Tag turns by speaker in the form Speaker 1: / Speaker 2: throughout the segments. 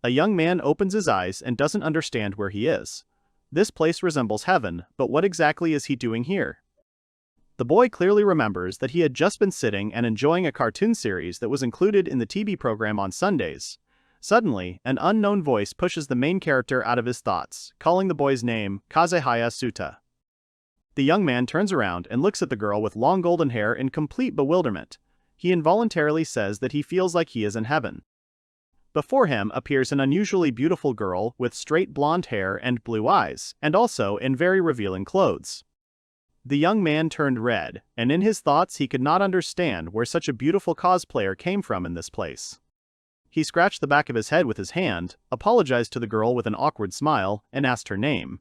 Speaker 1: A young man opens his eyes and doesn't understand where he is. This place resembles heaven, but what exactly is he doing here? The boy clearly remembers that he had just been sitting and enjoying a cartoon series that was included in the TV program on Sundays. Suddenly, an unknown voice pushes the main character out of his thoughts, calling the boy's name Kazehaya Souta. The young man turns around and looks at the girl with long golden hair in complete bewilderment. He involuntarily says that he feels like he is in heaven. Before him appears an unusually beautiful girl with straight blonde hair and blue eyes, and also in very revealing clothes. The young man turned red, and in his thoughts he could not understand where such a beautiful cosplayer came from in this place. He scratched the back of his head with his hand, apologized to the girl with an awkward smile, and asked her name.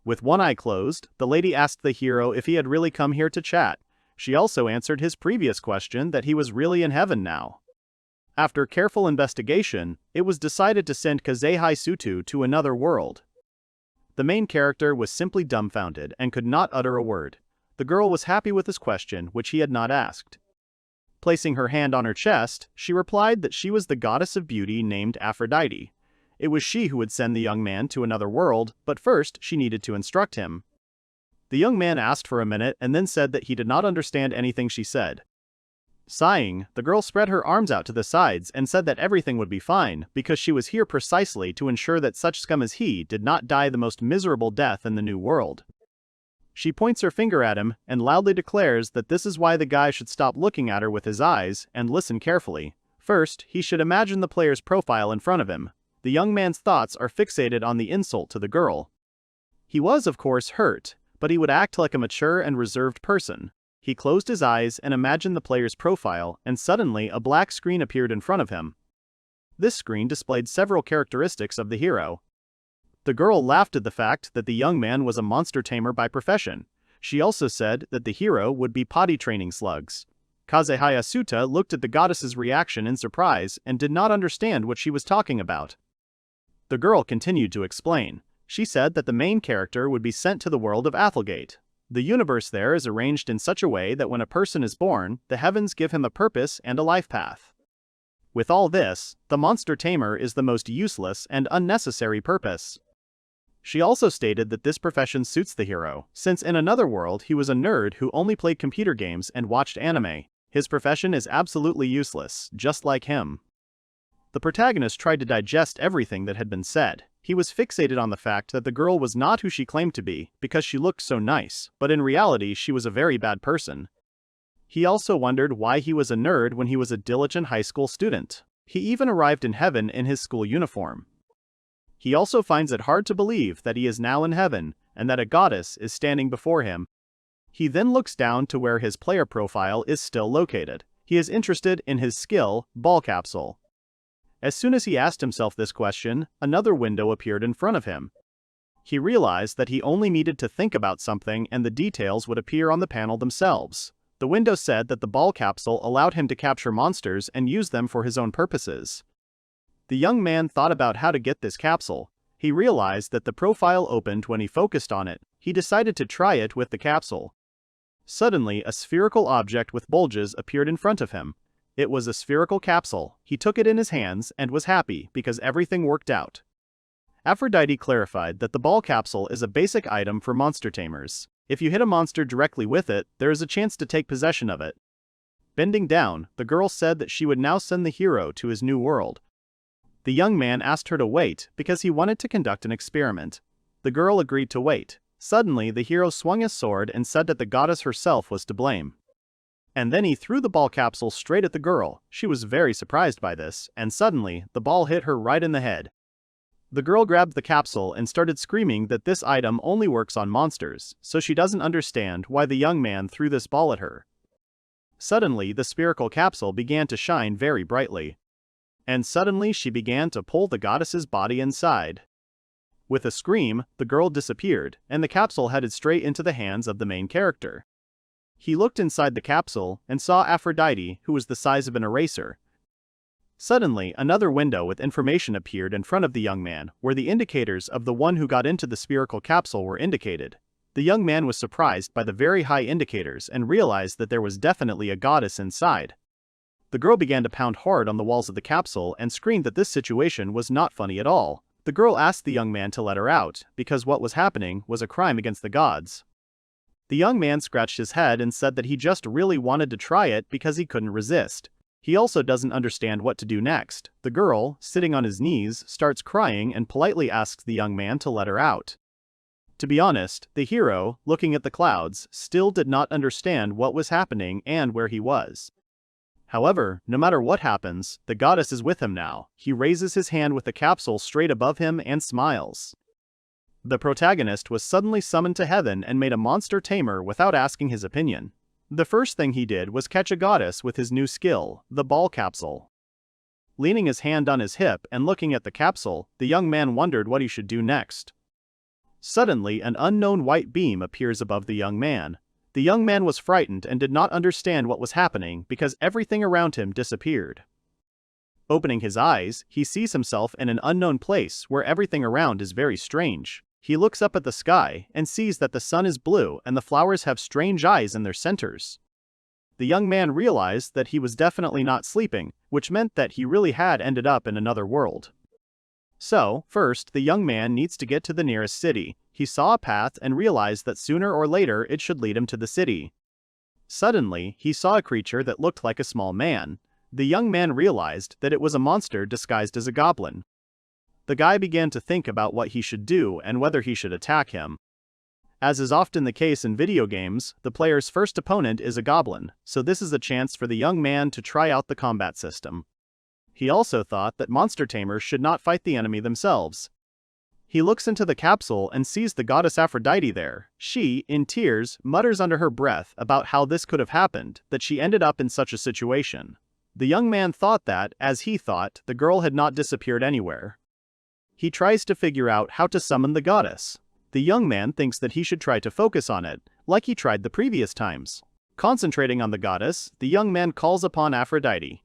Speaker 1: With one eye closed, the lady asked the hero if he had really come here to chat. She also answered his previous question that he was really in heaven now. After careful investigation, it was decided to send Kazehai Sutu to another world. The main character was simply dumbfounded and could not utter a word. The girl was happy with his question, which he had not asked. Placing her hand on her chest, she replied that she was the goddess of beauty named Aphrodite. It was she who would send the young man to another world, but first she needed to instruct him. The young man asked for a minute and then said that he did not understand anything she said. Sighing, the girl spread her arms out to the sides and said that everything would be fine because she was here precisely to ensure that such scum as he did not die the most miserable death in the new world. She points her finger at him and loudly declares that this is why the guy should stop looking at her with his eyes and listen carefully. First, he should imagine the player's profile in front of him. The young man's thoughts are fixated on the insult to the girl. He was, of course, hurt, but he would act like a mature and reserved person. He closed his eyes and imagined the player's profile, and suddenly a black screen appeared in front of him. This screen displayed several characteristics of the hero. The girl laughed at the fact that the young man was a monster tamer by profession. She also said that the hero would be potty training slugs. Kazehaya Suta looked at the goddess's reaction in surprise and did not understand what she was talking about. The girl continued to explain. She said that the main character would be sent to the world of Athelgate. The universe there is arranged in such a way that when a person is born, the heavens give him a purpose and a life path. With all this, the monster tamer is the most useless and unnecessary purpose. She also stated that this profession suits the hero, since in another world he was a nerd who only played computer games and watched anime. His profession is absolutely useless, just like him. The protagonist tried to digest everything that had been said. He was fixated on the fact that the girl was not who she claimed to be because she looked so nice, but in reality she was a very bad person. He also wondered why he was a nerd when he was a diligent high school student. He even arrived in heaven in his school uniform. He also finds it hard to believe that he is now in heaven and that a goddess is standing before him. He then looks down to where his player profile is still located. He is interested in his skill, Ball Capsule. As soon as he asked himself this question, another window appeared in front of him. He realized that he only needed to think about something and the details would appear on the panel themselves. The window said that the ball capsule allowed him to capture monsters and use them for his own purposes. The young man thought about how to get this capsule. He realized that the profile opened when he focused on it. He decided to try it with the capsule. Suddenly, a spherical object with bulges appeared in front of him. It was a spherical capsule. He took it in his hands and was happy because everything worked out. Aphrodite clarified that the ball capsule is a basic item for monster tamers. If you hit a monster directly with it, there is a chance to take possession of it. Bending down, the girl said that she would now send the hero to his new world. The young man asked her to wait because he wanted to conduct an experiment. The girl agreed to wait. Suddenly, the hero swung his sword and said that the goddess herself was to blame. And then he threw the ball capsule straight at the girl. She was very surprised by this, and suddenly, the ball hit her right in the head. The girl grabbed the capsule and started screaming that this item only works on monsters, so she doesn't understand why the young man threw this ball at her. Suddenly, the spherical capsule began to shine very brightly. And suddenly she began to pull the goddess's body inside. With a scream, the girl disappeared, and the capsule headed straight into the hands of the main character. He looked inside the capsule and saw Aphrodite, who was the size of an eraser. Suddenly, another window with information appeared in front of the young man, where the indicators of the one who got into the spherical capsule were indicated. The young man was surprised by the very high indicators and realized that there was definitely a goddess inside. The girl began to pound hard on the walls of the capsule and screamed that this situation was not funny at all. The girl asked the young man to let her out, because what was happening was a crime against the gods. The young man scratched his head and said that he just really wanted to try it because he couldn't resist. He also doesn't understand what to do next. The girl, sitting on his knees, starts crying and politely asks the young man to let her out. To be honest, the hero, looking at the clouds, still did not understand what was happening and where he was. However, no matter what happens, the goddess is with him now. He raises his hand with the capsule straight above him and smiles. The protagonist was suddenly summoned to heaven and made a monster tamer without asking his opinion. The first thing he did was catch a goddess with his new skill, the ball capsule. Leaning his hand on his hip and looking at the capsule, the young man wondered what he should do next. Suddenly, an unknown white beam appears above the young man. The young man was frightened and did not understand what was happening because everything around him disappeared. Opening his eyes, he sees himself in an unknown place where everything around is very strange. He looks up at the sky and sees that the sun is blue and the flowers have strange eyes in their centers. The young man realized that he was definitely not sleeping, which meant that he really had ended up in another world. So, first, the young man needs to get to the nearest city. He saw a path and realized that sooner or later it should lead him to the city. Suddenly, he saw a creature that looked like a small man. The young man realized that it was a monster disguised as a goblin. The guy began to think about what he should do and whether he should attack him. As is often the case in video games, the player's first opponent is a goblin, so this is a chance for the young man to try out the combat system. He also thought that monster tamers should not fight the enemy themselves. He looks into the capsule and sees the goddess Aphrodite there. She, in tears, mutters under her breath about how this could have happened, that she ended up in such a situation. The young man thought that, as he thought, the girl had not disappeared anywhere. He tries to figure out how to summon the goddess. The young man thinks that he should try to focus on it, like he tried the previous times. Concentrating on the goddess, the young man calls upon Aphrodite.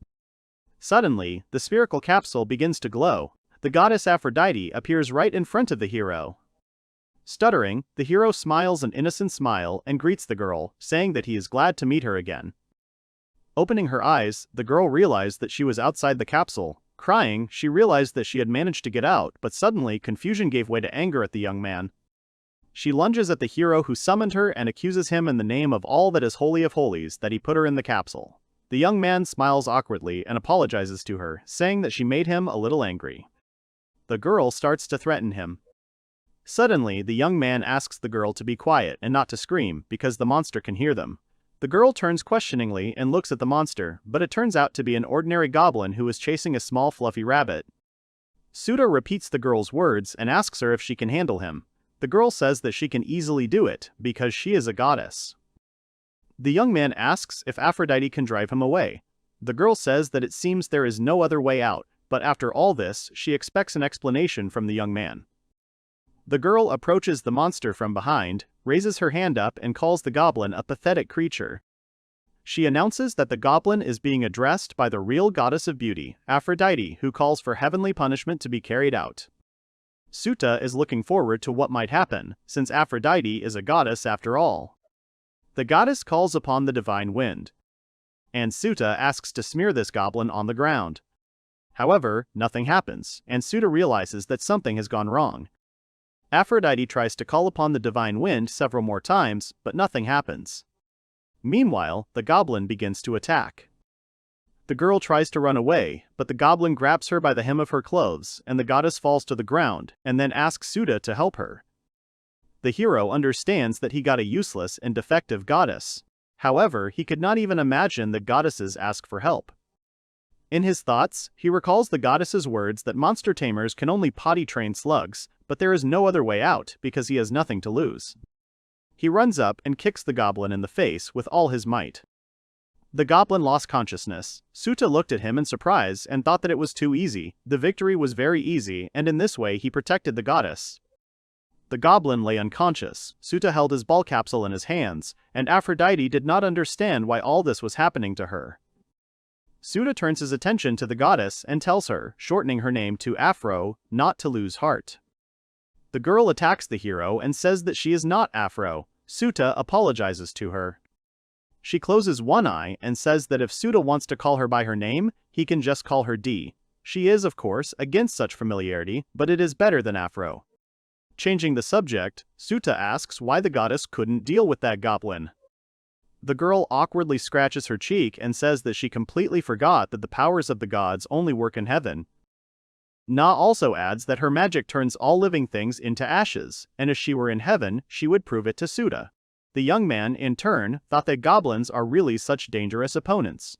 Speaker 1: Suddenly, the spherical capsule begins to glow. The goddess Aphrodite appears right in front of the hero. Stuttering, the hero smiles an innocent smile and greets the girl, saying that he is glad to meet her again. Opening her eyes, the girl realized that she was outside the capsule. Crying, she realized that she had managed to get out, but suddenly confusion gave way to anger at the young man. She lunges at the hero who summoned her and accuses him in the name of all that is holy of holies that he put her in the capsule. The young man smiles awkwardly and apologizes to her, saying that she made him a little angry. The girl starts to threaten him. Suddenly, the young man asks the girl to be quiet and not to scream because the monster can hear them. The girl turns questioningly and looks at the monster, but it turns out to be an ordinary goblin who is chasing a small fluffy rabbit. Souta repeats the girl's words and asks her if she can handle him. The girl says that she can easily do it because she is a goddess. The young man asks if Aphrodite can drive him away. The girl says that it seems there is no other way out, but after all this, she expects an explanation from the young man. The girl approaches the monster from behind, raises her hand up and calls the goblin a pathetic creature. She announces that the goblin is being addressed by the real goddess of beauty, Aphrodite, who calls for heavenly punishment to be carried out. Souta is looking forward to what might happen, since Aphrodite is a goddess after all. The goddess calls upon the divine wind, and Souta asks to smear this goblin on the ground. However, nothing happens, and Souta realizes that something has gone wrong. Aphrodite tries to call upon the divine wind several more times, but nothing happens. Meanwhile, the goblin begins to attack. The girl tries to run away, but the goblin grabs her by the hem of her clothes, and the goddess falls to the ground, and then asks Souta to help her. The hero understands that he got a useless and defective goddess. However, he could not even imagine that goddesses ask for help. In his thoughts, he recalls the goddess's words that monster tamers can only potty train slugs, but there is no other way out because he has nothing to lose. He runs up and kicks the goblin in the face with all his might. The goblin lost consciousness. Souta looked at him in surprise and thought that it was too easy. The victory was very easy, and in this way he protected the goddess. The goblin lay unconscious. Souta held his ball capsule in his hands, and Aphrodite did not understand why all this was happening to her. Souta turns his attention to the goddess and tells her, shortening her name to Afro, not to lose heart. The girl attacks the hero and says that she is not Afro. Souta apologizes to her. She closes one eye and says that if Souta wants to call her by her name, he can just call her D. She is, of course, against such familiarity, but it is better than Afro. Changing the subject, Souta asks why the goddess couldn't deal with that goblin. The girl awkwardly scratches her cheek and says that she completely forgot that the powers of the gods only work in heaven. Na also adds that her magic turns all living things into ashes, and if she were in heaven, she would prove it to Souta. The young man, in turn, thought that goblins are really such dangerous opponents.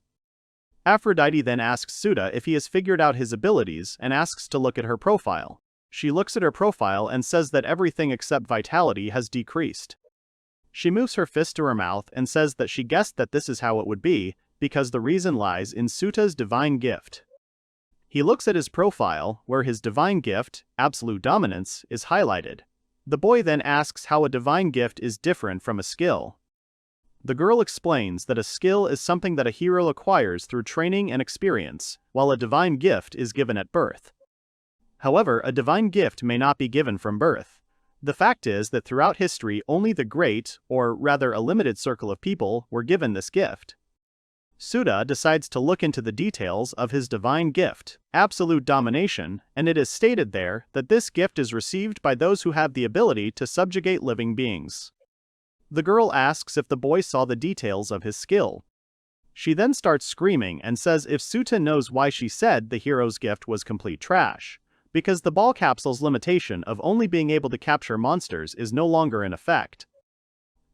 Speaker 1: Aphrodite then asks Souta if he has figured out his abilities and asks to look at her profile. She looks at her profile and says that everything except vitality has decreased. She moves her fist to her mouth and says that she guessed that this is how it would be, because the reason lies in Souta's divine gift. He looks at his profile, where his divine gift, absolute dominance, is highlighted. The boy then asks how a divine gift is different from a skill. The girl explains that a skill is something that a hero acquires through training and experience, while a divine gift is given at birth. However, a divine gift may not be given from birth. The fact is that throughout history only the great, or rather a limited circle of people, were given this gift. Souta decides to look into the details of his divine gift, absolute domination, and it is stated there that this gift is received by those who have the ability to subjugate living beings. The girl asks if the boy saw the details of his skill. She then starts screaming and says if Souta knows why she said the hero's gift was complete trash, because the ball capsule's limitation of only being able to capture monsters is no longer in effect.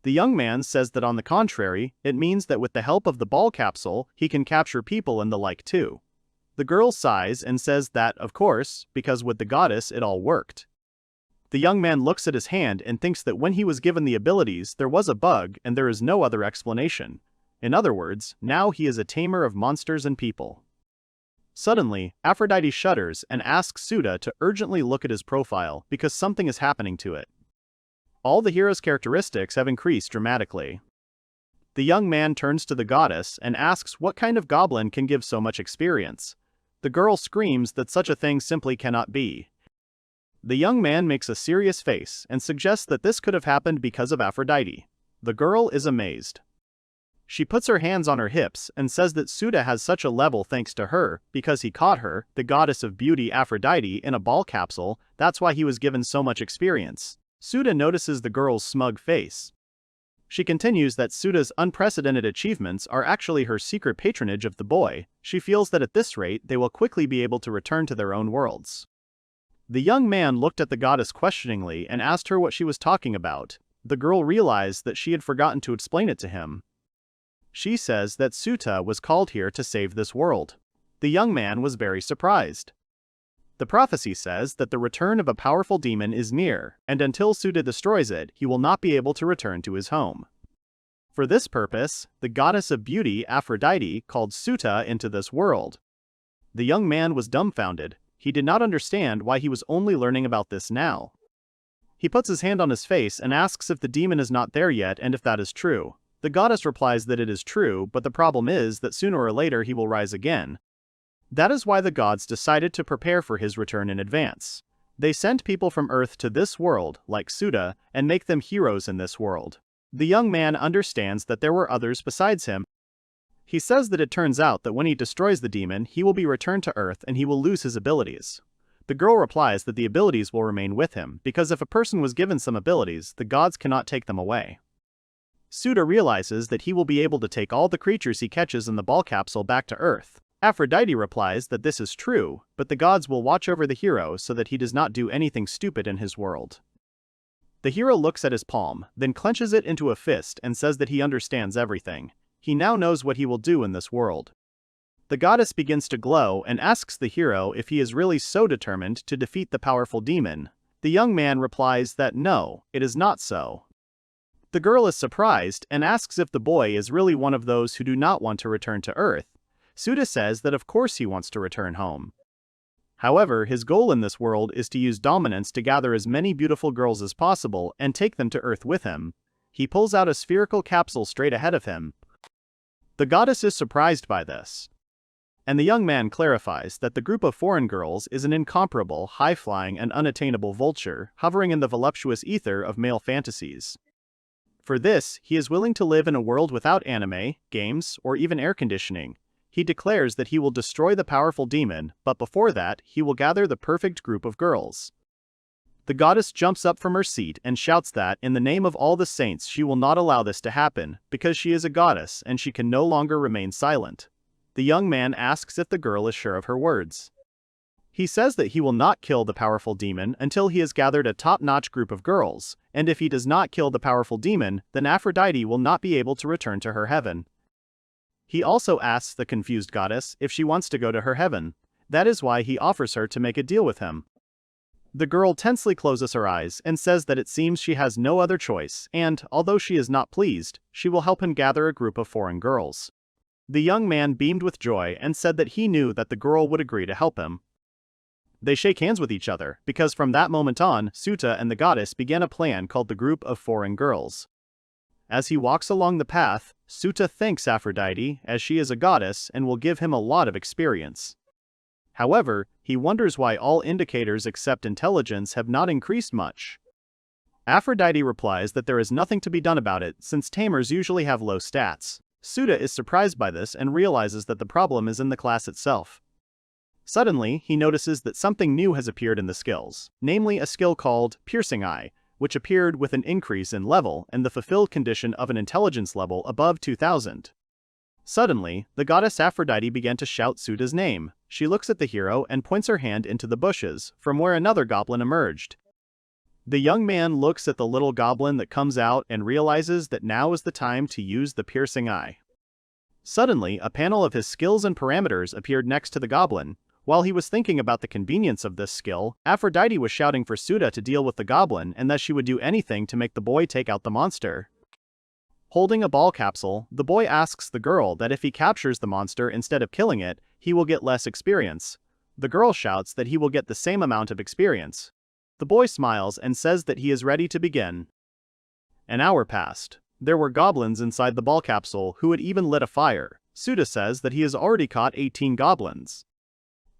Speaker 1: The young man says that on the contrary, it means that with the help of the ball capsule, he can capture people and the like too. The girl sighs and says that, of course, because with the goddess it all worked. The young man looks at his hand and thinks that when he was given the abilities there was a bug and there is no other explanation. In other words, now he is a tamer of monsters and people. Suddenly, Aphrodite shudders and asks Souta to urgently look at his profile because something is happening to it. All the hero's characteristics have increased dramatically. The young man turns to the goddess and asks what kind of goblin can give so much experience. The girl screams that such a thing simply cannot be. The young man makes a serious face and suggests that this could have happened because of Aphrodite. The girl is amazed. She puts her hands on her hips and says that Souta has such a level thanks to her, because he caught her, the goddess of beauty Aphrodite, in a ball capsule, that's why he was given so much experience. Souta notices the girl's smug face. She continues that Souta's unprecedented achievements are actually her secret patronage of the boy. She feels that at this rate they will quickly be able to return to their own worlds. The young man looked at the goddess questioningly and asked her what she was talking about. The girl realized that she had forgotten to explain it to him. She says that Souta was called here to save this world. The young man was very surprised. The prophecy says that the return of a powerful demon is near, and until Souta destroys it, he will not be able to return to his home. For this purpose, the goddess of beauty Aphrodite called Souta into this world. The young man was dumbfounded. He did not understand why he was only learning about this now. He puts his hand on his face and asks if the demon is not there yet and if that is true. The goddess replies that it is true, but the problem is that sooner or later he will rise again. That is why the gods decided to prepare for his return in advance. They sent people from Earth to this world, like Souta, and make them heroes in this world. The young man understands that there were others besides him. He says that it turns out that when he destroys the demon, he will be returned to Earth and he will lose his abilities. The girl replies that the abilities will remain with him, because if a person was given some abilities, the gods cannot take them away. Souta realizes that he will be able to take all the creatures he catches in the ball capsule back to Earth. Aphrodite replies that this is true, but the gods will watch over the hero so that he does not do anything stupid in his world. The hero looks at his palm, then clenches it into a fist and says that he understands everything. He now knows what he will do in this world. The goddess begins to glow and asks the hero if he is really so determined to defeat the powerful demon. The young man replies that no, it is not so. The girl is surprised and asks if the boy is really one of those who do not want to return to Earth. Souta says that of course he wants to return home. However, his goal in this world is to use dominance to gather as many beautiful girls as possible and take them to Earth with him. He pulls out a spherical capsule straight ahead of him. The goddess is surprised by this. And the young man clarifies that the group of foreign girls is an incomparable, high-flying and unattainable vulture hovering in the voluptuous ether of male fantasies. For this, he is willing to live in a world without anime, games, or even air conditioning. He declares that he will destroy the powerful demon, but before that, he will gather the perfect group of girls. The goddess jumps up from her seat and shouts that, in the name of all the saints, she will not allow this to happen, because she is a goddess and she can no longer remain silent. The young man asks if the girl is sure of her words. He says that he will not kill the powerful demon until he has gathered a top-notch group of girls, and if he does not kill the powerful demon, then Aphrodite will not be able to return to her heaven. He also asks the confused goddess if she wants to go to her heaven. That is why he offers her to make a deal with him. The girl tensely closes her eyes and says that it seems she has no other choice, and, although she is not pleased, she will help him gather a group of foreign girls. The young man beamed with joy and said that he knew that the girl would agree to help him. They shake hands with each other, because from that moment on, Souta and the goddess began a plan called the Group of Foreign Girls. As he walks along the path, Souta thanks Aphrodite, as she is a goddess and will give him a lot of experience. However, he wonders why all indicators except intelligence have not increased much. Aphrodite replies that there is nothing to be done about it since tamers usually have low stats. Souta is surprised by this and realizes that the problem is in the class itself. Suddenly, he notices that something new has appeared in the skills, namely a skill called Piercing Eye, which appeared with an increase in level and the fulfilled condition of an intelligence level above 2000. Suddenly, the goddess Aphrodite began to shout Souta's name. She looks at the hero and points her hand into the bushes, from where another goblin emerged. The young man looks at the little goblin that comes out and realizes that now is the time to use the Piercing Eye. Suddenly, a panel of his skills and parameters appeared next to the goblin. While he was thinking about the convenience of this skill, Aphrodite was shouting for Souta to deal with the goblin and that she would do anything to make the boy take out the monster. Holding a ball capsule, the boy asks the girl that if he captures the monster instead of killing it, he will get less experience. The girl shouts that he will get the same amount of experience. The boy smiles and says that he is ready to begin. An hour passed. There were goblins inside the ball capsule who had even lit a fire. Souta says that he has already caught 18 goblins.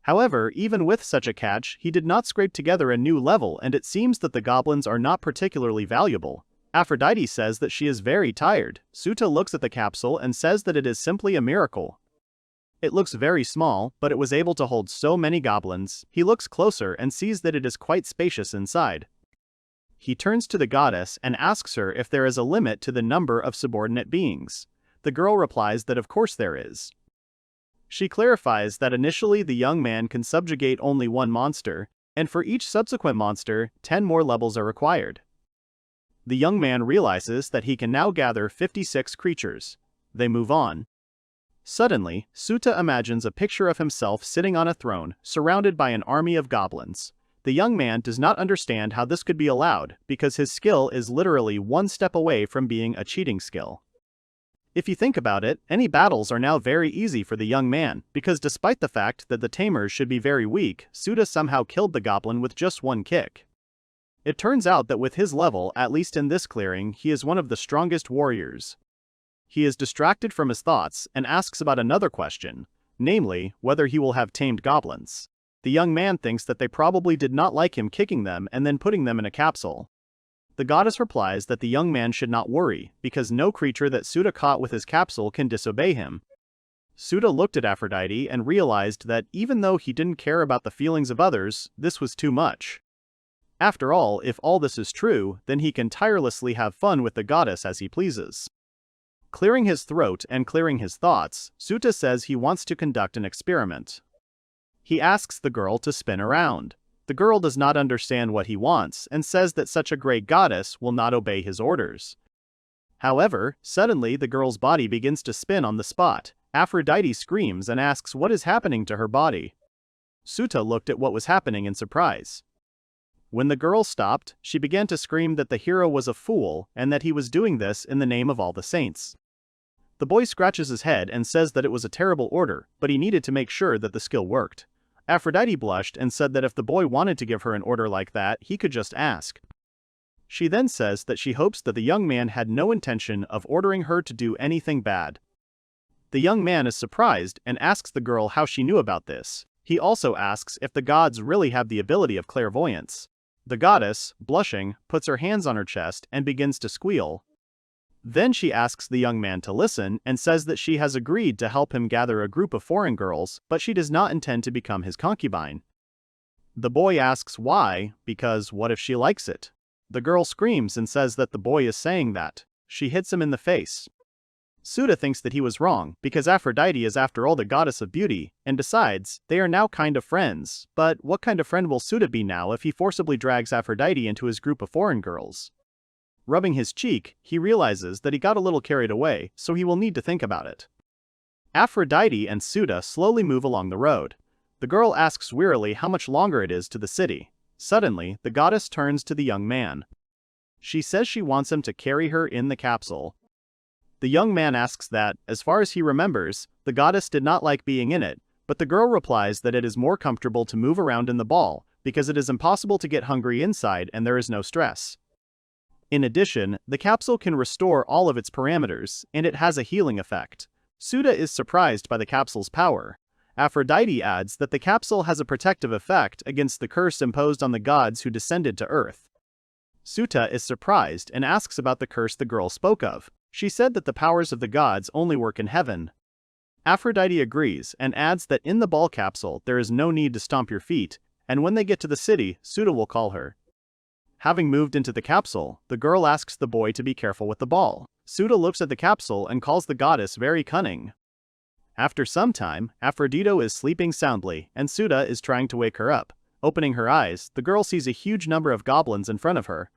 Speaker 1: However, even with such a catch, he did not scrape together a new level and it seems that the goblins are not particularly valuable. Aphrodite says that she is very tired. Souta looks at the capsule and says that it is simply a miracle. It looks very small, but it was able to hold so many goblins. He looks closer and sees that it is quite spacious inside. He turns to the goddess and asks her if there is a limit to the number of subordinate beings. The girl replies that of course there is. She clarifies that initially the young man can subjugate only one monster, and for each subsequent monster, 10 more levels are required. The young man realizes that he can now gather 56 creatures. They move on. Suddenly, Souta imagines a picture of himself sitting on a throne, surrounded by an army of goblins. The young man does not understand how this could be allowed, because his skill is literally one step away from being a cheating skill. If you think about it, any battles are now very easy for the young man, because despite the fact that the tamers should be very weak, Souta somehow killed the goblin with just one kick. It turns out that with his level, at least in this clearing, he is one of the strongest warriors. He is distracted from his thoughts and asks about another question, namely, whether he will have tamed goblins. The young man thinks that they probably did not like him kicking them and then putting them in a capsule. The goddess replies that the young man should not worry, because no creature that Souta caught with his capsule can disobey him. Souta looked at Aphrodite and realized that even though he didn't care about the feelings of others, this was too much. After all, if all this is true, then he can tirelessly have fun with the goddess as he pleases. Clearing his throat and clearing his thoughts, Souta says he wants to conduct an experiment. He asks the girl to spin around. The girl does not understand what he wants and says that such a great goddess will not obey his orders. However, suddenly the girl's body begins to spin on the spot. Aphrodite screams and asks what is happening to her body. Souta looked at what was happening in surprise. When the girl stopped, she began to scream that the hero was a fool and that he was doing this in the name of all the saints. The boy scratches his head and says that it was a terrible order, but he needed to make sure that the skill worked. Aphrodite blushed and said that if the boy wanted to give her an order like that, he could just ask. She then says that she hopes that the young man had no intention of ordering her to do anything bad. The young man is surprised and asks the girl how she knew about this. He also asks if the gods really have the ability of clairvoyance. The goddess, blushing, puts her hands on her chest and begins to squeal. Then she asks the young man to listen and says that she has agreed to help him gather a group of foreign girls, but she does not intend to become his concubine. The boy asks why, because what if she likes it? The girl screams and says that the boy is saying that. She hits him in the face. Souta thinks that he was wrong, because Aphrodite is after all the goddess of beauty, and decides they are now kind of friends, but what kind of friend will Souta be now if he forcibly drags Aphrodite into his group of foreign girls? Rubbing his cheek, he realizes that he got a little carried away, so he will need to think about it. Aphrodite and Souta slowly move along the road. The girl asks wearily how much longer it is to the city. Suddenly, the goddess turns to the young man. She says she wants him to carry her in the capsule. The young man asks that, as far as he remembers, the goddess did not like being in it, but the girl replies that it is more comfortable to move around in the ball, because it is impossible to get hungry inside and there is no stress. In addition, the capsule can restore all of its parameters, and it has a healing effect. Souta is surprised by the capsule's power. Aphrodite adds that the capsule has a protective effect against the curse imposed on the gods who descended to Earth. Souta is surprised and asks about the curse the girl spoke of. She said that the powers of the gods only work in heaven. Aphrodite agrees and adds that in the ball capsule there is no need to stomp your feet, and when they get to the city, Souta will call her. Having moved into the capsule, the girl asks the boy to be careful with the ball. Souta looks at the capsule and calls the goddess very cunning. After some time, Aphrodite is sleeping soundly, and Souta is trying to wake her up. Opening her eyes, the girl sees a huge number of goblins in front of her.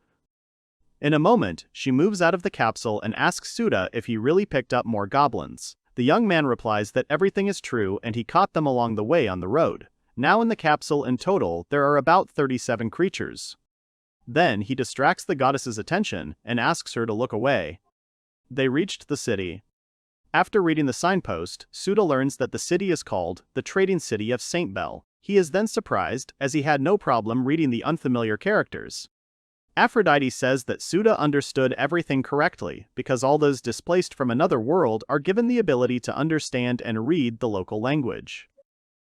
Speaker 1: In a moment, she moves out of the capsule and asks Souta if he really picked up more goblins. The young man replies that everything is true and he caught them along the way on the road. Now in the capsule in total, there are about 37 creatures. Then he distracts the goddess's attention and asks her to look away. They reached the city. After reading the signpost, Souta learns that the city is called the Trading City of St. Bell. He is then surprised, as he had no problem reading the unfamiliar characters. Aphrodite says that Souta understood everything correctly, because all those displaced from another world are given the ability to understand and read the local language.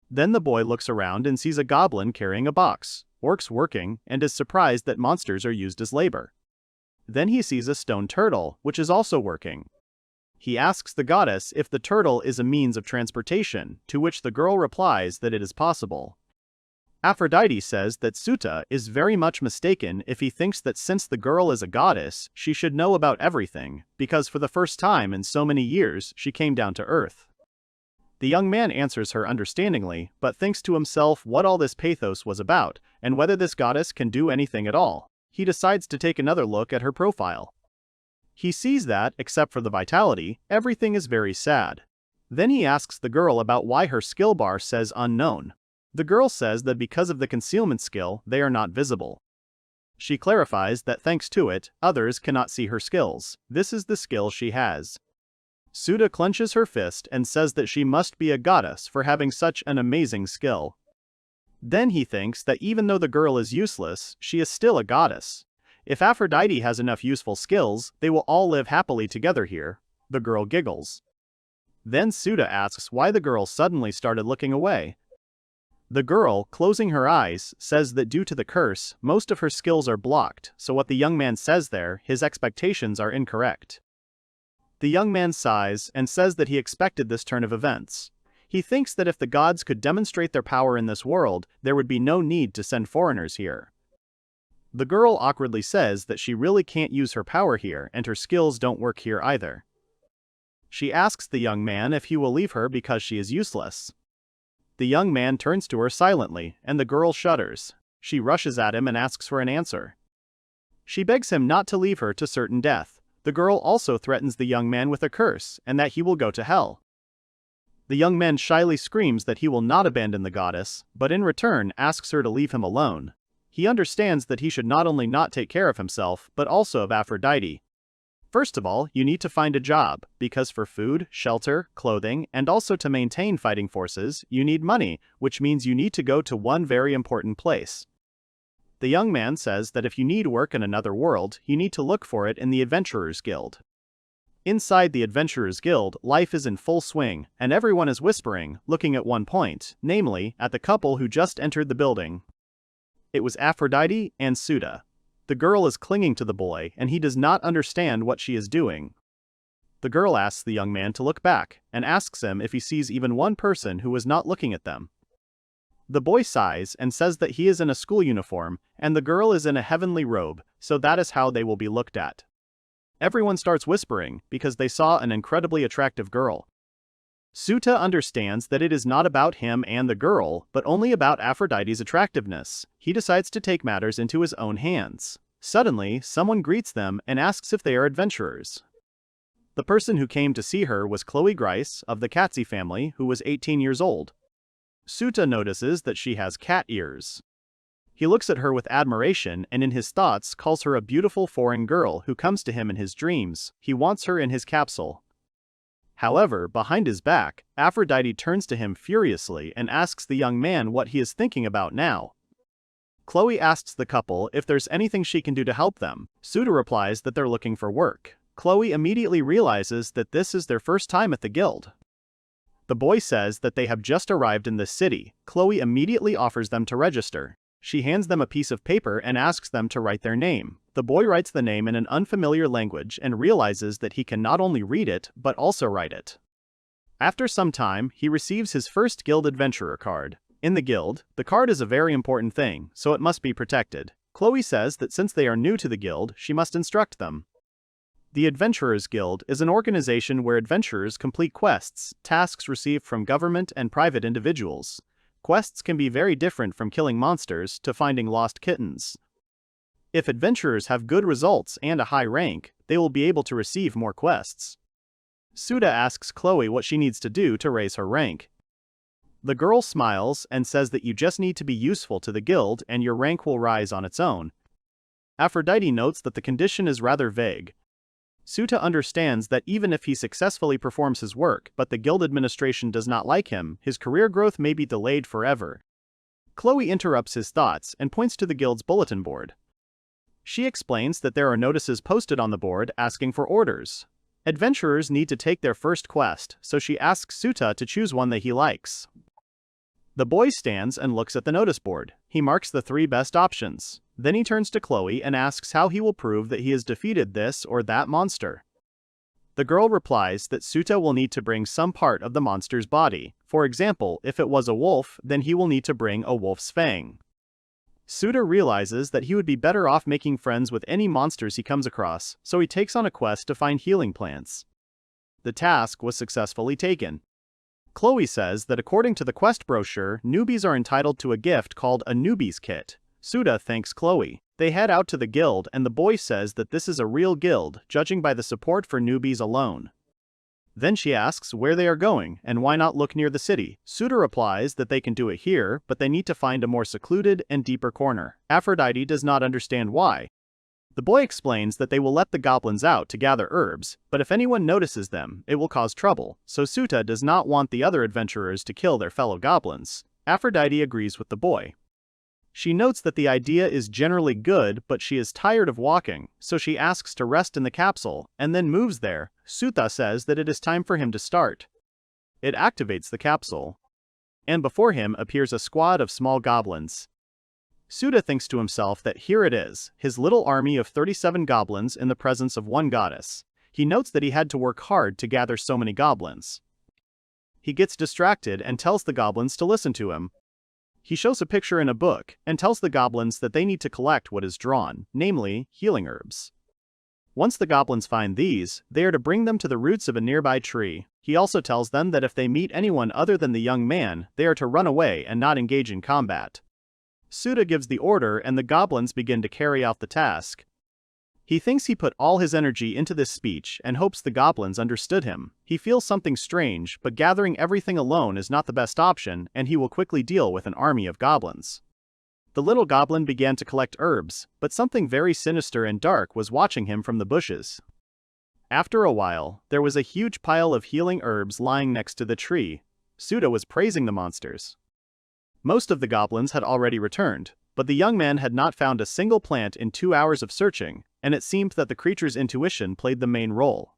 Speaker 1: Then the boy looks around and sees a goblin carrying a box, orcs working, and is surprised that monsters are used as labor. Then he sees a stone turtle, which is also working. He asks the goddess if the turtle is a means of transportation, to which the girl replies that it is possible. Aphrodite says that Souta is very much mistaken if he thinks that since the girl is a goddess, she should know about everything, because for the first time in so many years she came down to earth. The young man answers her understandingly, but thinks to himself what all this pathos was about, and whether this goddess can do anything at all. He decides to take another look at her profile. He sees that, except for the vitality, everything is very sad. Then he asks the girl about why her skill bar says unknown. The girl says that because of the concealment skill, they are not visible. She clarifies that thanks to it, others cannot see her skills. This is the skill she has. Souta clenches her fist and says that she must be a goddess for having such an amazing skill. Then he thinks that even though the girl is useless, she is still a goddess. If Aphrodite has enough useful skills, they will all live happily together here. The girl giggles. Then Souta asks why the girl suddenly started looking away. The girl, closing her eyes, says that due to the curse, most of her skills are blocked, so what the young man says there, his expectations are incorrect. The young man sighs and says that he expected this turn of events. He thinks that if the gods could demonstrate their power in this world, there would be no need to send foreigners here. The girl awkwardly says that she really can't use her power here and her skills don't work here either. She asks the young man if he will leave her because she is useless. The young man turns to her silently, and the girl shudders. She rushes at him and asks for an answer. She begs him not to leave her to certain death. The girl also threatens the young man with a curse, and that he will go to hell. The young man shyly screams that he will not abandon the goddess, but in return asks her to leave him alone. He understands that he should not only not take care of himself, but also of Aphrodite. First of all, you need to find a job, because for food, shelter, clothing, and also to maintain fighting forces, you need money, which means you need to go to one very important place. The young man says that if you need work in another world, you need to look for it in the Adventurers Guild. Inside the Adventurers Guild, life is in full swing, and everyone is whispering, looking at one point, namely, at the couple who just entered the building. It was Aphrodite and Souta. The girl is clinging to the boy, and he does not understand what she is doing. The girl asks the young man to look back, and asks him if he sees even one person who was not looking at them. The boy sighs and says that he is in a school uniform, and the girl is in a heavenly robe, so that is how they will be looked at. Everyone starts whispering, because they saw an incredibly attractive girl. Souta understands that it is not about him and the girl, but only about Aphrodite's attractiveness. He decides to take matters into his own hands. Suddenly, someone greets them and asks if they are adventurers. The person who came to see her was Chloe Grice, of the Katzi family, who was 18 years old. Souta notices that she has cat ears. He looks at her with admiration and in his thoughts calls her a beautiful foreign girl who comes to him in his dreams. He wants her in his capsule. However, behind his back, Aphrodite turns to him furiously and asks the young man what he is thinking about now. Chloe asks the couple if there's anything she can do to help them. Souta replies that they're looking for work. Chloe immediately realizes that this is their first time at the guild. The boy says that they have just arrived in the city. Chloe immediately offers them to register. She hands them a piece of paper and asks them to write their name. The boy writes the name in an unfamiliar language and realizes that he can not only read it, but also write it. After some time, he receives his first guild adventurer card. In the guild, the card is a very important thing, so it must be protected. Chloe says that since they are new to the guild, she must instruct them. The Adventurers Guild is an organization where adventurers complete quests, tasks received from government and private individuals. Quests can be very different from killing monsters to finding lost kittens. If adventurers have good results and a high rank, they will be able to receive more quests. Souta asks Chloe what she needs to do to raise her rank. The girl smiles and says that you just need to be useful to the guild and your rank will rise on its own. Aphrodite notes that the condition is rather vague. Souta understands that even if he successfully performs his work, but the guild administration does not like him, his career growth may be delayed forever. Chloe interrupts his thoughts and points to the guild's bulletin board. She explains that there are notices posted on the board asking for orders. Adventurers need to take their first quest, so she asks Souta to choose one that he likes. The boy stands and looks at the notice board. He marks the 3 best options. Then he turns to Chloe and asks how he will prove that he has defeated this or that monster. The girl replies that Souta will need to bring some part of the monster's body. For example, if it was a wolf, then he will need to bring a wolf's fang. Souta realizes that he would be better off making friends with any monsters he comes across, so he takes on a quest to find healing plants. The task was successfully taken. Chloe says that according to the quest brochure, newbies are entitled to a gift called a newbie's kit. Souta thanks Chloe. They head out to the guild and the boy says that this is a real guild, judging by the support for newbies alone. Then she asks where they are going and why not look near the city. Souta replies that they can do it here, but they need to find a more secluded and deeper corner. Aphrodite does not understand why. The boy explains that they will let the goblins out to gather herbs, but if anyone notices them, it will cause trouble, so Souta does not want the other adventurers to kill their fellow goblins. Aphrodite agrees with the boy. She notes that the idea is generally good, but she is tired of walking, so she asks to rest in the capsule, and then moves there. Souta says that it is time for him to start. It activates the capsule, and before him appears a squad of small goblins. Souta thinks to himself that here it is, his little army of 37 goblins in the presence of one goddess. He notes that he had to work hard to gather so many goblins. He gets distracted and tells the goblins to listen to him. He shows a picture in a book, and tells the goblins that they need to collect what is drawn, namely, healing herbs. Once the goblins find these, they are to bring them to the roots of a nearby tree. He also tells them that if they meet anyone other than the young man, they are to run away and not engage in combat. Souta gives the order and the goblins begin to carry out the task. He thinks he put all his energy into this speech and hopes the goblins understood him. He feels something strange, but gathering everything alone is not the best option, and he will quickly deal with an army of goblins. The little goblin began to collect herbs, but something very sinister and dark was watching him from the bushes. After a while, there was a huge pile of healing herbs lying next to the tree. Souta was praising the monsters. Most of the goblins had already returned, but the young man had not found a single plant in 2 hours of searching, and it seemed that the creature's intuition played the main role.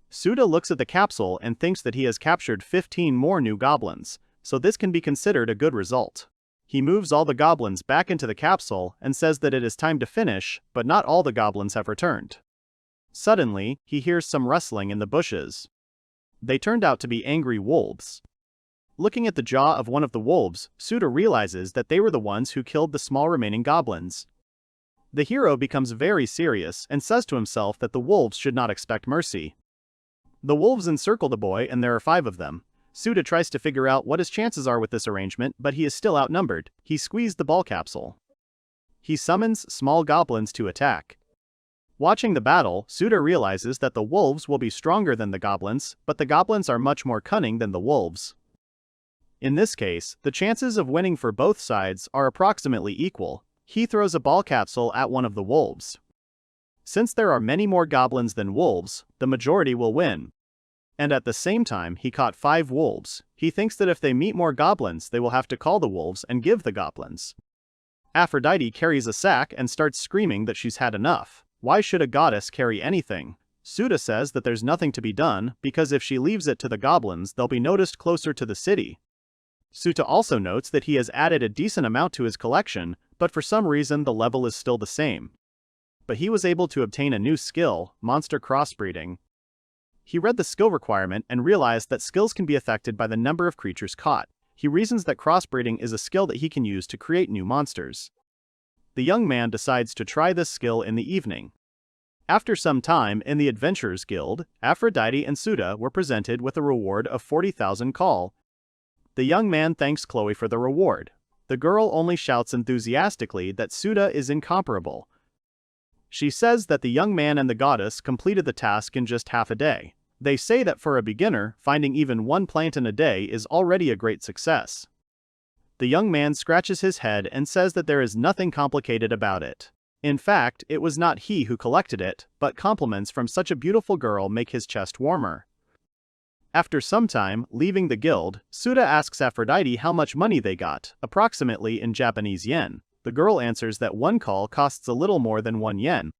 Speaker 1: Souta looks at the capsule and thinks that he has captured 15 more new goblins, so this can be considered a good result. He moves all the goblins back into the capsule and says that it is time to finish, but not all the goblins have returned. Suddenly, he hears some rustling in the bushes. They turned out to be angry wolves. Looking at the jaw of one of the wolves, Souta realizes that they were the ones who killed the small remaining goblins. The hero becomes very serious and says to himself that the wolves should not expect mercy. The wolves encircle the boy and there are 5 of them. Souta tries to figure out what his chances are with this arrangement, but he is still outnumbered. He squeezed the ball capsule. He summons small goblins to attack. Watching the battle, Souta realizes that the wolves will be stronger than the goblins, but the goblins are much more cunning than the wolves. In this case, the chances of winning for both sides are approximately equal. He throws a ball capsule at one of the wolves. Since there are many more goblins than wolves, the majority will win. And at the same time, he caught 5 wolves. He thinks that if they meet more goblins, they will have to call the wolves and give the goblins. Aphrodite carries a sack and starts screaming that she's had enough. Why should a goddess carry anything? Souta says that there's nothing to be done, because if she leaves it to the goblins, they'll be noticed closer to the city. Souta also notes that he has added a decent amount to his collection, but for some reason the level is still the same. But he was able to obtain a new skill, monster crossbreeding. He read the skill requirement and realized that skills can be affected by the number of creatures caught. He reasons that crossbreeding is a skill that he can use to create new monsters. The young man decides to try this skill in the evening. After some time in the Adventurers Guild, Aphrodite and Souta were presented with a reward of 40,000 call. The young man thanks Chloe for the reward. The girl only shouts enthusiastically that Souta is incomparable. She says that the young man and the goddess completed the task in just half a day. They say that for a beginner, finding even 1 plant in a day is already a great success. The young man scratches his head and says that there is nothing complicated about it. In fact, it was not he who collected it, but compliments from such a beautiful girl make his chest warmer. After some time, leaving the guild, Souta asks Aphrodite how much money they got, approximately in Japanese yen. The girl answers that 1 call costs a little more than 1 yen.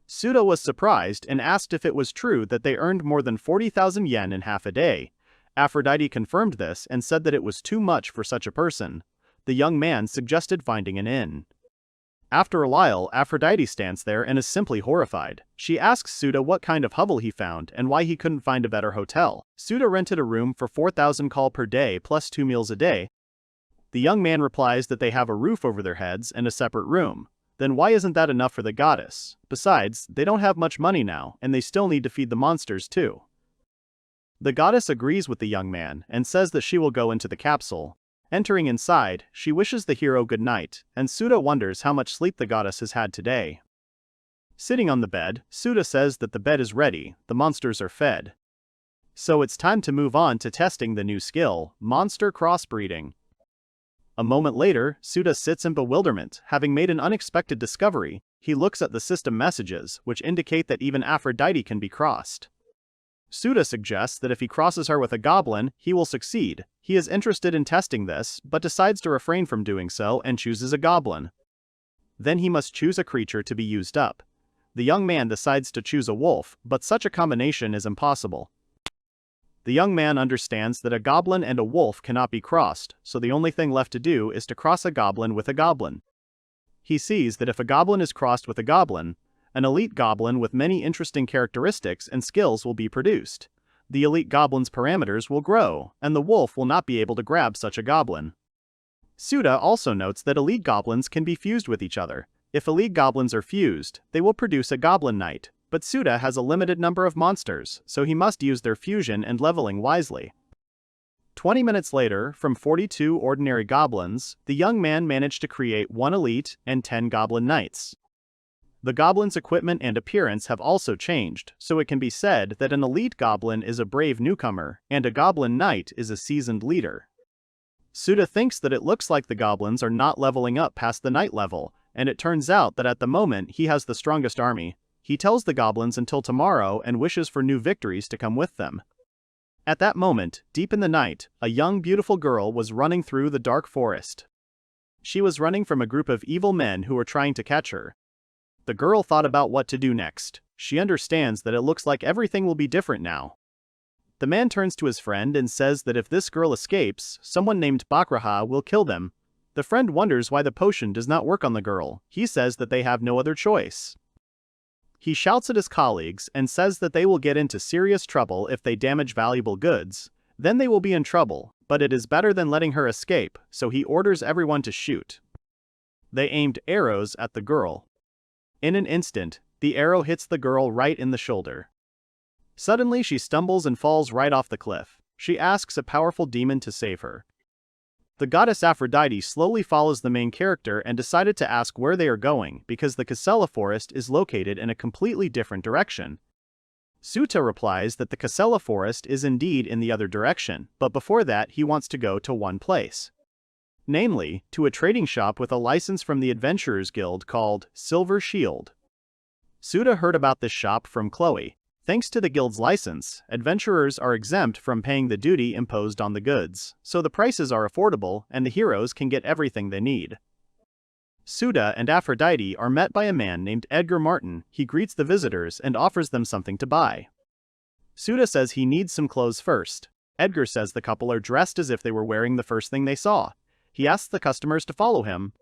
Speaker 1: Souta was surprised and asked if it was true that they earned more than 40,000 yen in half a day. Aphrodite confirmed this and said that it was too much for such a person. The young man suggested finding an inn. After a while, Aphrodite stands there and is simply horrified. She asks Souta what kind of hovel he found and why he couldn't find a better hotel. Souta rented a room for 4,000 call per day plus 2 meals a day. The young man replies that they have a roof over their heads and a separate room. Then why isn't that enough for the goddess? Besides, they don't have much money now, and they still need to feed the monsters too. The goddess agrees with the young man and says that she will go into the capsule. Entering inside, she wishes the hero good night, and Souta wonders how much sleep the goddess has had today. Sitting on the bed, Souta says that the bed is ready, the monsters are fed. So it's time to move on to testing the new skill, monster crossbreeding. A moment later, Souta sits in bewilderment, having made an unexpected discovery. He looks at the system messages, which indicate that even Aphrodite can be crossed. Souta suggests that if he crosses her with a goblin, he will succeed. He is interested in testing this, but decides to refrain from doing so and chooses a goblin. Then he must choose a creature to be used up. The young man decides to choose a wolf, but such a combination is impossible. The young man understands that a goblin and a wolf cannot be crossed, so the only thing left to do is to cross a goblin with a goblin. He sees that if a goblin is crossed with a goblin, an elite goblin with many interesting characteristics and skills will be produced. The elite goblin's parameters will grow, and the wolf will not be able to grab such a goblin. Souta also notes that elite goblins can be fused with each other. If elite goblins are fused, they will produce a goblin knight, but Souta has a limited number of monsters, so he must use their fusion and leveling wisely. 20 minutes later, from 42 ordinary goblins, the young man managed to create 1 elite and 10 goblin knights. The goblin's equipment and appearance have also changed, so it can be said that an elite goblin is a brave newcomer, and a goblin knight is a seasoned leader. Souta thinks that it looks like the goblins are not leveling up past the knight level, and it turns out that at the moment he has the strongest army. He tells the goblins until tomorrow and wishes for new victories to come with them. At that moment, deep in the night, a young beautiful girl was running through the dark forest. She was running from a group of evil men who were trying to catch her. The girl thought about what to do next. She understands that it looks like everything will be different now. The man turns to his friend and says that if this girl escapes, someone named Bakraha will kill them. The friend wonders why the potion does not work on the girl. He says that they have no other choice. He shouts at his colleagues and says that they will get into serious trouble if they damage valuable goods. Then they will be in trouble, but it is better than letting her escape, so he orders everyone to shoot. They aimed arrows at the girl. In an instant, the arrow hits the girl right in the shoulder. Suddenly she stumbles and falls right off the cliff. She asks a powerful demon to save her. The goddess Aphrodite slowly follows the main character and decided to ask where they are going because the Casella forest is located in a completely different direction. Souta replies that the Casella forest is indeed in the other direction, but before that he wants to go to one place. Namely, to a trading shop with a license from the Adventurers Guild called Silver Shield. Souta heard about this shop from Chloe. Thanks to the guild's license, adventurers are exempt from paying the duty imposed on the goods, so the prices are affordable and the heroes can get everything they need. Souta and Aphrodite are met by a man named Edgar Martin. He greets the visitors and offers them something to buy. Souta says he needs some clothes first. Edgar says the couple are dressed as if they were wearing the first thing they saw. He asks the customers to follow him.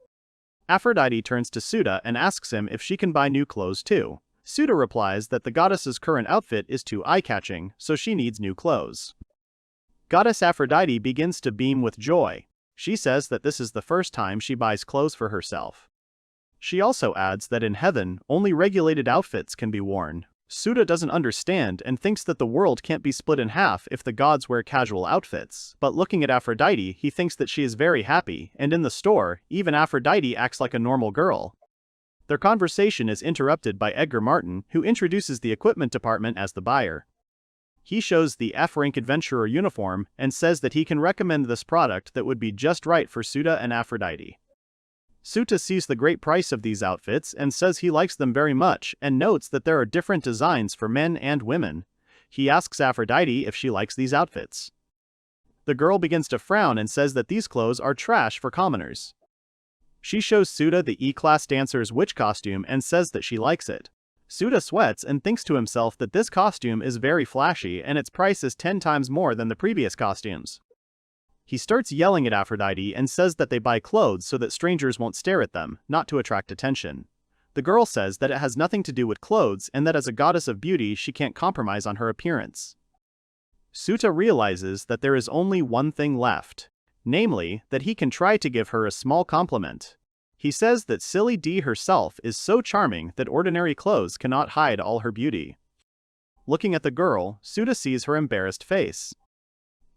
Speaker 1: Aphrodite turns to Souta and asks him if she can buy new clothes too. Souta replies that the goddess's current outfit is too eye-catching, so she needs new clothes. Goddess Aphrodite begins to beam with joy. She says that this is the first time she buys clothes for herself. She also adds that in heaven, only regulated outfits can be worn. Souta doesn't understand and thinks that the world can't be split in half if the gods wear casual outfits, but looking at Aphrodite, he thinks that she is very happy, and in the store, even Aphrodite acts like a normal girl. Their conversation is interrupted by Edgar Martin, who introduces the equipment department as the buyer. He shows the F-rank adventurer uniform and says that he can recommend this product that would be just right for Souta and Aphrodite. Souta sees the great price of these outfits and says he likes them very much and notes that there are different designs for men and women. He asks Aphrodite if she likes these outfits. The girl begins to frown and says that these clothes are trash for commoners. She shows Souta the E-class dancer's witch costume and says that she likes it. Souta sweats and thinks to himself that this costume is very flashy and its price is 10 times more than the previous costumes. He starts yelling at Aphrodite and says that they buy clothes so that strangers won't stare at them, not to attract attention. The girl says that it has nothing to do with clothes and that as a goddess of beauty she can't compromise on her appearance. Souta realizes that there is only one thing left. Namely, that he can try to give her a small compliment. He says that Silly D herself is so charming that ordinary clothes cannot hide all her beauty. Looking at the girl, Souta sees her embarrassed face.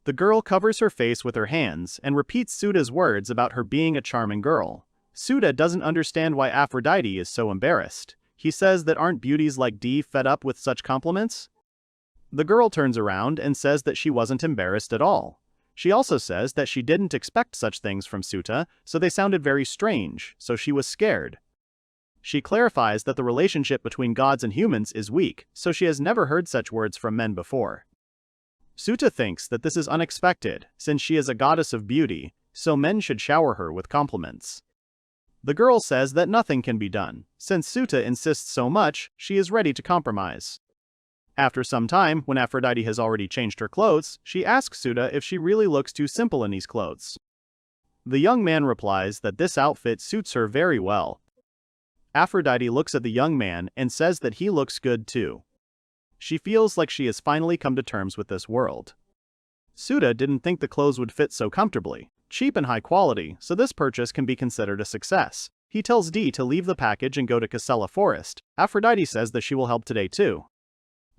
Speaker 1: The girl covers her face with her hands and repeats Souta's words about her being a charming girl. Souta doesn't understand why Aphrodite is so embarrassed. He says that aren't beauties like D fed up with such compliments? The girl turns around and says that she wasn't embarrassed at all. She also says that she didn't expect such things from Souta, so they sounded very strange, so she was scared. She clarifies that the relationship between gods and humans is weak, so she has never heard such words from men before. Souta thinks that this is unexpected, since she is a goddess of beauty, so men should shower her with compliments. The girl says that nothing can be done. Since Souta insists so much, she is ready to compromise. After some time, when Aphrodite has already changed her clothes, she asks Souta if she really looks too simple in these clothes. The young man replies that this outfit suits her very well. Aphrodite looks at the young man and says that he looks good too. She feels like she has finally come to terms with this world. Souta didn't think the clothes would fit so comfortably, cheap and high quality, so this purchase can be considered a success. He tells D to leave the package and go to Casella Forest. Aphrodite says that she will help today too.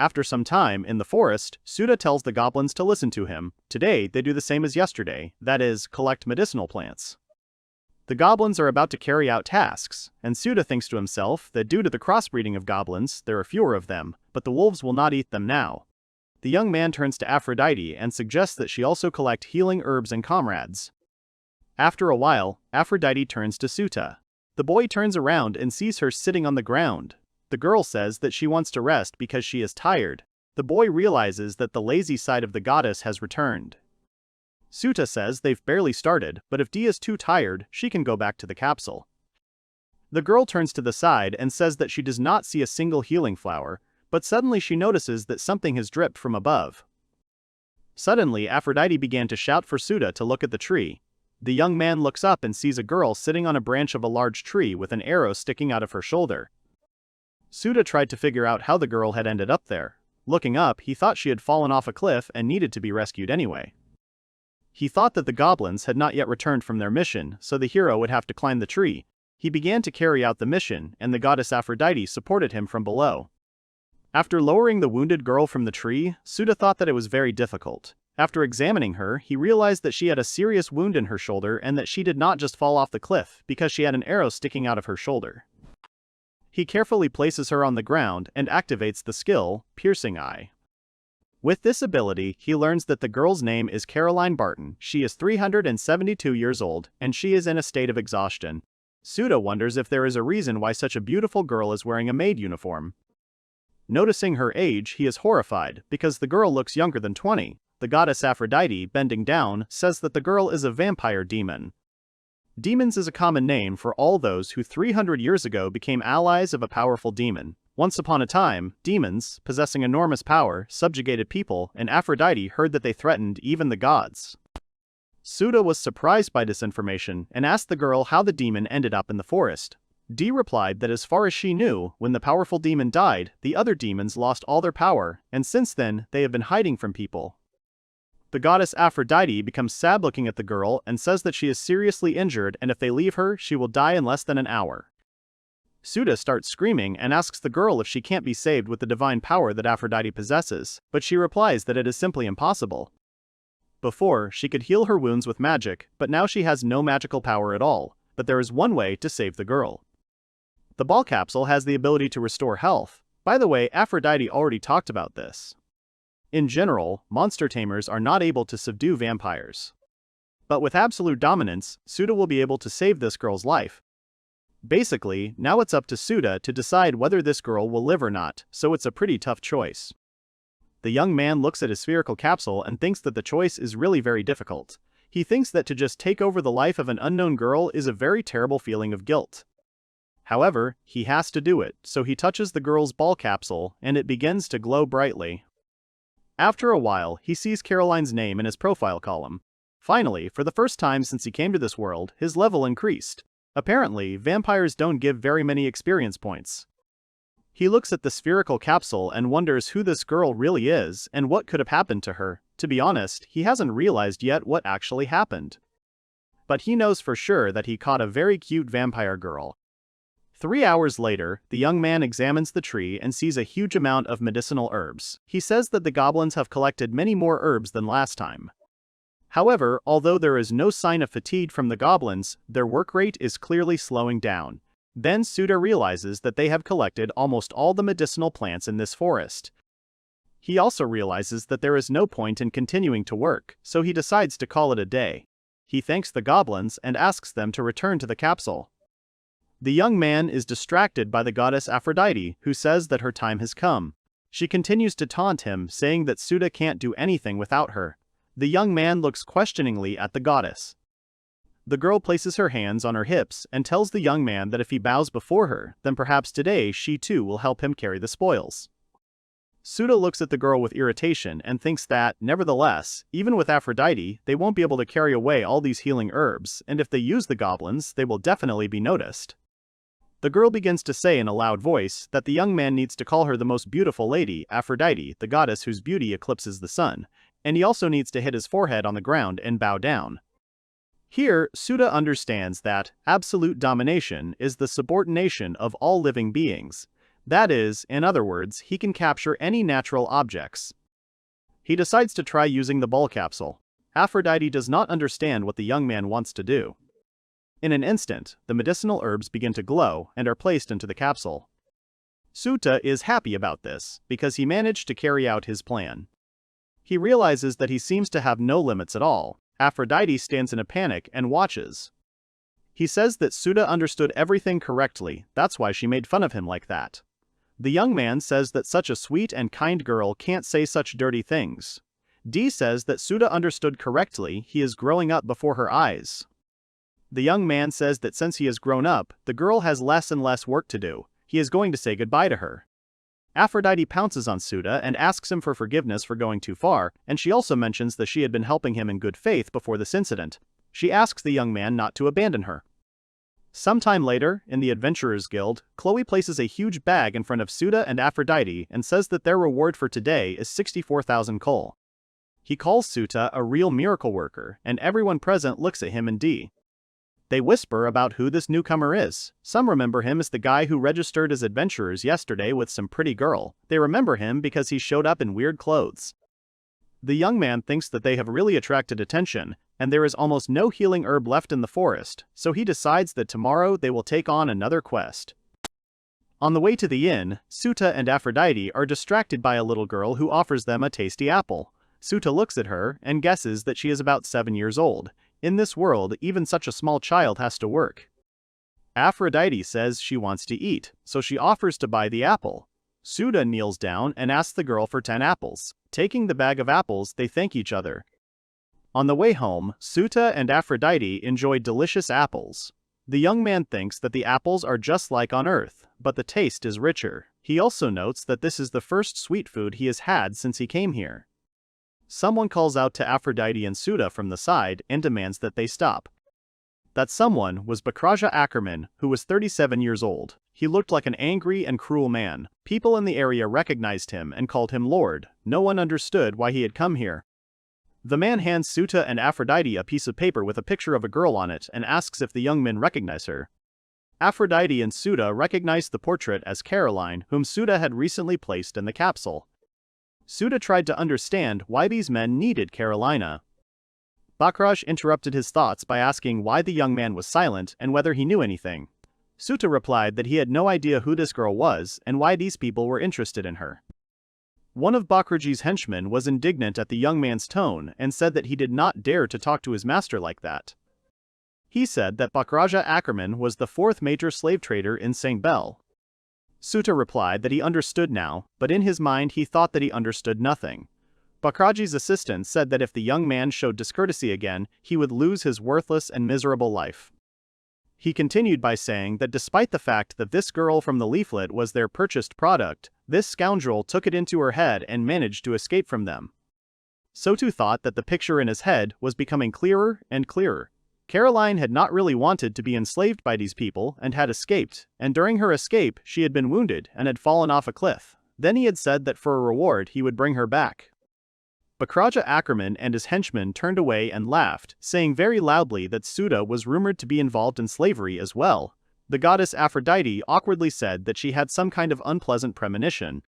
Speaker 1: After some time in the forest, Souta tells the goblins to listen to him. Today, they do the same as yesterday, that is, collect medicinal plants. The goblins are about to carry out tasks, and Souta thinks to himself that due to the crossbreeding of goblins, there are fewer of them, but the wolves will not eat them now. The young man turns to Aphrodite and suggests that she also collect healing herbs and comrades. After a while, Aphrodite turns to Souta. The boy turns around and sees her sitting on the ground. The girl says that she wants to rest because she is tired. The boy realizes that the lazy side of the goddess has returned. Souta says they've barely started, but if D is too tired, she can go back to the capsule. The girl turns to the side and says that she does not see a single healing flower, but suddenly she notices that something has dripped from above. Suddenly, Aphrodite began to shout for Souta to look at the tree. The young man looks up and sees a girl sitting on a branch of a large tree with an arrow sticking out of her shoulder. Souta tried to figure out how the girl had ended up there. Looking up, he thought she had fallen off a cliff and needed to be rescued anyway. He thought that the goblins had not yet returned from their mission, so the hero would have to climb the tree. He began to carry out the mission, and the goddess Aphrodite supported him from below. After lowering the wounded girl from the tree, Souta thought that it was very difficult. After examining her, he realized that she had a serious wound in her shoulder and that she did not just fall off the cliff because she had an arrow sticking out of her shoulder. He carefully places her on the ground and activates the skill, Piercing Eye. With this ability, he learns that the girl's name is Caroline Barton. She is 372 years old, and she is in a state of exhaustion. Souta wonders if there is a reason why such a beautiful girl is wearing a maid uniform. Noticing her age, he is horrified, because the girl looks younger than 20. The goddess Aphrodite, bending down, says that the girl is a vampire demon. Demons is a common name for all those who 300 years ago became allies of a powerful demon. Once upon a time, demons, possessing enormous power, subjugated people, and Aphrodite heard that they threatened even the gods. Souta was surprised by this information and asked the girl how the demon ended up in the forest. Dee replied that as far as she knew, when the powerful demon died, the other demons lost all their power, and since then, they have been hiding from people. The goddess Aphrodite becomes sad looking at the girl and says that she is seriously injured and if they leave her, she will die in less than an hour. Souta starts screaming and asks the girl if she can't be saved with the divine power that Aphrodite possesses, but she replies that it is simply impossible. Before, she could heal her wounds with magic, but now she has no magical power at all, but there is one way to save the girl. The ball capsule has the ability to restore health. By the way, Aphrodite already talked about this. In general, monster tamers are not able to subdue vampires. But with absolute dominance, Souta will be able to save this girl's life. Basically, now it's up to Souta to decide whether this girl will live or not, so it's a pretty tough choice. The young man looks at his spherical capsule and thinks that the choice is really very difficult. He thinks that to just take over the life of an unknown girl is a very terrible feeling of guilt. However, he has to do it, so he touches the girl's ball capsule, and it begins to glow brightly. After a while, he sees Caroline's name in his profile column. Finally, for the first time since he came to this world, his level increased. Apparently, vampires don't give very many experience points. He looks at the spherical capsule and wonders who this girl really is and what could have happened to her. To be honest, he hasn't realized yet what actually happened. But he knows for sure that he caught a very cute vampire girl. 3 hours later, the young man examines the tree and sees a huge amount of medicinal herbs. He says that the goblins have collected many more herbs than last time. However, although there is no sign of fatigue from the goblins, their work rate is clearly slowing down. Then Souta realizes that they have collected almost all the medicinal plants in this forest. He also realizes that there is no point in continuing to work, so he decides to call it a day. He thanks the goblins and asks them to return to the capsule. The young man is distracted by the goddess Aphrodite, who says that her time has come. She continues to taunt him, saying that Souta can't do anything without her. The young man looks questioningly at the goddess. The girl places her hands on her hips and tells the young man that if he bows before her, then perhaps today she too will help him carry the spoils. Souta looks at the girl with irritation and thinks that, nevertheless, even with Aphrodite, they won't be able to carry away all these healing herbs, and if they use the goblins, they will definitely be noticed. The girl begins to say in a loud voice that the young man needs to call her the most beautiful lady, Aphrodite, the goddess whose beauty eclipses the sun, and he also needs to hit his forehead on the ground and bow down. Here, Souta understands that absolute domination is the subordination of all living beings. That is, in other words, he can capture any natural objects. He decides to try using the ball capsule. Aphrodite does not understand what the young man wants to do. In an instant, the medicinal herbs begin to glow and are placed into the capsule. Souta is happy about this, because he managed to carry out his plan. He realizes that he seems to have no limits at all. Aphrodite stands in a panic and watches. He says that Souta understood everything correctly, that's why she made fun of him like that. The young man says that such a sweet and kind girl can't say such dirty things. Dee says that Souta understood correctly, he is growing up before her eyes. The young man says that since he has grown up, the girl has less and less work to do. He is going to say goodbye to her. Aphrodite pounces on Souta and asks him for forgiveness for going too far, and she also mentions that she had been helping him in good faith before this incident. She asks the young man not to abandon her. Sometime later, in the Adventurers Guild, Chloe places a huge bag in front of Souta and Aphrodite and says that their reward for today is 64,000 coal. He calls Souta a real miracle worker, and everyone present looks at him in D. They whisper about who this newcomer is. Some remember him as the guy who registered as adventurers yesterday with some pretty girl. They remember him because he showed up in weird clothes. The young man thinks that they have really attracted attention, and there is almost no healing herb left in the forest, so he decides that tomorrow they will take on another quest. On the way to the inn, Souta and Aphrodite are distracted by a little girl who offers them a tasty apple. Souta looks at her and guesses that she is about 7 years old. In this world, even such a small child has to work. Aphrodite says she wants to eat, so she offers to buy the apple. Souta kneels down and asks the girl for 10 apples. Taking the bag of apples, they thank each other. On the way home, Souta and Aphrodite enjoy delicious apples. The young man thinks that the apples are just like on Earth, but the taste is richer. He also notes that this is the first sweet food he has had since he came here. Someone calls out to Aphrodite and Souta from the side and demands that they stop. That someone was Bakraja Ackerman, who was 37 years old. He looked like an angry and cruel man. People in the area recognized him and called him Lord. No one understood why he had come here. The man hands Souta and Aphrodite a piece of paper with a picture of a girl on it and asks if the young men recognize her. Aphrodite and Souta recognize the portrait as Caroline, whom Souta had recently placed in the capsule. Souta tried to understand why these men needed Carolina. Bakraj interrupted his thoughts by asking why the young man was silent and whether he knew anything. Souta replied that he had no idea who this girl was and why these people were interested in her. One of Bakraj's henchmen was indignant at the young man's tone and said that he did not dare to talk to his master like that. He said that Bakraja Ackerman was the 4th major slave trader in St. Bell. Souta replied that he understood now, but in his mind he thought that he understood nothing. Bakraji's assistant said that if the young man showed discourtesy again, he would lose his worthless and miserable life. He continued by saying that despite the fact that this girl from the leaflet was their purchased product, this scoundrel took it into her head and managed to escape from them. Souta thought that the picture in his head was becoming clearer and clearer. Caroline had not really wanted to be enslaved by these people and had escaped, and during her escape she had been wounded and had fallen off a cliff. Then he had said that for a reward he would bring her back. Bakraja Ackerman and his henchmen turned away and laughed, saying very loudly that Souta was rumored to be involved in slavery as well. The goddess Aphrodite awkwardly said that she had some kind of unpleasant premonition.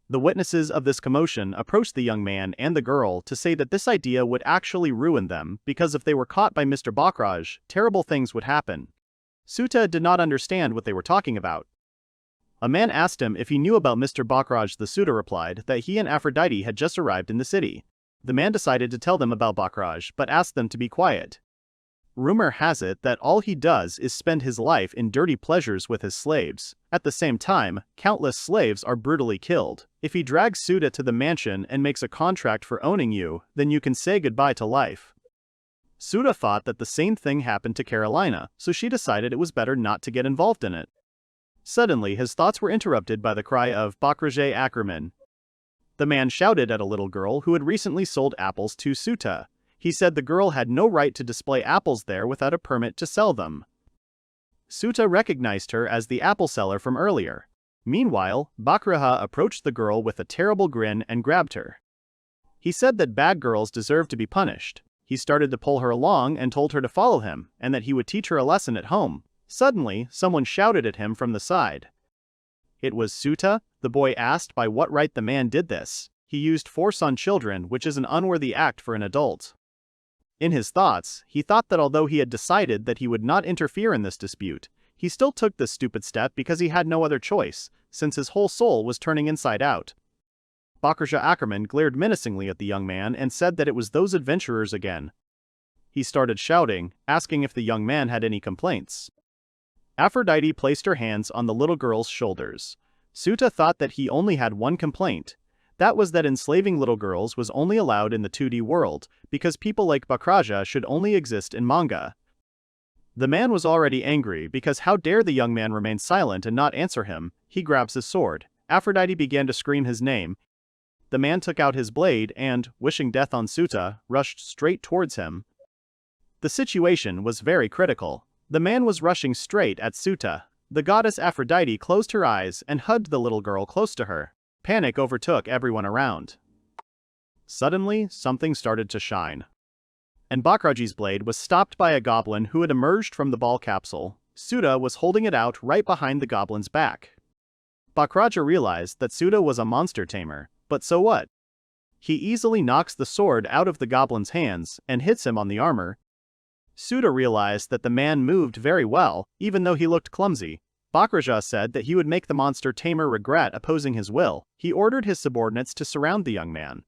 Speaker 1: The witnesses of this commotion approached the young man and the girl to say that this idea would actually ruin them because if they were caught by Mr. Bakraj, terrible things would happen. Souta did not understand what they were talking about. A man asked him if he knew about Mr. Bakraj. The Souta replied that he and Aphrodite had just arrived in the city. The man decided to tell them about Bakraj but asked them to be quiet. Rumor has it that all he does is spend his life in dirty pleasures with his slaves. At the same time, countless slaves are brutally killed. If he drags Souta to the mansion and makes a contract for owning you, then you can say goodbye to life. Souta thought that the same thing happened to Carolina, so she decided it was better not to get involved in it. Suddenly, his thoughts were interrupted by the cry of Bakraj Ackerman. The man shouted at a little girl who had recently sold apples to Souta. He said the girl had no right to display apples there without a permit to sell them. Souta recognized her as the apple seller from earlier. Meanwhile, Bakraja approached the girl with a terrible grin and grabbed her. He said that bad girls deserve to be punished. He started to pull her along and told her to follow him, and that he would teach her a lesson at home. Suddenly, someone shouted at him from the side. It was Souta. The boy asked by what right the man did this. He used force on children, which is an unworthy act for an adult. In his thoughts, he thought that although he had decided that he would not interfere in this dispute, he still took this stupid step because he had no other choice, since his whole soul was turning inside out. Bakraj Ackerman glared menacingly at the young man and said that it was those adventurers again. He started shouting, asking if the young man had any complaints. Aphrodite placed her hands on the little girl's shoulders. Souta thought that he only had one complaint. That was that enslaving little girls was only allowed in the 2D world, because people like Bakraja should only exist in manga. The man was already angry because how dare the young man remain silent and not answer him. He grabs his sword. Aphrodite began to scream his name. The man took out his blade and, wishing death on Souta, rushed straight towards him. The situation was very critical. The man was rushing straight at Souta. The goddess Aphrodite closed her eyes and hugged the little girl close to her. Panic overtook everyone around. Suddenly, something started to shine. And Bakraji's blade was stopped by a goblin who had emerged from the ball capsule. Souta was holding it out right behind the goblin's back. Bakraja realized that Souta was a monster tamer, but so what? He easily knocks the sword out of the goblin's hands and hits him on the armor. Souta realized that the man moved very well, even though he looked clumsy. Bakraja said that he would make the monster tamer regret opposing his will. He ordered his subordinates to surround the young man.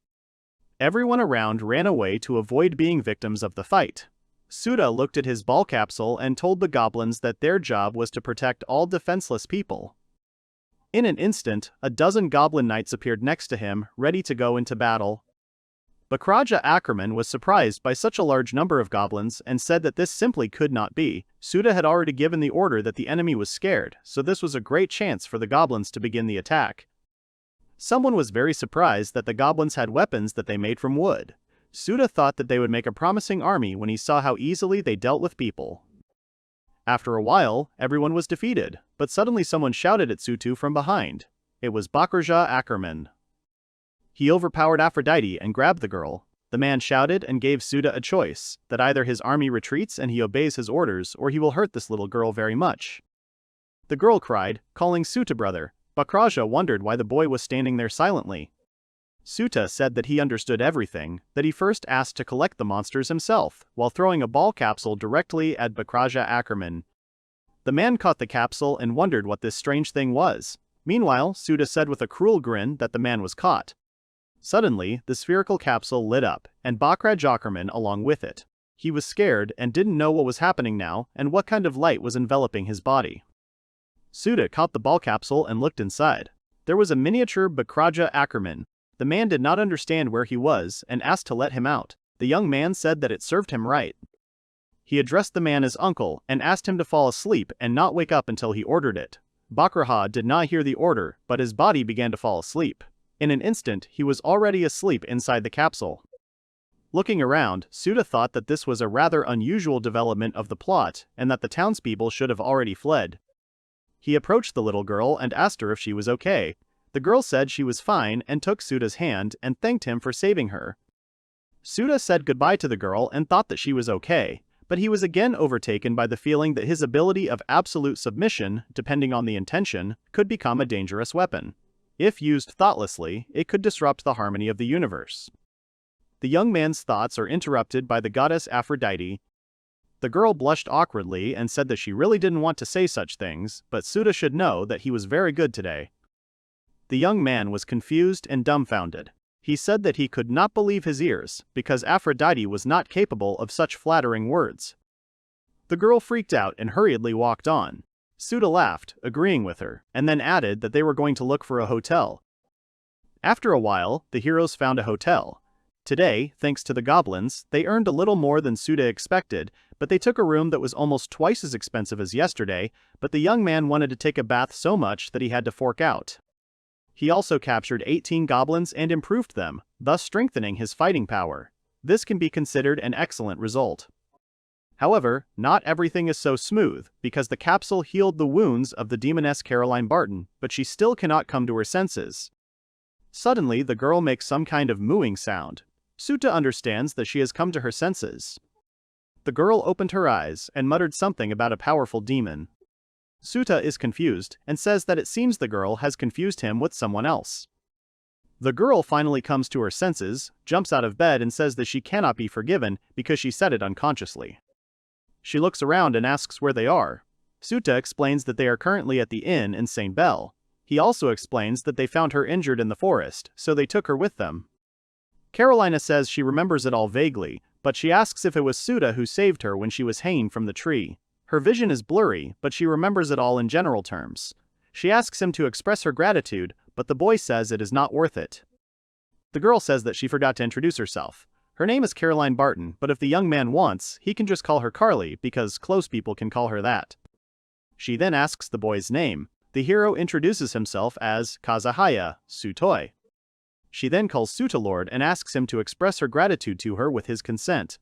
Speaker 1: Everyone around ran away to avoid being victims of the fight. Souta looked at his ball capsule and told the goblins that their job was to protect all defenseless people. In an instant, a dozen goblin knights appeared next to him, ready to go into battle. Bakraja Ackerman was surprised by such a large number of goblins and said that this simply could not be. Souta had already given the order that the enemy was scared, so this was a great chance for the goblins to begin the attack. Someone was very surprised that the goblins had weapons that they made from wood. Souta thought that they would make a promising army when he saw how easily they dealt with people. After a while, everyone was defeated, but suddenly someone shouted at Souta from behind. It was Bakraja Ackerman. He overpowered Aphrodite and grabbed the girl. The man shouted and gave Souta a choice, that either his army retreats and he obeys his orders or he will hurt this little girl very much. The girl cried, calling Souta brother. Bakraja wondered why the boy was standing there silently. Souta said that he understood everything, that he first asked to collect the monsters himself, while throwing a ball capsule directly at Bakraja Ackerman. The man caught the capsule and wondered what this strange thing was. Meanwhile, Souta said with a cruel grin that the man was caught. Suddenly, the spherical capsule lit up, and Bakraj Ackerman along with it. He was scared and didn't know what was happening now and what kind of light was enveloping his body. Souta caught the ball capsule and looked inside. There was a miniature Bakraja Ackerman. The man did not understand where he was and asked to let him out. The young man said that it served him right. He addressed the man as uncle and asked him to fall asleep and not wake up until he ordered it. Bakraja did not hear the order, but his body began to fall asleep. In an instant, he was already asleep inside the capsule. Looking around, Souta thought that this was a rather unusual development of the plot and that the townspeople should have already fled. He approached the little girl and asked her if she was okay. The girl said she was fine and took Souta's hand and thanked him for saving her. Souta said goodbye to the girl and thought that she was okay, but he was again overtaken by the feeling that his ability of absolute submission, depending on the intention, could become a dangerous weapon. If used thoughtlessly, it could disrupt the harmony of the universe. The young man's thoughts are interrupted by the goddess Aphrodite. The girl blushed awkwardly and said that she really didn't want to say such things, but Souta should know that he was very good today. The young man was confused and dumbfounded. He said that he could not believe his ears, because Aphrodite was not capable of such flattering words. The girl freaked out and hurriedly walked on. Souta laughed, agreeing with her, and then added that they were going to look for a hotel. After a while, the heroes found a hotel. Today, thanks to the goblins, they earned a little more than Souta expected, but they took a room that was almost twice as expensive as yesterday, but the young man wanted to take a bath so much that he had to fork out. He also captured 18 goblins and improved them, thus strengthening his fighting power. This can be considered an excellent result. However, not everything is so smooth, because the capsule healed the wounds of the demoness Caroline Barton, but she still cannot come to her senses. Suddenly, the girl makes some kind of mooing sound. Souta understands that she has come to her senses. The girl opened her eyes and muttered something about a powerful demon. Souta is confused and says that it seems the girl has confused him with someone else. The girl finally comes to her senses, jumps out of bed and says that she cannot be forgiven because she said it unconsciously. She looks around and asks where they are. Souta explains that they are currently at the inn in St. Bell. He also explains that they found her injured in the forest, so they took her with them. Carolina says she remembers it all vaguely, but she asks if it was Souta who saved her when she was hanging from the tree. Her vision is blurry, but she remembers it all in general terms. She asks him to express her gratitude, but the boy says it is not worth it. The girl says that she forgot to introduce herself. Her name is Caroline Barton, but if the young man wants, he can just call her Carly because close people can call her that. She then asks the boy's name. The hero introduces himself as Kazahaya Sutoi. She then calls Souta Lord and asks him to express her gratitude to her with his consent.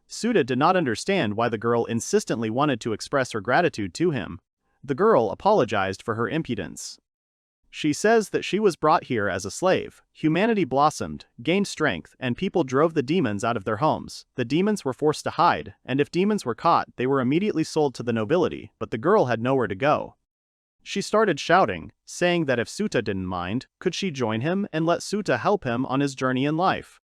Speaker 1: Souta did not understand why the girl insistently wanted to express her gratitude to him. The girl apologized for her impudence. She says that she was brought here as a slave. Humanity blossomed, gained strength, and people drove the demons out of their homes. The demons were forced to hide, and if demons were caught, they were immediately sold to the nobility, but the girl had nowhere to go. She started shouting, saying that if Souta didn't mind, could she join him and let Souta help him on his journey in life.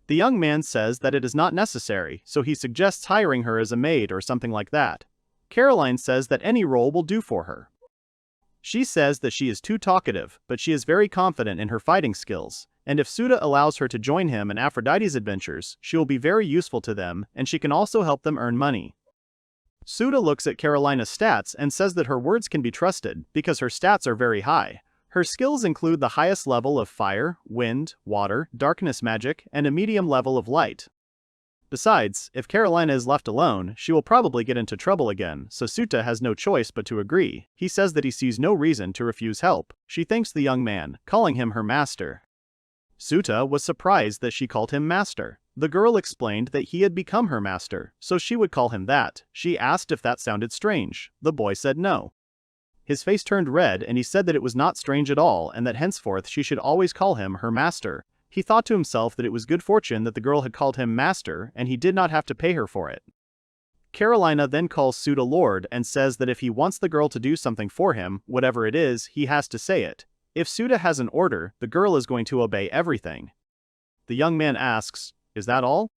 Speaker 1: The young man says that it is not necessary, so he suggests hiring her as a maid or something like that. Caroline says that any role will do for her. She says that she is too talkative, but she is very confident in her fighting skills, and if Souta allows her to join him in Aphrodite's adventures, she will be very useful to them, and she can also help them earn money. Souta looks at Carolina's stats and says that her words can be trusted, because her stats are very high. Her skills include the highest level of fire, wind, water, darkness magic, and a medium level of light. Besides, if Carolina is left alone, she will probably get into trouble again, so Souta has no choice but to agree. He says that he sees no reason to refuse help. She thanks the young man, calling him her master. Souta was surprised that she called him master. The girl explained that he had become her master, so she would call him that. She asked if that sounded strange. The boy said no. His face turned red and he said that it was not strange at all and that henceforth she should always call him her master. He thought to himself that it was good fortune that the girl had called him master and he did not have to pay her for it. Carolina then calls Souta lord and says that if he wants the girl to do something for him, whatever it is, he has to say it. If Souta has an order, the girl is going to obey everything. The young man asks, "Is that all?"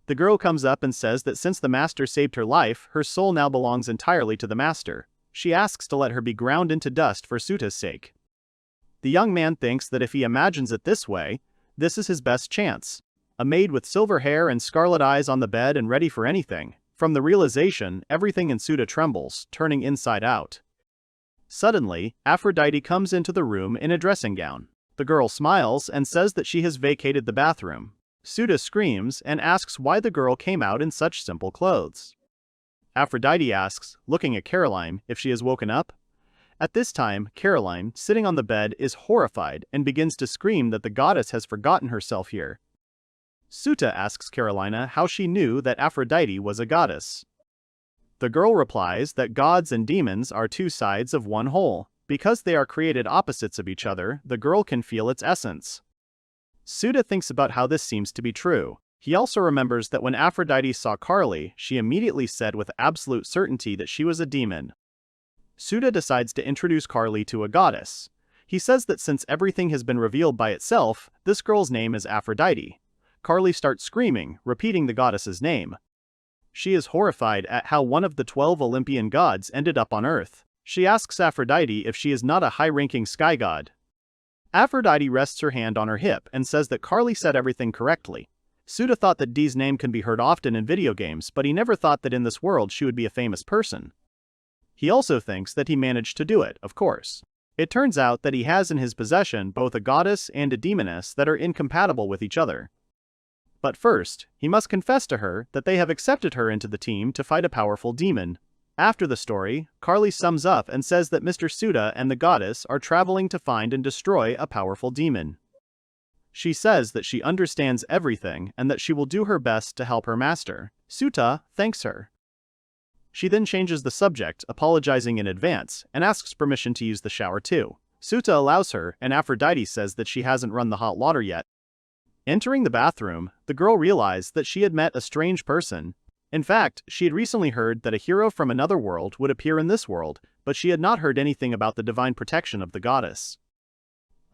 Speaker 1: The girl comes up and says that since the master saved her life, her soul now belongs entirely to the master. She asks to let her be ground into dust for Souta's sake. The young man thinks that if he imagines it this way, this is his best chance. A maid with silver hair and scarlet eyes on the bed and ready for anything. From the realization, everything in Souta trembles, turning inside out. Suddenly, Aphrodite comes into the room in a dressing gown. The girl smiles and says that she has vacated the bathroom. Souta screams and asks why the girl came out in such simple clothes. Aphrodite asks, looking at Caroline, if she has woken up. At this time, Caroline, sitting on the bed, is horrified and begins to scream that the goddess has forgotten herself here. Souta asks Carolina how she knew that Aphrodite was a goddess. The girl replies that gods and demons are two sides of one whole. Because they are created opposites of each other, the girl can feel its essence. Souta thinks about how this seems to be true. He also remembers that when Aphrodite saw Carly, she immediately said with absolute certainty that she was a demon. Souta decides to introduce Carly to a goddess. He says that since everything has been revealed by itself, this girl's name is Aphrodite. Carly starts screaming, repeating the goddess's name. She is horrified at how one of the 12 Olympian gods ended up on Earth. She asks Aphrodite if she is not a high-ranking sky god. Aphrodite rests her hand on her hip and says that Carly said everything correctly. Souta thought that Dee's name can be heard often in video games, but he never thought that in this world she would be a famous person. He also thinks that he managed to do it, of course. It turns out that he has in his possession both a goddess and a demoness that are incompatible with each other. But first, he must confess to her that they have accepted her into the team to fight a powerful demon. After the story, Carly sums up and says that Mr. Souta and the goddess are traveling to find and destroy a powerful demon. She says that she understands everything and that she will do her best to help her master. Souta thanks her. She then changes the subject, apologizing in advance, and asks permission to use the shower too. Souta allows her, and Aphrodite says that she hasn't run the hot water yet. Entering the bathroom, the girl realized that she had met a strange person. In fact, she had recently heard that a hero from another world would appear in this world, but she had not heard anything about the divine protection of the goddess.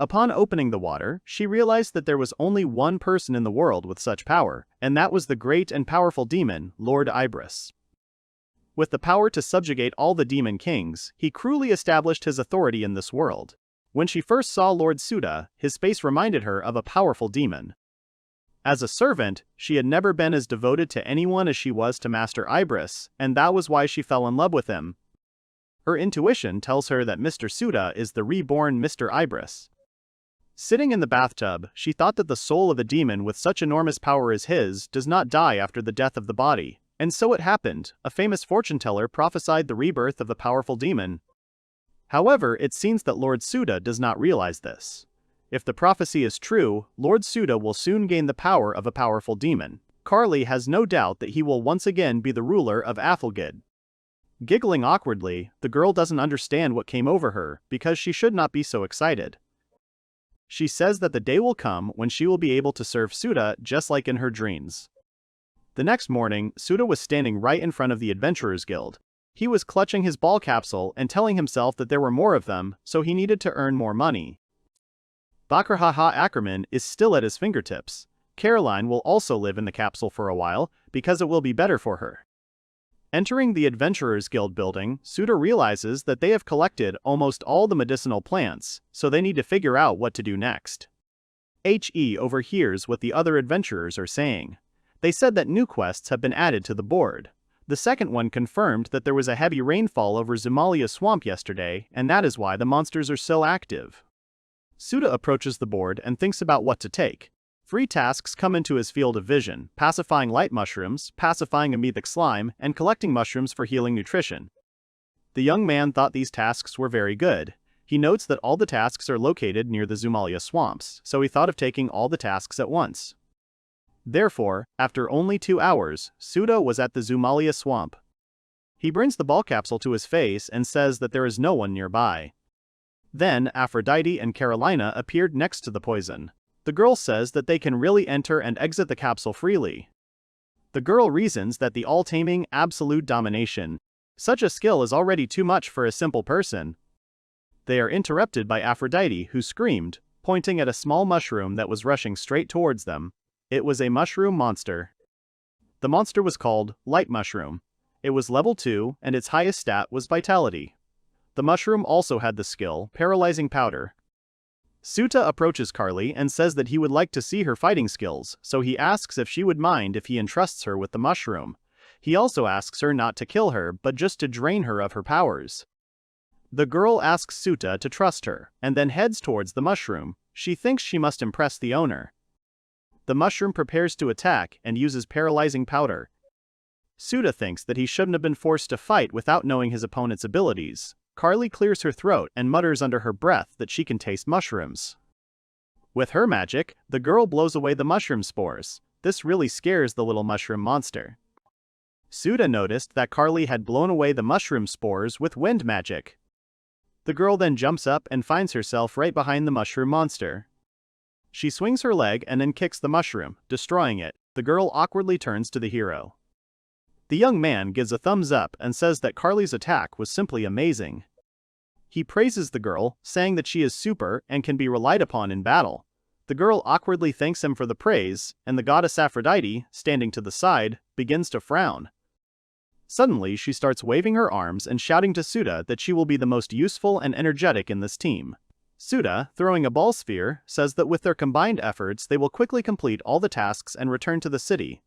Speaker 1: Upon opening the water, she realized that there was only one person in the world with such power, and that was the great and powerful demon, Lord Ibris. With the power to subjugate all the demon kings, he cruelly established his authority in this world. When she first saw Lord Souta, his face reminded her of a powerful demon. As a servant, she had never been as devoted to anyone as she was to Master Ibris, and that was why she fell in love with him. Her intuition tells her that Mr. Souta is the reborn Mr. Ibris. Sitting in the bathtub, she thought that the soul of a demon with such enormous power as his does not die after the death of the body. And so it happened. A famous fortune teller prophesied the rebirth of a powerful demon. However, it seems that Lord Souta does not realize this. If the prophecy is true, Lord Souta will soon gain the power of a powerful demon. Carly has no doubt that he will once again be the ruler of Athelgid. Giggling awkwardly, the girl doesn't understand what came over her, because she should not be so excited. She says that the day will come when she will be able to serve Souta just like in her dreams. The next morning, Souta was standing right in front of the Adventurers Guild. He was clutching his ball capsule and telling himself that there were more of them, so he needed to earn more money. Bakrahaha Ackerman is still at his fingertips. Caroline will also live in the capsule for a while, because it will be better for her. Entering the Adventurers Guild building, Souta realizes that they have collected almost all the medicinal plants, so they need to figure out what to do next. He overhears what the other adventurers are saying. They said that new quests have been added to the board. The second one confirmed that there was a heavy rainfall over Zumalia Swamp yesterday, and that is why the monsters are so active. Souta approaches the board and thinks about what to take. 3 tasks come into his field of vision: pacifying light mushrooms, pacifying a mythic slime, and collecting mushrooms for healing nutrition. The young man thought these tasks were very good. He notes that all the tasks are located near the Zumalia swamps, so he thought of taking all the tasks at once. Therefore, after only 2 hours, Souta was at the Zumalia swamp. He brings the ball capsule to his face and says that there is no one nearby. Then, Aphrodite and Carolina appeared next to the poison. The girl says that they can really enter and exit the capsule freely. The girl reasons that the all-taming absolute domination. Such a skill is already too much for a simple person. They are interrupted by Aphrodite, who screamed, pointing at a small mushroom that was rushing straight towards them. It was a mushroom monster. The monster was called Light Mushroom. It was level 2, and its highest stat was Vitality. The mushroom also had the skill Paralyzing Powder. Souta approaches Carly and says that he would like to see her fighting skills, so he asks if she would mind if he entrusts her with the mushroom. He also asks her not to kill her, but just to drain her of her powers. The girl asks Souta to trust her, and then heads towards the mushroom. She thinks she must impress the owner. The mushroom prepares to attack and uses Paralyzing Powder. Souta thinks that he shouldn't have been forced to fight without knowing his opponent's abilities. Carly clears her throat and mutters under her breath that she can taste mushrooms. With her magic, the girl blows away the mushroom spores. This really scares the little mushroom monster. Souta noticed that Carly had blown away the mushroom spores with wind magic. The girl then jumps up and finds herself right behind the mushroom monster. She swings her leg and then kicks the mushroom, destroying it. The girl awkwardly turns to the hero. The young man gives a thumbs up and says that Carly's attack was simply amazing. He praises the girl, saying that she is super and can be relied upon in battle. The girl awkwardly thanks him for the praise, and the goddess Aphrodite, standing to the side, begins to frown. Suddenly, she starts waving her arms and shouting to Souta that she will be the most useful and energetic in this team. Souta, throwing a ball sphere, says that with their combined efforts they will quickly complete all the tasks and return to the city.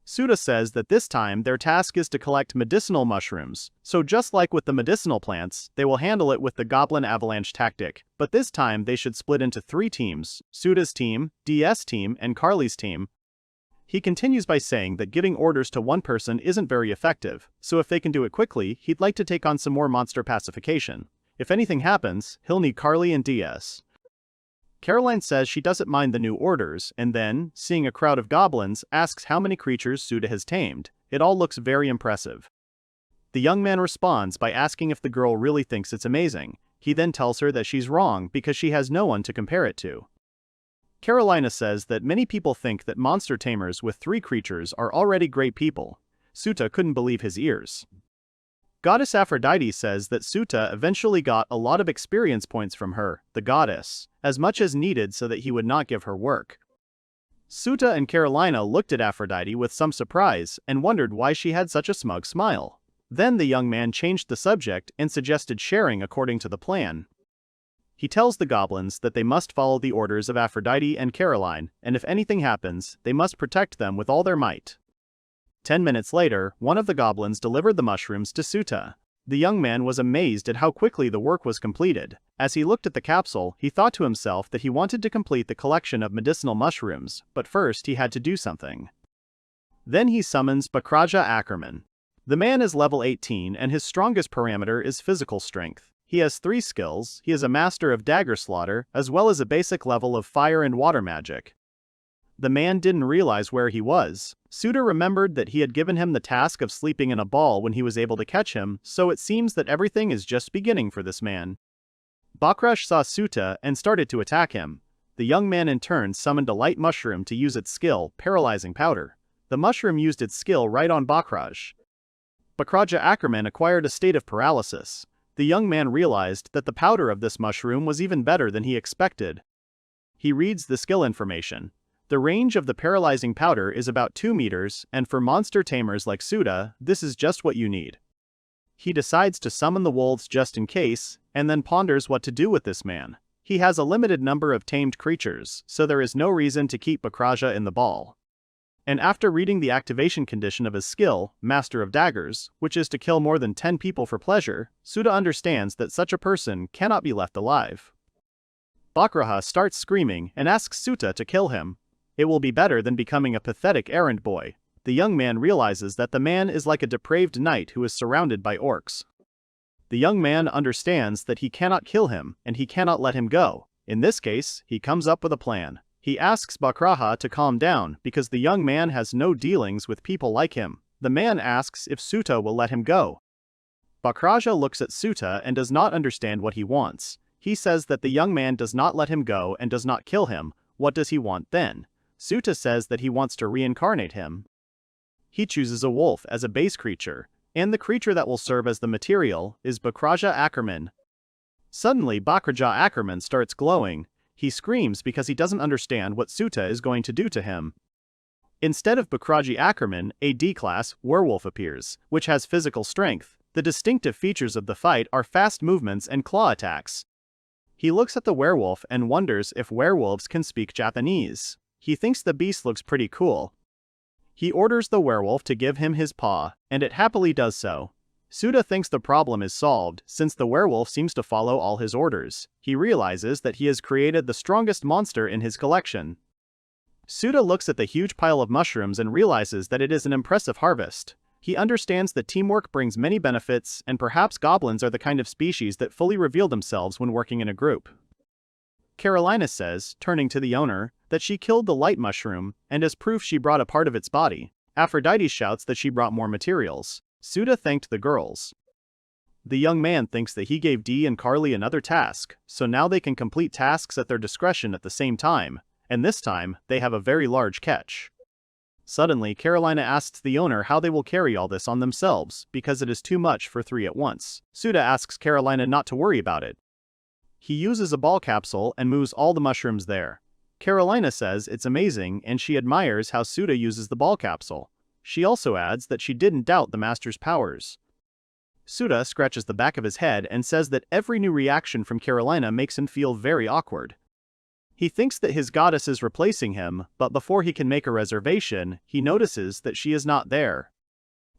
Speaker 1: Souta says that this time their task is to collect medicinal mushrooms, so just like with the medicinal plants, they will handle it with the Goblin Avalanche tactic, but this time they should split into 3 teams: Souta's team, DS team, and Carly's team. He continues by saying that giving orders to one person isn't very effective, so if they can do it quickly, he'd like to take on some more monster pacification. If anything happens, he'll need Carly and DS. Caroline says she doesn't mind the new orders, and then, seeing a crowd of goblins, asks how many creatures Souta has tamed. It all looks very impressive. The young man responds by asking if the girl really thinks it's amazing. He then tells her that she's wrong because she has no one to compare it to. Carolina says that many people think that monster tamers with 3 creatures are already great people. Souta couldn't believe his ears. Goddess Aphrodite says that Souta eventually got a lot of experience points from her, the goddess, as much as needed so that he would not give her work. Souta and Carolina looked at Aphrodite with some surprise and wondered why she had such a smug smile. Then the young man changed the subject and suggested sharing according to the plan. He tells the goblins that they must follow the orders of Aphrodite and Caroline, and if anything happens, they must protect them with all their might. 10 minutes later, one of the goblins delivered the mushrooms to Souta. The young man was amazed at how quickly the work was completed. As he looked at the capsule, he thought to himself that he wanted to complete the collection of medicinal mushrooms, but first he had to do something. Then he summons Bakraja Ackerman. The man is level 18 and his strongest parameter is physical strength. He has 3 skills. He is a master of dagger slaughter, as well as a basic level of fire and water magic. The man didn't realize where he was. Souta remembered that he had given him the task of sleeping in a ball when he was able to catch him, so it seems that everything is just beginning for this man. Bakrush saw Souta and started to attack him. The young man in turn summoned a light mushroom to use its skill, paralyzing powder. The mushroom used its skill right on Bakrush. Bakraja Ackerman acquired a state of paralysis. The young man realized that the powder of this mushroom was even better than he expected. He reads the skill information. The range of the paralyzing powder is about 2 meters, and for monster tamers like Souta, this is just what you need. He decides to summon the wolves just in case, and then ponders what to do with this man. He has a limited number of tamed creatures, so there is no reason to keep Bakraja in the ball. And after reading the activation condition of his skill, Master of Daggers, which is to kill more than 10 people for pleasure, Souta understands that such a person cannot be left alive. Bakraja starts screaming and asks Souta to kill him. It will be better than becoming a pathetic errand boy. The young man realizes that the man is like a depraved knight who is surrounded by orcs. The young man understands that he cannot kill him, and he cannot let him go. In this case, he comes up with a plan. He asks Bakraja to calm down because the young man has no dealings with people like him. The man asks if Souta will let him go. Bakraja looks at Souta and does not understand what he wants. He says that the young man does not let him go and does not kill him. What does he want then? Souta says that he wants to reincarnate him. He chooses a wolf as a base creature, and the creature that will serve as the material is Bakraja Ackerman. Suddenly Bakraja Ackerman starts glowing. He screams because he doesn't understand what Souta is going to do to him. Instead of Bakraji Ackerman, a D-class werewolf appears, which has physical strength. The distinctive features of the fight are fast movements and claw attacks. He looks at the werewolf and wonders if werewolves can speak Japanese. He thinks the beast looks pretty cool. He orders the werewolf to give him his paw, and it happily does so. Souta thinks the problem is solved, since the werewolf seems to follow all his orders. He realizes that he has created the strongest monster in his collection. Souta looks at the huge pile of mushrooms and realizes that it is an impressive harvest. He understands that teamwork brings many benefits, and perhaps goblins are the kind of species that fully reveal themselves when working in a group. Carolina says, turning to the owner, that she killed the light mushroom, and as proof she brought a part of its body. Aphrodite shouts that she brought more materials. Souta thanked the girls. The young man thinks that he gave Dee and Carly another task, so now they can complete tasks at their discretion at the same time, and this time, they have a very large catch. Suddenly, Carolina asks the owner how they will carry all this on themselves, because it is too much for 3 at once. Souta asks Carolina not to worry about it. He uses a ball capsule and moves all the mushrooms there. Carolina says it's amazing and she admires how Souta uses the ball capsule. She also adds that she didn't doubt the master's powers. Souta scratches the back of his head and says that every new reaction from Carolina makes him feel very awkward. He thinks that his goddess is replacing him, but before he can make a reservation, he notices that she is not there.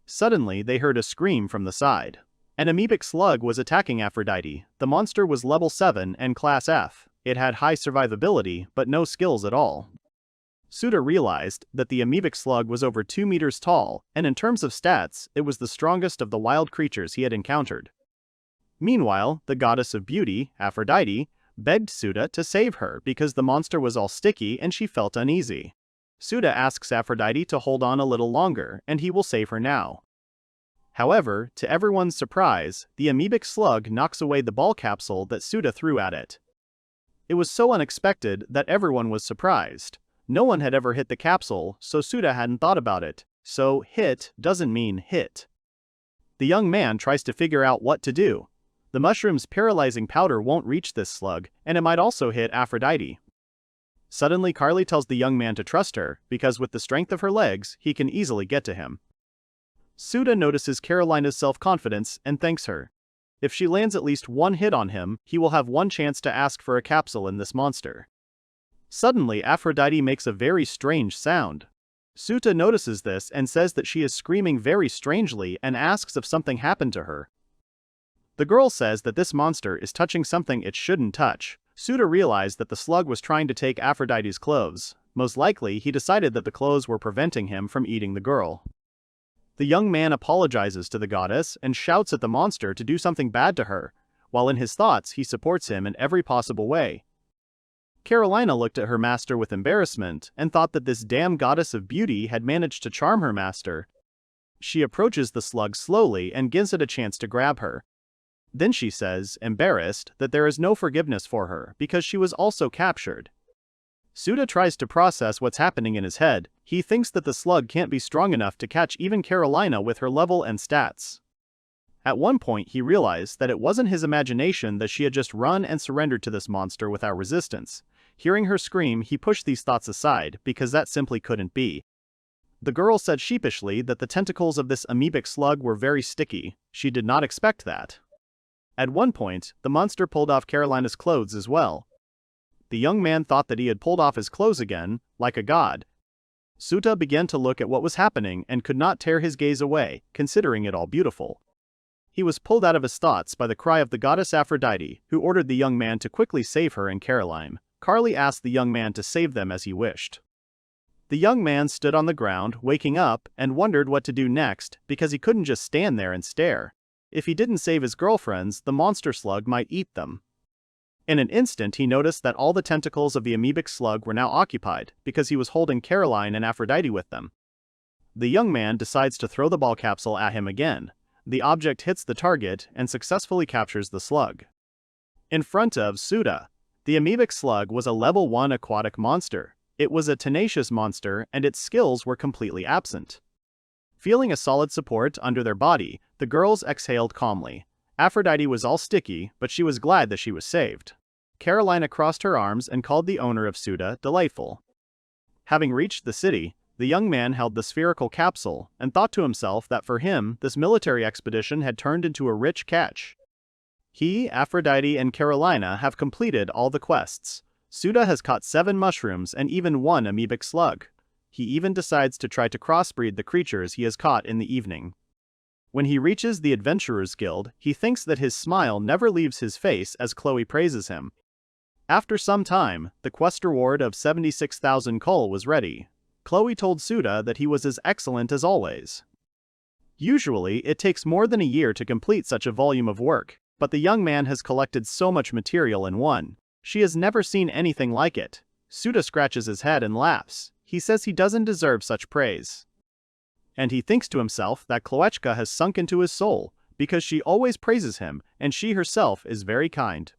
Speaker 1: Suddenly, they heard a scream from the side. An amoebic slug was attacking Aphrodite. The monster was level 7 and class F. It had high survivability, but no skills at all. Souta realized that the amoebic slug was over 2 meters tall, and in terms of stats, it was the strongest of the wild creatures he had encountered. Meanwhile, the goddess of beauty, Aphrodite, begged Souta to save her because the monster was all sticky and she felt uneasy. Souta asks Aphrodite to hold on a little longer, and he will save her now. However, to everyone's surprise, the amoebic slug knocks away the ball capsule that Souta threw at it. It was so unexpected that everyone was surprised. No one had ever hit the capsule, so Souta hadn't thought about it. So, hit doesn't mean hit. The young man tries to figure out what to do. The mushroom's paralyzing powder won't reach this slug, and it might also hit Aphrodite. Suddenly, Carly tells the young man to trust her, because with the strength of her legs, he can easily get to him. Souta notices Carolina's self-confidence and thanks her. If she lands at least one hit on him, he will have one chance to ask for a capsule in this monster. Suddenly, Aphrodite makes a very strange sound. Souta notices this and says that she is screaming very strangely and asks if something happened to her. The girl says that this monster is touching something it shouldn't touch. Souta realized that the slug was trying to take Aphrodite's clothes. Most likely, he decided that the clothes were preventing him from eating the girl. The young man apologizes to the goddess and shouts at the monster to do something bad to her, while in his thoughts he supports him in every possible way. Carolina looked at her master with embarrassment and thought that this damn goddess of beauty had managed to charm her master. She approaches the slug slowly and gives it a chance to grab her. Then she says, embarrassed, that there is no forgiveness for her because she was also captured. Souta tries to process what's happening in his head. He thinks that the slug can't be strong enough to catch even Carolina with her level and stats. At one point he realized that it wasn't his imagination that she had just run and surrendered to this monster without resistance. Hearing her scream, he pushed these thoughts aside because that simply couldn't be. The girl said sheepishly that the tentacles of this amoebic slug were very sticky. She did not expect that. At one point, the monster pulled off Carolina's clothes as well. The young man thought that he had pulled off his clothes again, like a god. Souta began to look at what was happening and could not tear his gaze away, considering it all beautiful. He was pulled out of his thoughts by the cry of the goddess Aphrodite, who ordered the young man to quickly save her and Caroline. Carly asked the young man to save them as he wished. The young man stood on the ground, waking up, and wondered what to do next, because he couldn't just stand there and stare. If he didn't save his girlfriends, the monster slug might eat them. In an instant he noticed that all the tentacles of the amoebic slug were now occupied, because he was holding Caroline and Aphrodite with them. The young man decides to throw the ball capsule at him again. The object hits the target and successfully captures the slug. In front of Souta, the amoebic slug was a level 1 aquatic monster. It was a tenacious monster and its skills were completely absent. Feeling a solid support under their body, the girls exhaled calmly. Aphrodite was all sticky, but she was glad that she was saved. Carolina crossed her arms and called the owner of Souta delightful. Having reached the city, the young man held the spherical capsule and thought to himself that for him, this military expedition had turned into a rich catch. He, Aphrodite, and Carolina have completed all the quests. Souta has caught 7 mushrooms and even 1 amoebic slug. He even decides to try to crossbreed the creatures he has caught in the evening. When he reaches the Adventurers Guild, he thinks that his smile never leaves his face as Chloe praises him. After some time, the quest reward of 76,000 coal was ready. Chloe told Souta that he was as excellent as always. Usually, it takes more than a year to complete such a volume of work, but the young man has collected so much material in one. She has never seen anything like it. Souta scratches his head and laughs. He says he doesn't deserve such praise. And he thinks to himself that Chloechka has sunk into his soul, because she always praises him, and she herself is very kind.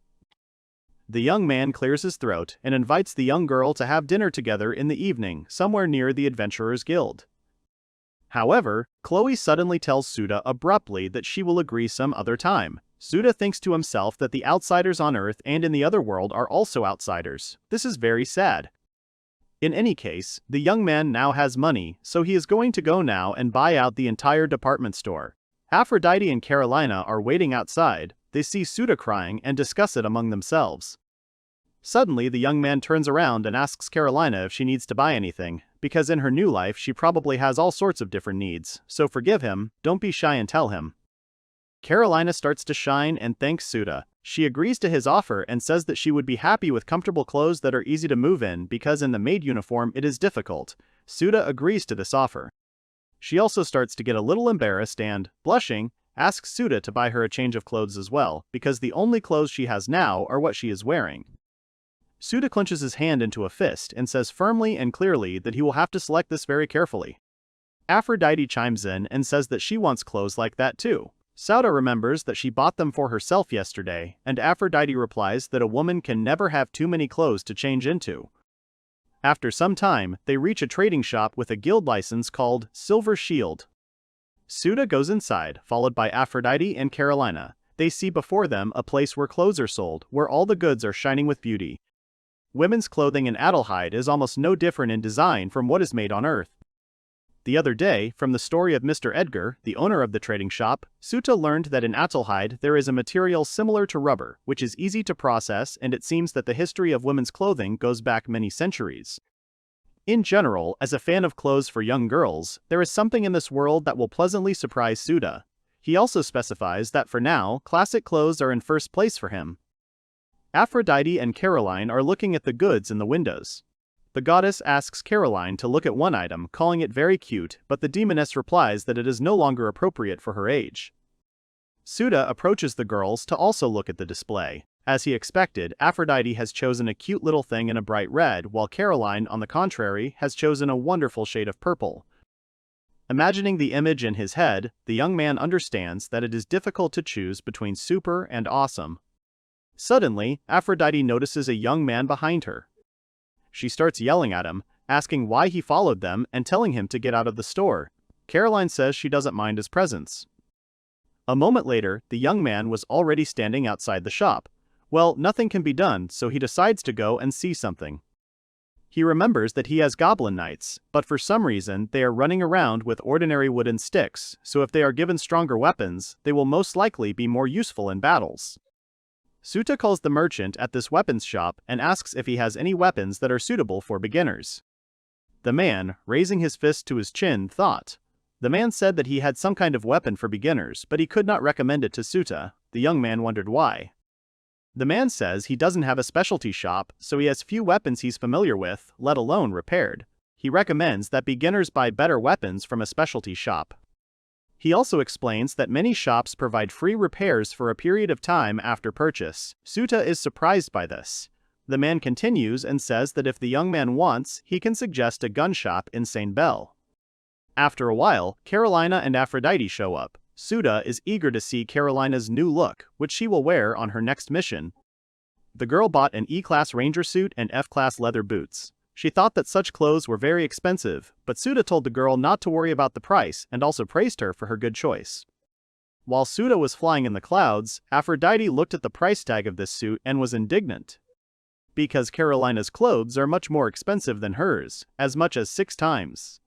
Speaker 1: The young man clears his throat and invites the young girl to have dinner together in the evening, somewhere near the Adventurers Guild. However, Chloe suddenly tells Souta abruptly that she will agree some other time. Souta thinks to himself that the outsiders on Earth and in the other world are also outsiders. This is very sad. In any case, the young man now has money, so he is going to go now and buy out the entire department store. Aphrodite and Carolina are waiting outside. They see Souta crying and discuss it among themselves. Suddenly, the young man turns around and asks Carolina if she needs to buy anything, because in her new life she probably has all sorts of different needs, so forgive him, don't be shy and tell him. Carolina starts to shine and thanks Souta. She agrees to his offer and says that she would be happy with comfortable clothes that are easy to move in because in the maid uniform it is difficult. Souta agrees to this offer. She also starts to get a little embarrassed and, blushing, asks Souta to buy her a change of clothes as well, because the only clothes she has now are what she is wearing. Souta clenches his hand into a fist and says firmly and clearly that he will have to select this very carefully. Aphrodite chimes in and says that she wants clothes like that too. Souta remembers that she bought them for herself yesterday, and Aphrodite replies that a woman can never have too many clothes to change into. After some time, they reach a trading shop with a guild license called Silver Shield. Souta goes inside, followed by Aphrodite and Carolina. They see before them a place where clothes are sold, where all the goods are shining with beauty. Women's clothing in Adelheid is almost no different in design from what is made on Earth. The other day, from the story of Mr. Edgar, the owner of the trading shop, Souta learned that in Adelheid there is a material similar to rubber, which is easy to process, and it seems that the history of women's clothing goes back many centuries. In general, as a fan of clothes for young girls, there is something in this world that will pleasantly surprise Souta. He also specifies that for now, classic clothes are in first place for him. Aphrodite and Caroline are looking at the goods in the windows. The goddess asks Caroline to look at one item, calling it very cute, but the demoness replies that it is no longer appropriate for her age. Souta approaches the girls to also look at the display. As he expected, Aphrodite has chosen a cute little thing in a bright red, while Caroline, on the contrary, has chosen a wonderful shade of purple. Imagining the image in his head, the young man understands that it is difficult to choose between super and awesome. Suddenly, Aphrodite notices a young man behind her. She starts yelling at him, asking why he followed them and telling him to get out of the store. Caroline says she doesn't mind his presence. A moment later, the young man was already standing outside the shop. Well, nothing can be done, so he decides to go and see something. He remembers that he has goblin knights, but for some reason they are running around with ordinary wooden sticks, so if they are given stronger weapons, they will most likely be more useful in battles. Souta calls the merchant at this weapons shop and asks if he has any weapons that are suitable for beginners. The man, raising his fist to his chin, thought. The man said that he had some kind of weapon for beginners, but he could not recommend it to Souta. The young man wondered why. The man says he doesn't have a specialty shop, so he has few weapons he's familiar with, let alone repaired. He recommends that beginners buy better weapons from a specialty shop. He also explains that many shops provide free repairs for a period of time after purchase. Souta is surprised by this. The man continues and says that if the young man wants, he can suggest a gun shop in St. Bell. After a while, Carolina and Aphrodite show up. Souta is eager to see Carolina's new look, which she will wear on her next mission. The girl bought an E-class ranger suit and F-class leather boots. She thought that such clothes were very expensive, but Souta told the girl not to worry about the price and also praised her for her good choice. While Souta was flying in the clouds, Aphrodite looked at the price tag of this suit and was indignant. Because Carolina's clothes are much more expensive than hers, as much as 6 times.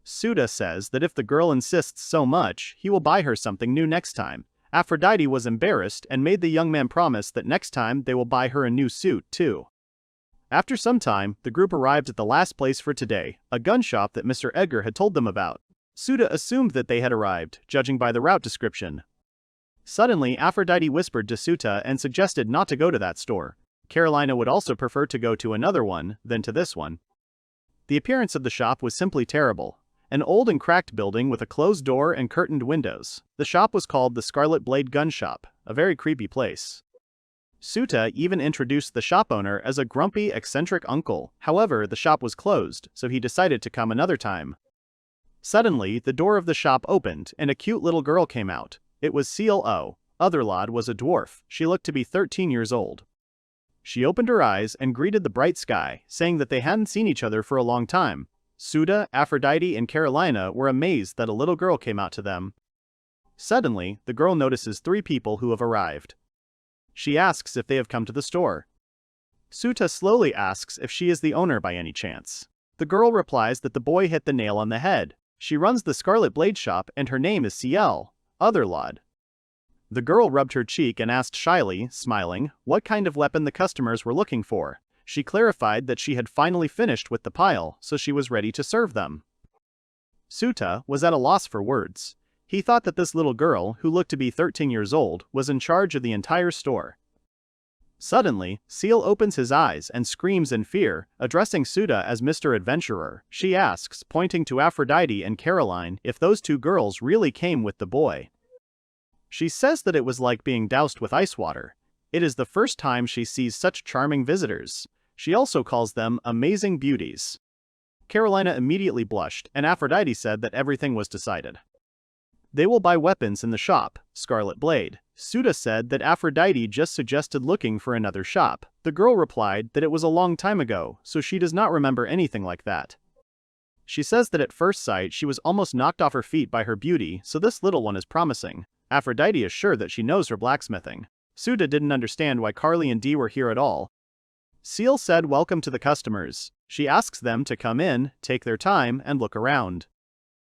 Speaker 1: Souta says that if the girl insists so much, he will buy her something new next time. Aphrodite was embarrassed and made the young man promise that next time they will buy her a new suit too. After some time, the group arrived at the last place for today, a gun shop that Mr. Edgar had told them about. Souta assumed that they had arrived, judging by the route description. Suddenly, Aphrodite whispered to Souta and suggested not to go to that store. Carolina would also prefer to go to another one than to this one. The appearance of the shop was simply terrible. An old and cracked building with a closed door and curtained windows. The shop was called the Scarlet Blade Gun Shop, a very creepy place. Souta even introduced the shop owner as a grumpy, eccentric uncle. However, the shop was closed, so he decided to come another time. Suddenly, the door of the shop opened, and a cute little girl came out. It was CLO. Otherlod was a dwarf. She looked to be 13 years old. She opened her eyes and greeted the bright sky, saying that they hadn't seen each other for a long time. Souta, Aphrodite, and Carolina were amazed that a little girl came out to them. Suddenly, the girl notices 3 people who have arrived. She asks if they have come to the store. Souta slowly asks if she is the owner by any chance. The girl replies that the boy hit the nail on the head. She runs the Scarlet Blade shop and her name is CL. Otherlod. The girl rubbed her cheek and asked shyly, smiling, what kind of weapon the customers were looking for. She clarified that she had finally finished with the pile, so she was ready to serve them. Souta was at a loss for words. He thought that this little girl, who looked to be 13 years old, was in charge of the entire store. Suddenly, Seal opens his eyes and screams in fear, addressing Souta as Mr. Adventurer. She asks, pointing to Aphrodite and Caroline, if those 2 girls really came with the boy. She says that it was like being doused with ice water. It is the first time she sees such charming visitors. She also calls them amazing beauties. Carolina immediately blushed, and Aphrodite said that everything was decided. They will buy weapons in the shop, Scarlet Blade. Souta said that Aphrodite just suggested looking for another shop. The girl replied that it was a long time ago, so she does not remember anything like that. She says that at first sight she was almost knocked off her feet by her beauty, so this little one is promising. Aphrodite is sure that she knows her blacksmithing. Souta didn't understand why Carly and Dee were here at all. Seal said welcome to the customers. She asks them to come in, take their time, and look around.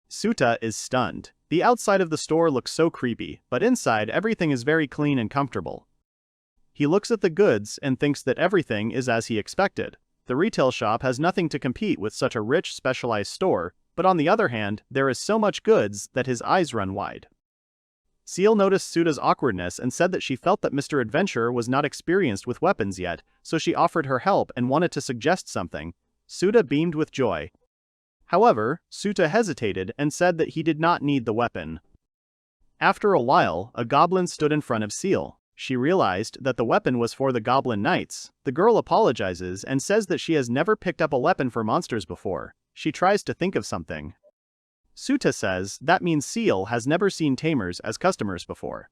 Speaker 1: Souta is stunned. The outside of the store looks so creepy, but inside everything is very clean and comfortable. He looks at the goods and thinks that everything is as he expected. The retail shop has nothing to compete with such a rich, specialized store, but on the other hand, there is so much goods that his eyes run wide. Seal noticed Souta's awkwardness and said that she felt that Mr. Adventurer was not experienced with weapons yet, so she offered her help and wanted to suggest something. Souta beamed with joy. However, Souta hesitated and said that he did not need the weapon. After a while, a goblin stood in front of Seal. She realized that the weapon was for the Goblin Knights. The girl apologizes and says that she has never picked up a weapon for monsters before. She tries to think of something. Souta says that means Seal has never seen tamers as customers before.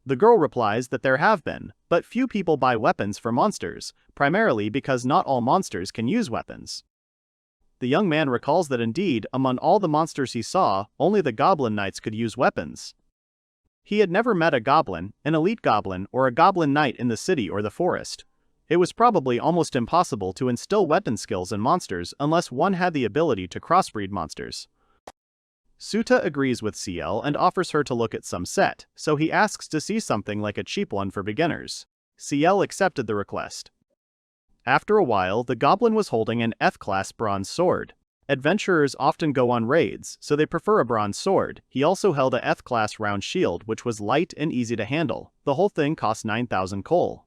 Speaker 1: The girl replies that there have been, but few people buy weapons for monsters, primarily because not all monsters can use weapons. The young man recalls that indeed, among all the monsters he saw, only the Goblin Knights could use weapons. He had never met a goblin, an elite goblin, or a goblin knight in the city or the forest. It was probably almost impossible to instill weapon skills in monsters unless one had the ability to crossbreed monsters. Souta agrees with CL and offers her to look at some set, so he asks to see something like a cheap one for beginners. CL accepted the request. After a while, the goblin was holding an F-class bronze sword. Adventurers often go on raids, so they prefer a bronze sword. He also held a F-class round shield which was light and easy to handle. The whole thing cost 9,000 coal.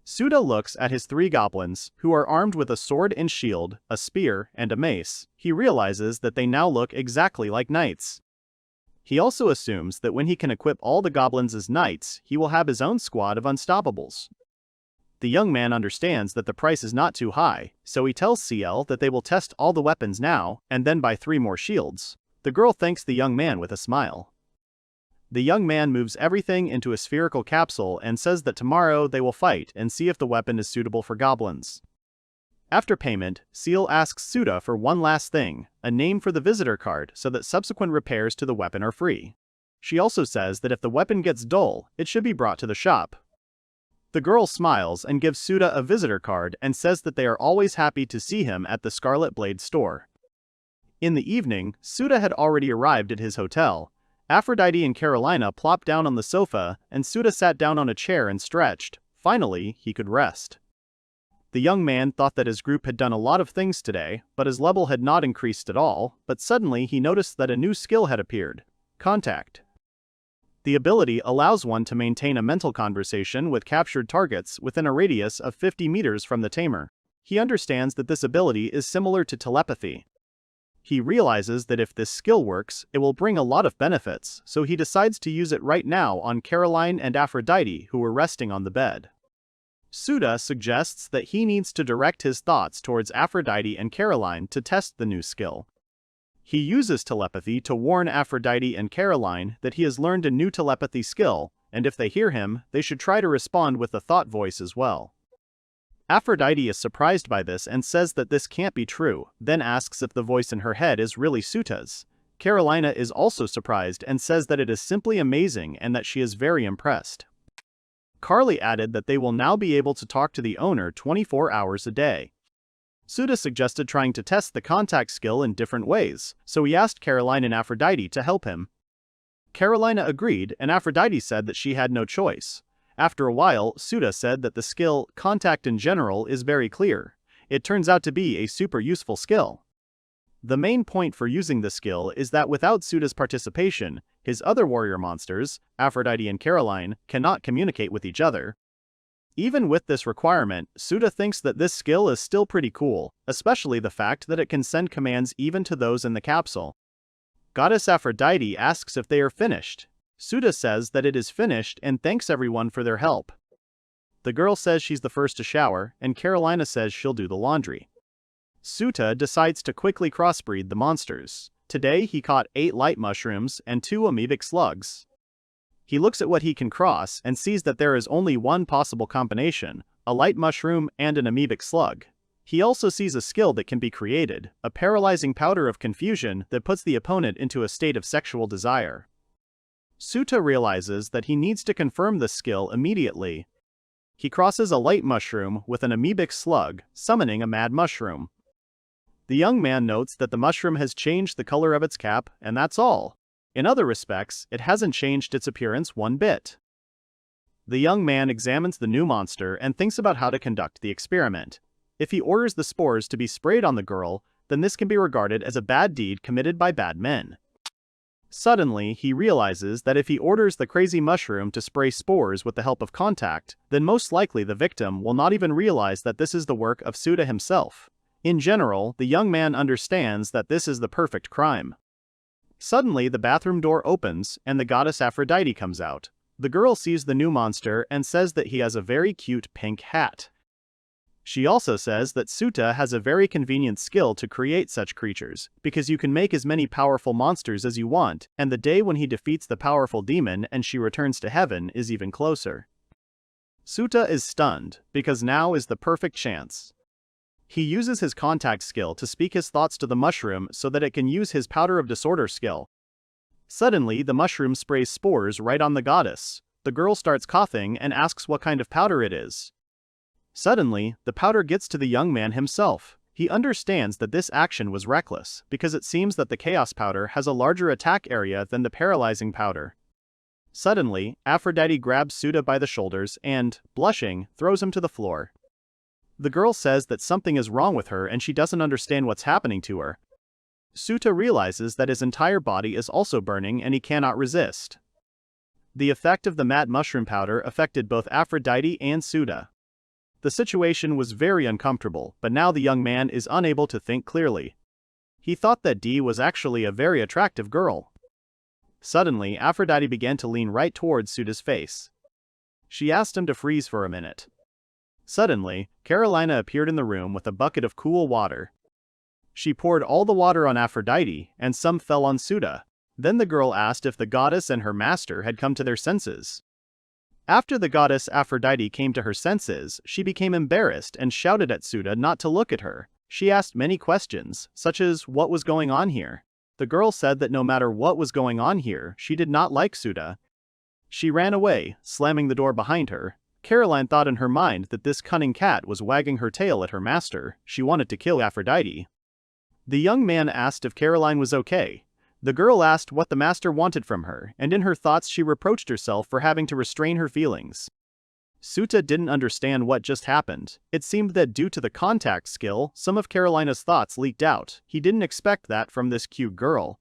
Speaker 1: Souta looks at his 3 goblins, who are armed with a sword and shield, a spear, and a mace. He realizes that they now look exactly like knights. He also assumes that when he can equip all the goblins as knights, he will have his own squad of unstoppables. The young man understands that the price is not too high, so he tells CL that they will test all the weapons now, and then buy 3 more shields. The girl thanks the young man with a smile. The young man moves everything into a spherical capsule and says that tomorrow they will fight and see if the weapon is suitable for goblins. After payment, Seal asks Souta for one last thing, a name for the visitor card so that subsequent repairs to the weapon are free. She also says that if the weapon gets dull, it should be brought to the shop. The girl smiles and gives Souta a visitor card and says that they are always happy to see him at the Scarlet Blade store. In the evening, Souta had already arrived at his hotel. Aphrodite and Carolina plopped down on the sofa, and Souta sat down on a chair and stretched. Finally, he could rest. The young man thought that his group had done a lot of things today, but his level had not increased at all, but suddenly he noticed that a new skill had appeared. Contact. The ability allows one to maintain a mental conversation with captured targets within a radius of 50 meters from the tamer. He understands that this ability is similar to telepathy. He realizes that if this skill works, it will bring a lot of benefits, so he decides to use it right now on Caroline and Aphrodite, who were resting on the bed. Souta suggests that he needs to direct his thoughts towards Aphrodite and Caroline to test the new skill. He uses telepathy to warn Aphrodite and Caroline that he has learned a new telepathy skill, and if they hear him, they should try to respond with the thought voice as well. Aphrodite is surprised by this and says that this can't be true, then asks if the voice in her head is really Souta's. Carolina is also surprised and says that it is simply amazing and that she is very impressed. Carly added that they will now be able to talk to the owner 24 hours a day. Souta suggested trying to test the contact skill in different ways, so he asked Caroline and Aphrodite to help him. Carolina agreed, and Aphrodite said that she had no choice. After a while, Souta said that the skill, contact in general, is very clear. It turns out to be a super useful skill. The main point for using the skill is that without Souta's participation, his other warrior monsters, Aphrodite and Caroline, cannot communicate with each other. Even with this requirement, Souta thinks that this skill is still pretty cool, especially the fact that it can send commands even to those in the capsule. Goddess Aphrodite asks if they are finished. Souta says that it is finished and thanks everyone for their help. The girl says she's the first to shower, and Carolina says she'll do the laundry. Souta decides to quickly crossbreed the monsters. Today he caught 8 light mushrooms and 2 amoebic slugs. He looks at what he can cross and sees that there is only one possible combination, a light mushroom and an amoebic slug. He also sees a skill that can be created, a paralyzing powder of confusion that puts the opponent into a state of sexual desire. Souta realizes that he needs to confirm this skill immediately. He crosses a light mushroom with an amoebic slug, summoning a mad mushroom. The young man notes that the mushroom has changed the color of its cap, and that's all. In other respects, it hasn't changed its appearance one bit. The young man examines the new monster and thinks about how to conduct the experiment. If he orders the spores to be sprayed on the girl, then this can be regarded as a bad deed committed by bad men. Suddenly, he realizes that if he orders the crazy mushroom to spray spores with the help of contact, then most likely the victim will not even realize that this is the work of Souta himself. In general, the young man understands that this is the perfect crime. Suddenly, the bathroom door opens, and the goddess Aphrodite comes out. The girl sees the new monster and says that he has a very cute pink hat. She also says that Souta has a very convenient skill to create such creatures, because you can make as many powerful monsters as you want, and the day when he defeats the powerful demon and she returns to heaven is even closer. Souta is stunned, because now is the perfect chance. He uses his contact skill to speak his thoughts to the mushroom so that it can use his powder of disorder skill. Suddenly, the mushroom sprays spores right on the goddess. The girl starts coughing and asks what kind of powder it is. Suddenly, the powder gets to the young man himself. He understands that this action was reckless, because it seems that the chaos powder has a larger attack area than the paralyzing powder. Suddenly, Aphrodite grabs Souta by the shoulders and, blushing, throws him to the floor. The girl says that something is wrong with her and she doesn't understand what's happening to her. Souta realizes that his entire body is also burning and he cannot resist. The effect of the mad mushroom powder affected both Aphrodite and Souta. The situation was very uncomfortable, but now the young man is unable to think clearly. He thought that Dee was actually a very attractive girl. Suddenly, Aphrodite began to lean right towards Souta's face. She asked him to freeze for a minute. Suddenly, Carolina appeared in the room with a bucket of cool water. She poured all the water on Aphrodite, and some fell on Souta. Then the girl asked if the goddess and her master had come to their senses. After the goddess Aphrodite came to her senses, she became embarrassed and shouted at Souta not to look at her. She asked many questions, such as what was going on here. The girl said that no matter what was going on here, she did not like Souta. She ran away, slamming the door behind her. Caroline thought in her mind that this cunning cat was wagging her tail at her master. She wanted to kill Aphrodite. The young man asked if Caroline was okay. The girl asked what the master wanted from her, and in her thoughts she reproached herself for having to restrain her feelings. Souta didn't understand what just happened. It seemed that due to the contact skill, some of Carolina's thoughts leaked out. He didn't expect that from this cute girl.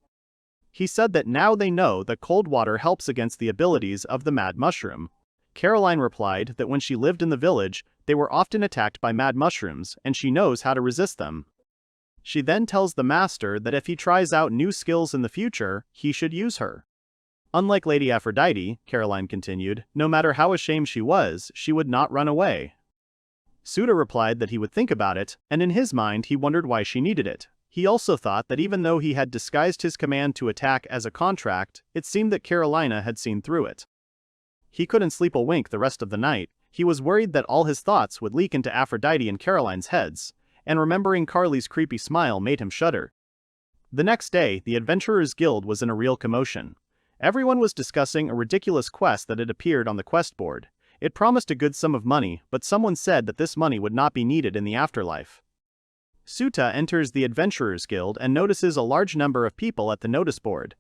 Speaker 1: He said that now they know that cold water helps against the abilities of the mad mushroom. Caroline replied that when she lived in the village, they were often attacked by mad mushrooms, and she knows how to resist them. She then tells the master that if he tries out new skills in the future, he should use her. Unlike Lady Aphrodite, Caroline continued, no matter how ashamed she was, she would not run away. Souta replied that he would think about it, and in his mind he wondered why she needed it. He also thought that even though he had disguised his command to attack as a contract, it seemed that Carolina had seen through it. He couldn't sleep a wink the rest of the night. He was worried that all his thoughts would leak into Aphrodite and Caroline's heads, and remembering Carly's creepy smile made him shudder. The next day, the Adventurers Guild was in a real commotion. Everyone was discussing a ridiculous quest that had appeared on the quest board. It promised a good sum of money, but someone said that this money would not be needed in the afterlife. Souta enters the Adventurers Guild and notices a large number of people at the notice board.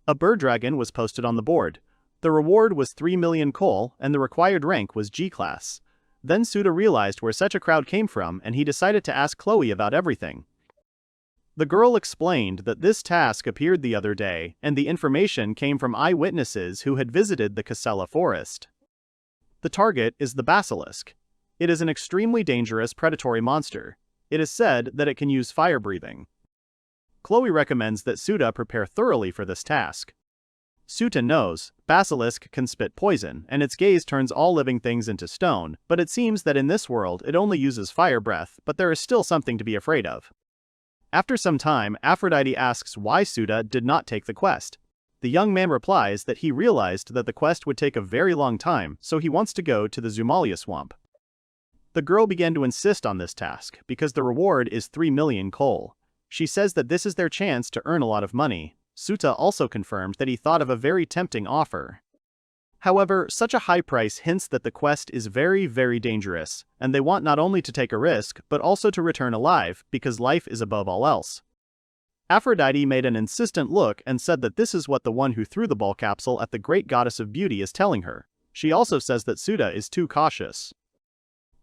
Speaker 1: A bird dragon was posted on the board. The reward was 3 million coal, and the required rank was G-class. Then Souta realized where such a crowd came from and he decided to ask Chloe about everything. The girl explained that this task appeared the other day, and the information came from eyewitnesses who had visited the Casella forest. The target is the basilisk. It is an extremely dangerous predatory monster. It is said that it can use fire breathing. Chloe recommends that Souta prepare thoroughly for this task. Souta knows, basilisk can spit poison, and its gaze turns all living things into stone, but it seems that in this world it only uses fire breath, but there is still something to be afraid of. After some time, Aphrodite asks why Souta did not take the quest. The young man replies that he realized that the quest would take a very long time, so he wants to go to the Zumalia swamp. The girl began to insist on this task, because the reward is 3 million coal. She says that this is their chance to earn a lot of money. Souta also confirmed that he thought of a very tempting offer. However, such a high price hints that the quest is very, very dangerous, and they want not only to take a risk, but also to return alive, because life is above all else. Aphrodite made an insistent look and said that this is what the one who threw the ball capsule at the great goddess of beauty is telling her. She also says that Souta is too cautious.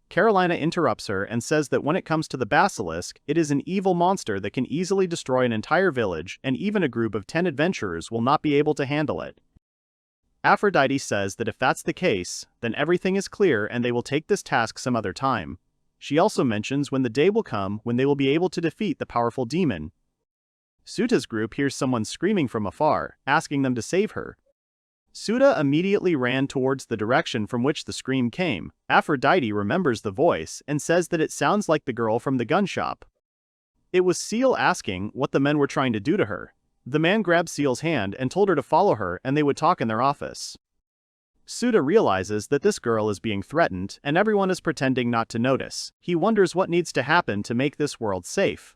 Speaker 1: Carolina interrupts her and says that when it comes to the basilisk, it is an evil monster that can easily destroy an entire village, and even a group of 10 adventurers will not be able to handle it. Aphrodite says that if that's the case, then everything is clear and they will take this task some other time. She also mentions when the day will come when they will be able to defeat the powerful demon. Souta's group hears someone screaming from afar, asking them to save her. Souta immediately ran towards the direction from which the scream came. Aphrodite remembers the voice and says that it sounds like the girl from the gun shop. It was Seal asking what the men were trying to do to her. The man grabbed Seal's hand and told her to follow her and they would talk in their office. Souta realizes that this girl is being threatened and everyone is pretending not to notice. He wonders what needs to happen to make this world safe.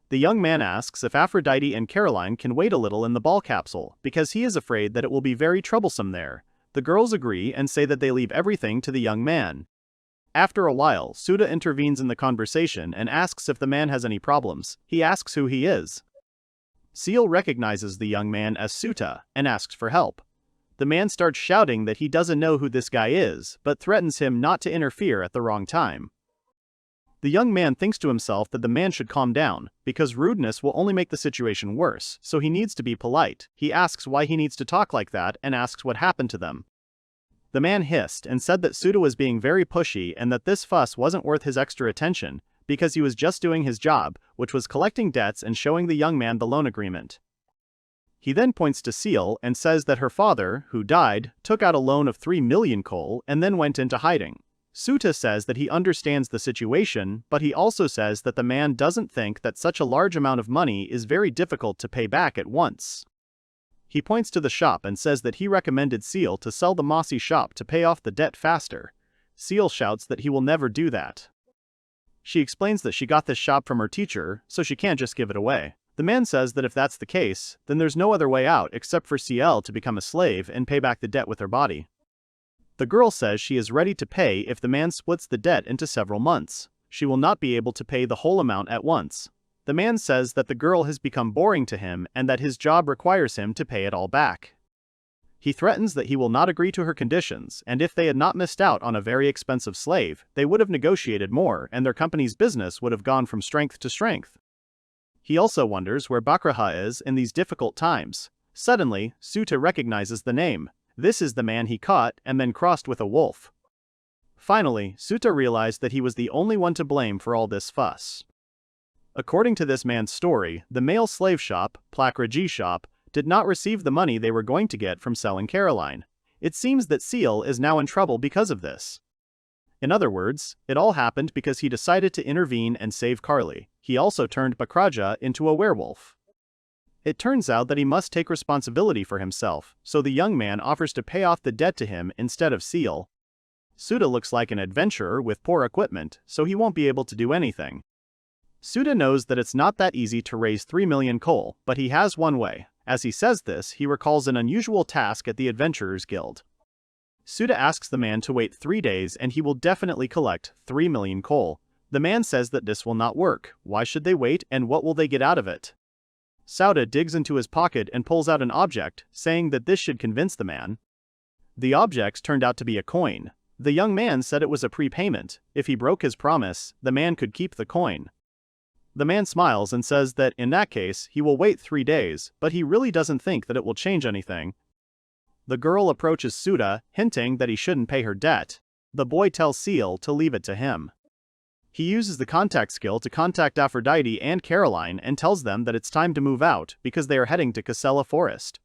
Speaker 1: The young man asks if Aphrodite and Caroline can wait a little in the ball capsule because he is afraid that it will be very troublesome there. The girls agree and say that they leave everything to the young man. After a while, Souta intervenes in the conversation and asks if the man has any problems. He asks who he is. Seal recognizes the young man as Souta and asks for help. The man starts shouting that he doesn't know who this guy is, but threatens him not to interfere at the wrong time. The young man thinks to himself that the man should calm down, because rudeness will only make the situation worse, so he needs to be polite. He asks why he needs to talk like that and asks what happened to them. The man hissed and said that Souta was being very pushy and that this fuss wasn't worth his extra attention, because he was just doing his job, which was collecting debts and showing the young man the loan agreement. He then points to Seal and says that her father, who died, took out a loan of 3 million coal and then went into hiding. Souta says that he understands the situation, but he also says that the man doesn't think that such a large amount of money is very difficult to pay back at once. He points to the shop and says that he recommended Seal to sell the mossy shop to pay off the debt faster. Seal shouts that he will never do that. She explains that she got this shop from her teacher, so she can't just give it away. The man says that if that's the case, then there's no other way out except for CL to become a slave and pay back the debt with her body. The girl says she is ready to pay if the man splits the debt into several months. She will not be able to pay the whole amount at once. The man says that the girl has become boring to him and that his job requires him to pay it all back. He threatens that he will not agree to her conditions, and if they had not missed out on a very expensive slave, they would have negotiated more and their company's business would have gone from strength to strength. He also wonders where Bakraha is in these difficult times. Suddenly, Souta recognizes the name. This is the man he caught and then crossed with a wolf. Finally, Souta realized that he was the only one to blame for all this fuss. According to this man's story, the male slave shop, Plakraji shop, did not receive the money they were going to get from selling Caroline. It seems that Seal is now in trouble because of this. In other words, it all happened because he decided to intervene and save Carly. He also turned Bakraja into a werewolf. It turns out that he must take responsibility for himself, so the young man offers to pay off the debt to him instead of Seal. Souta looks like an adventurer with poor equipment, so he won't be able to do anything. Souta knows that it's not that easy to raise 3 million coal, but he has one way. As he says this, he recalls an unusual task at the Adventurers Guild. Souta asks the man to wait 3 days and he will definitely collect 3 million coal. The man says that this will not work. Why should they wait and what will they get out of it? Souta digs into his pocket and pulls out an object, saying that this should convince the man. The object turned out to be a coin. The young man said it was a prepayment. If he broke his promise, the man could keep the coin. The man smiles and says that in that case, he will wait 3 days, but he really doesn't think that it will change anything. The girl approaches Souta, hinting that he shouldn't pay her debt. The boy tells Seal to leave it to him. He uses the contact skill to contact Aphrodite and Caroline and tells them that it's time to move out because they are heading to Casella Forest.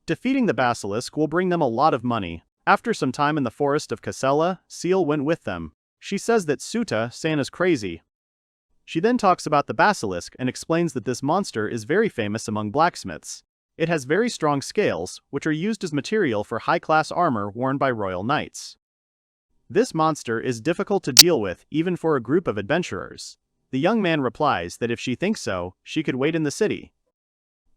Speaker 1: Defeating the basilisk will bring them a lot of money. After some time in the forest of Casella, Seal went with them. She says that Souta-san is crazy. She then talks about the basilisk and explains that this monster is very famous among blacksmiths. It has very strong scales, which are used as material for high-class armor worn by royal knights. This monster is difficult to deal with even for a group of adventurers. The young man replies that if she thinks so, she could wait in the city.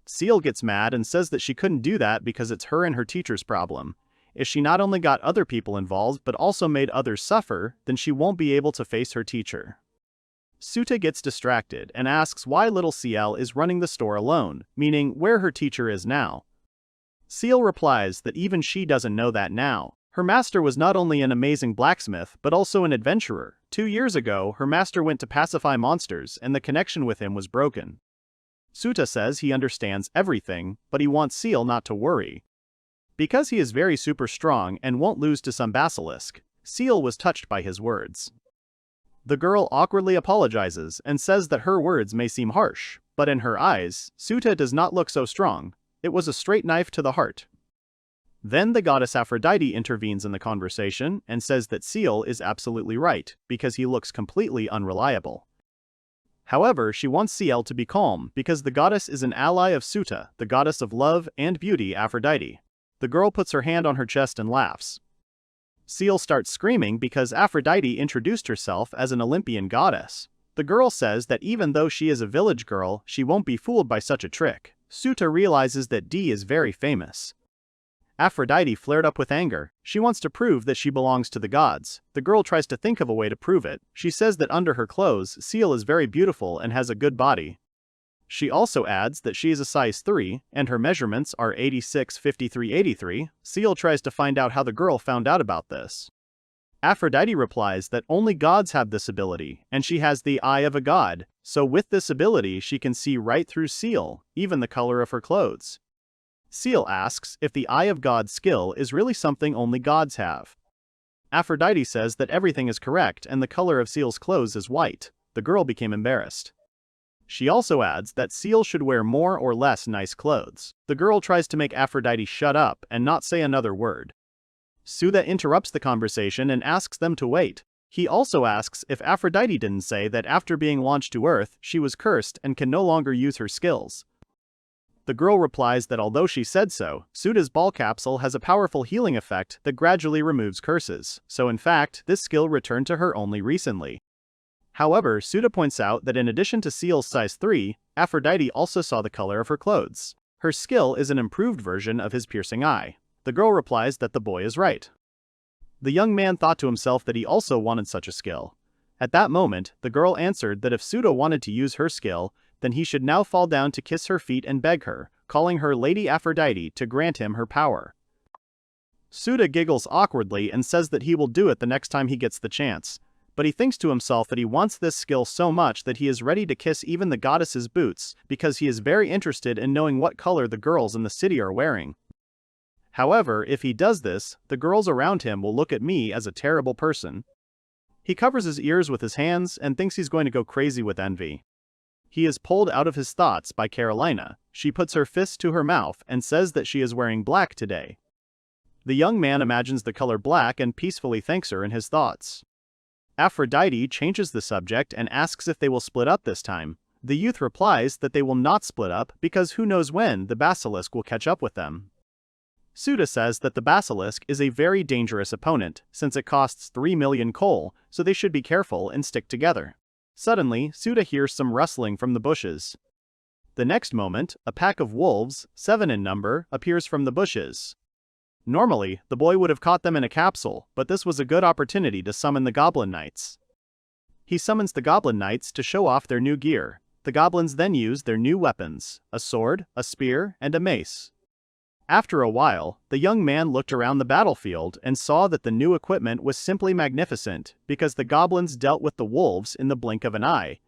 Speaker 1: Seal gets mad and says that she couldn't do that because it's her and her teacher's problem. If she not only got other people involved but also made others suffer, then she won't be able to face her teacher. Souta gets distracted and asks why little CL is running the store alone, meaning where her teacher is now. Seal replies that even she doesn't know that now. Her master was not only an amazing blacksmith but also an adventurer. 2 years ago, her master went to pacify monsters and the connection with him was broken. Souta says he understands everything, but he wants Seal not to worry. Because he is very super strong and won't lose to some basilisk, Seal was touched by his words. The girl awkwardly apologizes and says that her words may seem harsh, but in her eyes, Souta does not look so strong. It was a straight knife to the heart. Then the goddess Aphrodite intervenes in the conversation and says that Seal is absolutely right, because he looks completely unreliable. However, she wants Ciel to be calm because the goddess is an ally of Souta, the goddess of love and beauty Aphrodite. The girl puts her hand on her chest and laughs. Ciel starts screaming because Aphrodite introduced herself as an Olympian goddess. The girl says that even though she is a village girl, she won't be fooled by such a trick. Souta realizes that D is very famous. Aphrodite flared up with anger. She wants to prove that she belongs to the gods. The girl tries to think of a way to prove it. She says that under her clothes, Ciel is very beautiful and has a good body. She also adds that she is a size 3, and her measurements are 86, 53, 83. Ciel tries to find out how the girl found out about this. Aphrodite replies that only gods have this ability, and she has the eye of a god, so with this ability she can see right through Ciel, even the color of her clothes. Ciel asks if the Eye of God skill is really something only gods have. Aphrodite says that everything is correct and the color of Ciel's clothes is white. The girl became embarrassed. She also adds that Ciel should wear more or less nice clothes. The girl tries to make Aphrodite shut up and not say another word. Souta interrupts the conversation and asks them to wait. He also asks if Aphrodite didn't say that after being launched to Earth, she was cursed and can no longer use her skills. The girl replies that although she said so, Souta's ball capsule has a powerful healing effect that gradually removes curses, so in fact, this skill returned to her only recently. However, Souta points out that in addition to Ciel's size 3, Aphrodite also saw the color of her clothes. Her skill is an improved version of his piercing eye. The girl replies that the boy is right. The young man thought to himself that he also wanted such a skill. At that moment, the girl answered that if Souta wanted to use her skill, then he should now fall down to kiss her feet and beg her, calling her Lady Aphrodite to grant him her power. Souta giggles awkwardly and says that he will do it the next time he gets the chance, but he thinks to himself that he wants this skill so much that he is ready to kiss even the goddess's boots because he is very interested in knowing what color the girls in the city are wearing. However, if he does this, the girls around him will look at me as a terrible person. He covers his ears with his hands and thinks he's going to go crazy with envy. He is pulled out of his thoughts by Carolina. She puts her fist to her mouth and says that she is wearing black today. The young man imagines the color black and peacefully thanks her in his thoughts. Aphrodite changes the subject and asks if they will split up this time. The youth replies that they will not split up because who knows when the basilisk will catch up with them. Souta says that the basilisk is a very dangerous opponent since it costs 3 million coal, so they should be careful and stick together. Suddenly, Souta hears some rustling from the bushes. The next moment, a pack of wolves, 7 in number, appears from the bushes. Normally, the boy would have caught them in a capsule, but this was a good opportunity to summon the Goblin Knights. He summons the Goblin Knights to show off their new gear. The goblins then use their new weapons, a sword, a spear, and a mace. After a while, the young man looked around the battlefield and saw that the new equipment was simply magnificent because the goblins dealt with the wolves in the blink of an eye.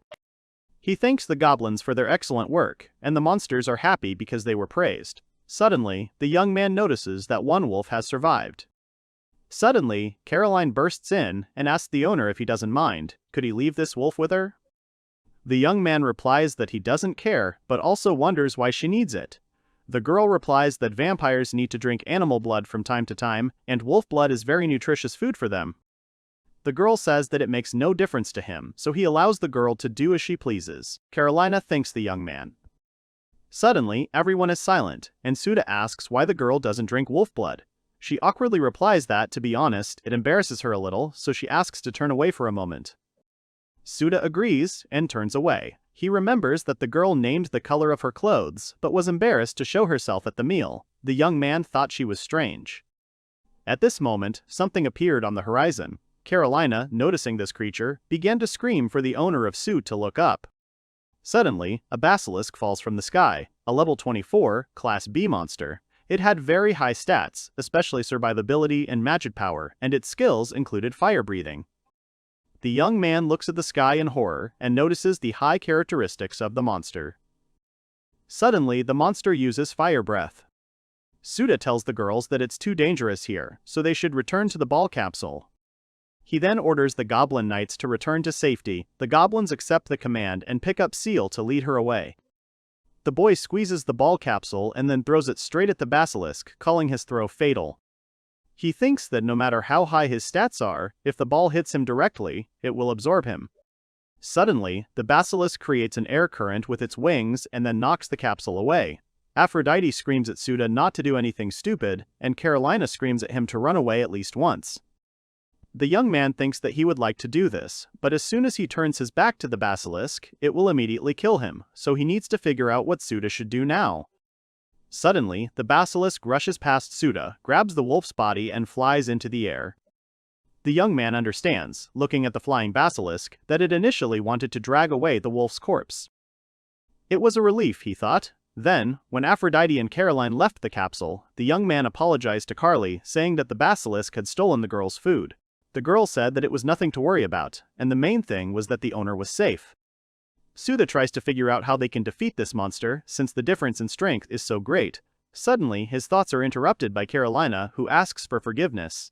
Speaker 1: He thanks the goblins for their excellent work, and the monsters are happy because they were praised. Suddenly, the young man notices that one wolf has survived. Suddenly, Caroline bursts in and asks the owner if he doesn't mind. Could he leave this wolf with her? The young man replies that he doesn't care, but also wonders why she needs it. The girl replies that vampires need to drink animal blood from time to time, and wolf blood is very nutritious food for them. The girl says that it makes no difference to him, so he allows the girl to do as she pleases. Carolina thanks the young man. Suddenly, everyone is silent, and Souta asks why the girl doesn't drink wolf blood. She awkwardly replies that, to be honest, it embarrasses her a little, so she asks to turn away for a moment. Souta agrees and turns away. He remembers that the girl named the color of her clothes, but was embarrassed to show herself at the meal. The young man thought she was strange. At this moment, something appeared on the horizon. Carolina, noticing this creature, began to scream for the owner of Souta to look up. Suddenly, a basilisk falls from the sky, a level 24, Class B monster. It had very high stats, especially survivability and magic power, and its skills included fire breathing. The young man looks at the sky in horror and notices the high characteristics of the monster. Suddenly, the monster uses fire breath. Souta tells the girls that it's too dangerous here, so they should return to the ball capsule. He then orders the Goblin Knights to return to safety. The goblins accept the command and pick up Ciel to lead her away. The boy squeezes the ball capsule and then throws it straight at the basilisk, calling his throw fatal. He thinks that no matter how high his stats are, if the ball hits him directly, it will absorb him. Suddenly, the basilisk creates an air current with its wings and then knocks the capsule away. Aphrodite screams at Souta not to do anything stupid, and Carolina screams at him to run away at least once. The young man thinks that he would like to do this, but as soon as he turns his back to the basilisk, it will immediately kill him, so he needs to figure out what Souta should do now. Suddenly, the basilisk rushes past Souta, grabs the wolf's body and flies into the air. The young man understands, looking at the flying basilisk, that it initially wanted to drag away the wolf's corpse. It was a relief, he thought. Then, when Aphrodite and Caroline left the capsule, the young man apologized to Carly, saying that the basilisk had stolen the girl's food. The girl said that it was nothing to worry about, and the main thing was that the owner was safe. Souta tries to figure out how they can defeat this monster, since the difference in strength is so great. Suddenly, his thoughts are interrupted by Carolina, who asks for forgiveness.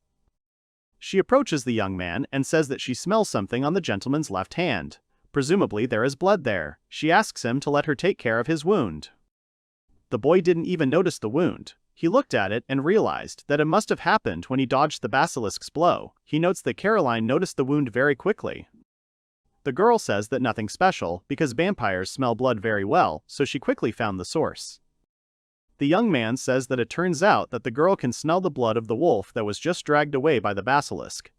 Speaker 1: She approaches the young man and says that she smells something on the gentleman's left hand. Presumably there is blood there. She asks him to let her take care of his wound. The boy didn't even notice the wound. He looked at it and realized that it must have happened when he dodged the basilisk's blow. He notes that Caroline noticed the wound very quickly. The girl says that nothing special, because vampires smell blood very well, so she quickly found the source. The young man says that it turns out that the girl can smell the blood of the wolf that was just dragged away by the basilisk.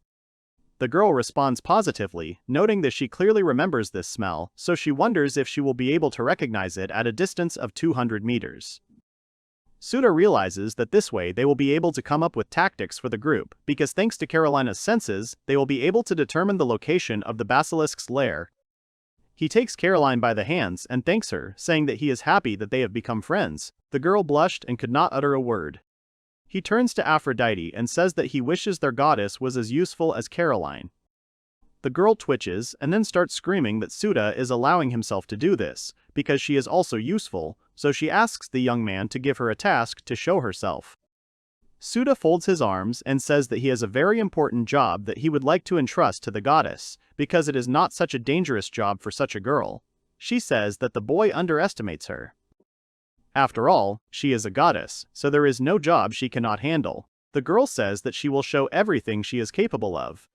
Speaker 1: The girl responds positively, noting that she clearly remembers this smell, so she wonders if she will be able to recognize it at a distance of 200 meters. Souta realizes that this way they will be able to come up with tactics for the group, because thanks to Carolina's senses, they will be able to determine the location of the basilisk's lair. He takes Caroline by the hands and thanks her, saying that he is happy that they have become friends. The girl blushed and could not utter a word. He turns to Aphrodite and says that he wishes their goddess was as useful as Caroline. The girl twitches and then starts screaming that Souta is allowing himself to do this, because she is also useful, so she asks the young man to give her a task to show herself. Souta folds his arms and says that he has a very important job that he would like to entrust to the goddess, because it is not such a dangerous job for such a girl. She says that the boy underestimates her. After all, she is a goddess, so there is no job she cannot handle. The girl says that she will show everything she is capable of.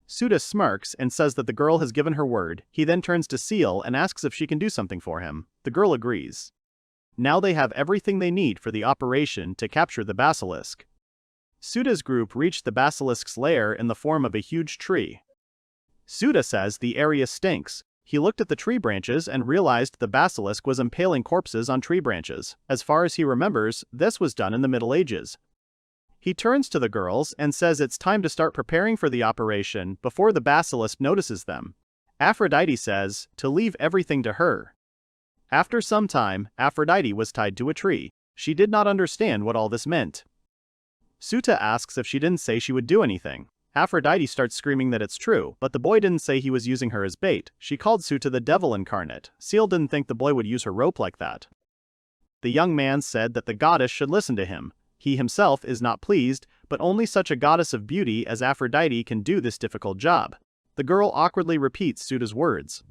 Speaker 1: Souta smirks and says that the girl has given her word. He then turns to Seal and asks if she can do something for him. The girl agrees. Now they have everything they need for the operation to capture the basilisk. Souta's group reached the basilisk's lair in the form of a huge tree. Souta says the area stinks. He looked at the tree branches and realized the basilisk was impaling corpses on tree branches. As far as he remembers, this was done in the Middle Ages. He turns to the girls and says it's time to start preparing for the operation before the basilisk notices them. Aphrodite says to leave everything to her. After some time, Aphrodite was tied to a tree. She did not understand what all this meant. Souta asks if she didn't say she would do anything. Aphrodite starts screaming that it's true, but the boy didn't say he was using her as bait. She called Souta the devil incarnate. Seal didn't think the boy would use her rope like that. The young man said that the goddess should listen to him. He himself is not pleased, but only such a goddess of beauty as Aphrodite can do this difficult job. The girl awkwardly repeats Souta's words.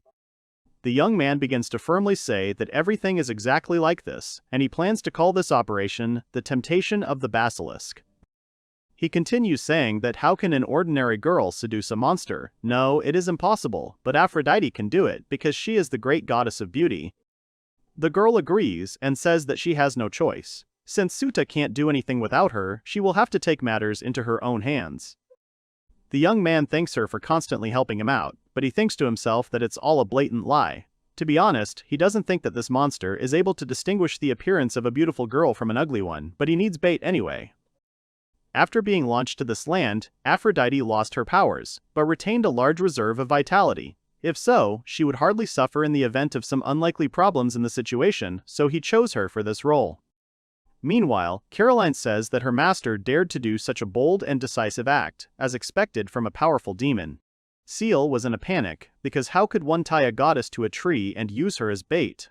Speaker 1: The young man begins to firmly say that everything is exactly like this, and he plans to call this operation the Temptation of the Basilisk. He continues saying that how can an ordinary girl seduce a monster? No, it is impossible, but Aphrodite can do it because she is the great goddess of beauty. The girl agrees and says that she has no choice. Since Souta can't do anything without her, she will have to take matters into her own hands. The young man thanks her for constantly helping him out, but he thinks to himself that it's all a blatant lie. To be honest, he doesn't think that this monster is able to distinguish the appearance of a beautiful girl from an ugly one, but he needs bait anyway. After being launched to this land, Aphrodite lost her powers, but retained a large reserve of vitality. If so, she would hardly suffer in the event of some unlikely problems in the situation, so he chose her for this role. Meanwhile, Caroline says that her master dared to do such a bold and decisive act, as expected from a powerful demon. Seal was in a panic, because how could one tie a goddess to a tree and use her as bait?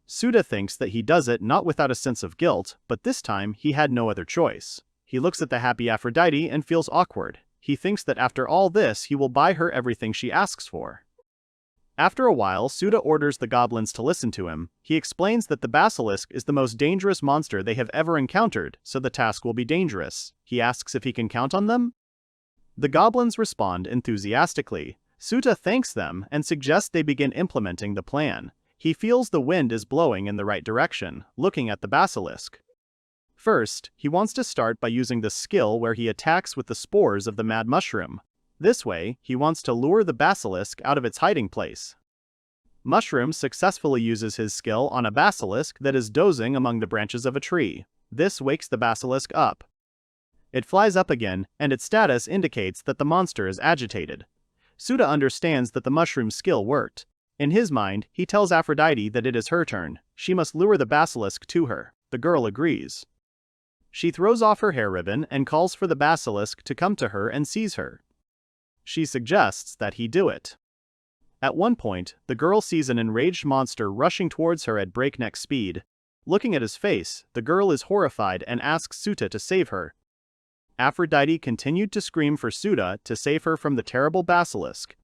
Speaker 1: Souta thinks that he does it not without a sense of guilt, but this time he had no other choice. He looks at the happy Aphrodite and feels awkward. He thinks that after all this he will buy her everything she asks for. After a while, Souta orders the goblins to listen to him. He explains that the basilisk is the most dangerous monster they have ever encountered, so the task will be dangerous. He asks if he can count on them. The goblins respond enthusiastically. Souta thanks them and suggests they begin implementing the plan. He feels the wind is blowing in the right direction, looking at the basilisk. First, he wants to start by using the skill where he attacks with the spores of the mad mushroom. This way, he wants to lure the basilisk out of its hiding place. Mushroom successfully uses his skill on a basilisk that is dozing among the branches of a tree. This wakes the basilisk up. It flies up again, and its status indicates that the monster is agitated. Souta understands that the mushroom skill worked. In his mind, he tells Aphrodite that it is her turn. She must lure the basilisk to her. The girl agrees. She throws off her hair ribbon and calls for the basilisk to come to her and seize her. She suggests that he do it. At one point, the girl sees an enraged monster rushing towards her at breakneck speed. Looking at his face, the girl is horrified and asks Souta to save her. Aphrodite continued to scream for Souta to save her from the terrible basilisk.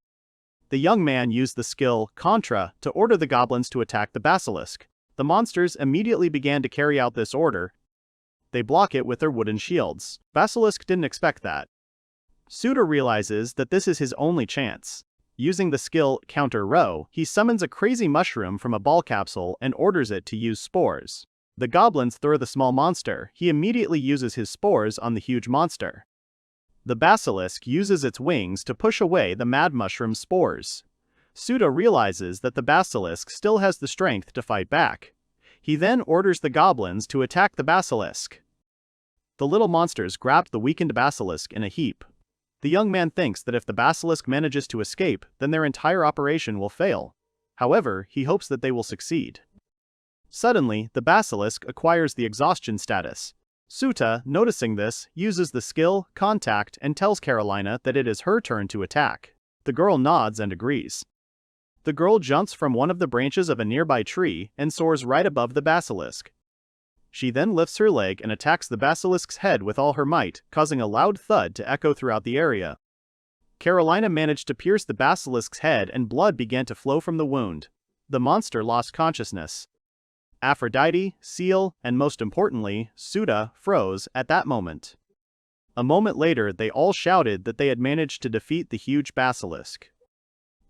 Speaker 1: The young man used the skill Contra to order the goblins to attack the basilisk. The monsters immediately began to carry out this order. They block it with their wooden shields. Basilisk didn't expect that. Souta realizes that this is his only chance. Using the skill Counter Row, he summons a crazy mushroom from a ball capsule and orders it to use spores. The goblins throw the small monster. He immediately uses his spores on the huge monster. The basilisk uses its wings to push away the mad mushroom spores. Souta realizes that the basilisk still has the strength to fight back. He then orders the goblins to attack the basilisk. The little monsters grab the weakened basilisk in a heap. The young man thinks that if the basilisk manages to escape, then their entire operation will fail. However, he hopes that they will succeed. Suddenly, the basilisk acquires the exhaustion status. Souta, noticing this, uses the skill Contact and tells Carolina that it is her turn to attack. The girl nods and agrees. The girl jumps from one of the branches of a nearby tree and soars right above the basilisk. She then lifts her leg and attacks the basilisk's head with all her might, causing a loud thud to echo throughout the area. Carolina managed to pierce the basilisk's head and blood began to flow from the wound. The monster lost consciousness. Aphrodite, Seal, and most importantly, Souta, froze at that moment. A moment later, they all shouted that they had managed to defeat the huge basilisk.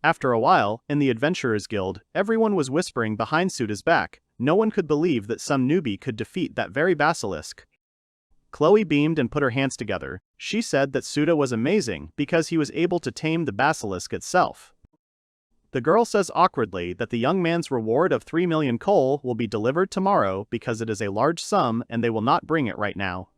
Speaker 1: After a while, in the Adventurers Guild, everyone was whispering behind Souta's back. No one could believe that some newbie could defeat that very basilisk. Chloe beamed and put her hands together. She said that Souta was amazing because he was able to tame the basilisk itself. The girl says awkwardly that the young man's reward of 3 million coal will be delivered tomorrow because it is a large sum and they will not bring it right now.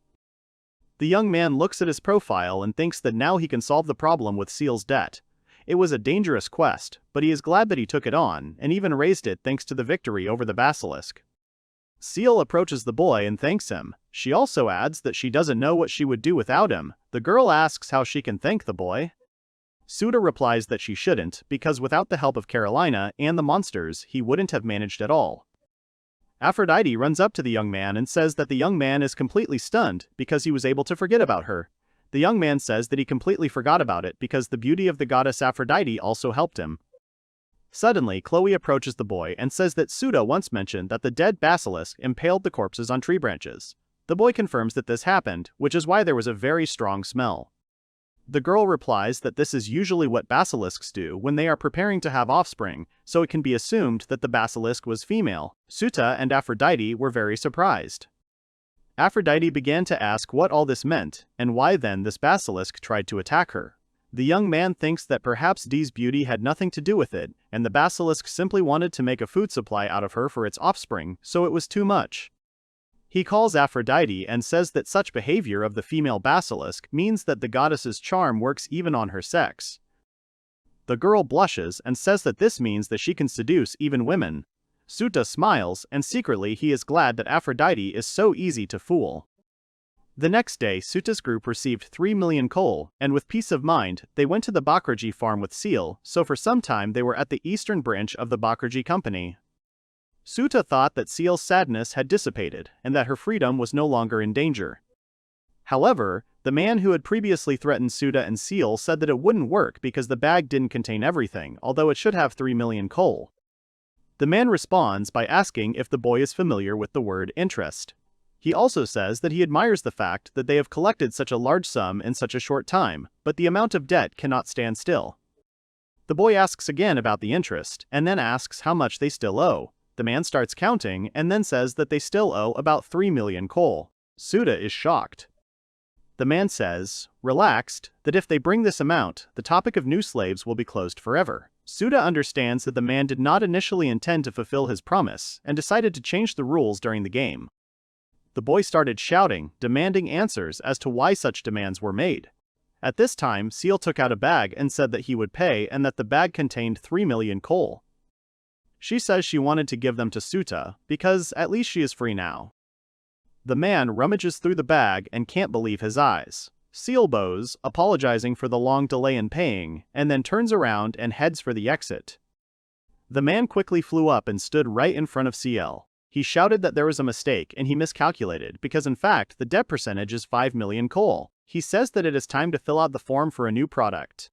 Speaker 1: The young man looks at his profile and thinks that now he can solve the problem with Seal's debt. It was a dangerous quest, but he is glad that he took it on, and even raised it thanks to the victory over the basilisk. Seal approaches the boy and thanks him. She also adds that she doesn't know what she would do without him. The girl asks how she can thank the boy. Souta replies that she shouldn't, because without the help of Carolina and the monsters, he wouldn't have managed at all. Aphrodite runs up to the young man and says that the young man is completely stunned because he was able to forget about her. The young man says that he completely forgot about it because the beauty of the goddess Aphrodite also helped him. Suddenly, Chloe approaches the boy and says that Souta once mentioned that the dead basilisk impaled the corpses on tree branches. The boy confirms that this happened, which is why there was a very strong smell. The girl replies that this is usually what basilisks do when they are preparing to have offspring, so it can be assumed that the basilisk was female. Souta and Aphrodite were very surprised. Aphrodite began to ask what all this meant, and why then this basilisk tried to attack her. The young man thinks that perhaps Dee's beauty had nothing to do with it, and the basilisk simply wanted to make a food supply out of her for its offspring, so it was too much. He calls Aphrodite and says that such behavior of the female basilisk means that the goddess's charm works even on her sex. The girl blushes and says that this means that she can seduce even women. Souta smiles, and secretly he is glad that Aphrodite is so easy to fool. The next day, Souta's group received 3 million coal, and with peace of mind, they went to the Bakraji farm with Seal, so for some time they were at the eastern branch of the Bakraji company. Souta thought that Seal's sadness had dissipated, and that her freedom was no longer in danger. However, The man who had previously threatened Souta and Seal said that it wouldn't work because the bag didn't contain everything, although it should have 3 million coal. The man responds by asking if the boy is familiar with the word interest. He also says that he admires the fact that they have collected such a large sum in such a short time, but the amount of debt cannot stand still. The boy asks again about the interest, and then asks how much they still owe. The man starts counting and then says that they still owe about 3 million coal. Souta is shocked. The man says, relaxed, that if they bring this amount, the topic of new slaves will be closed forever. Souta understands that the man did not initially intend to fulfill his promise, and decided to change the rules during the game. The boy started shouting, demanding answers as to why such demands were made. At this time, Seal took out a bag and said that he would pay and that the bag contained 3 million coal. She says she wanted to give them to Souta, because at least she is free now. The man rummages through the bag and can't believe his eyes. Seal bows, apologizing for the long delay in paying, and then turns around and heads for the exit. The man quickly flew up and stood right in front of Seal. He shouted that there was a mistake and he miscalculated because in fact the debt percentage is 5 million coal. He says that it is time to fill out the form for a new product.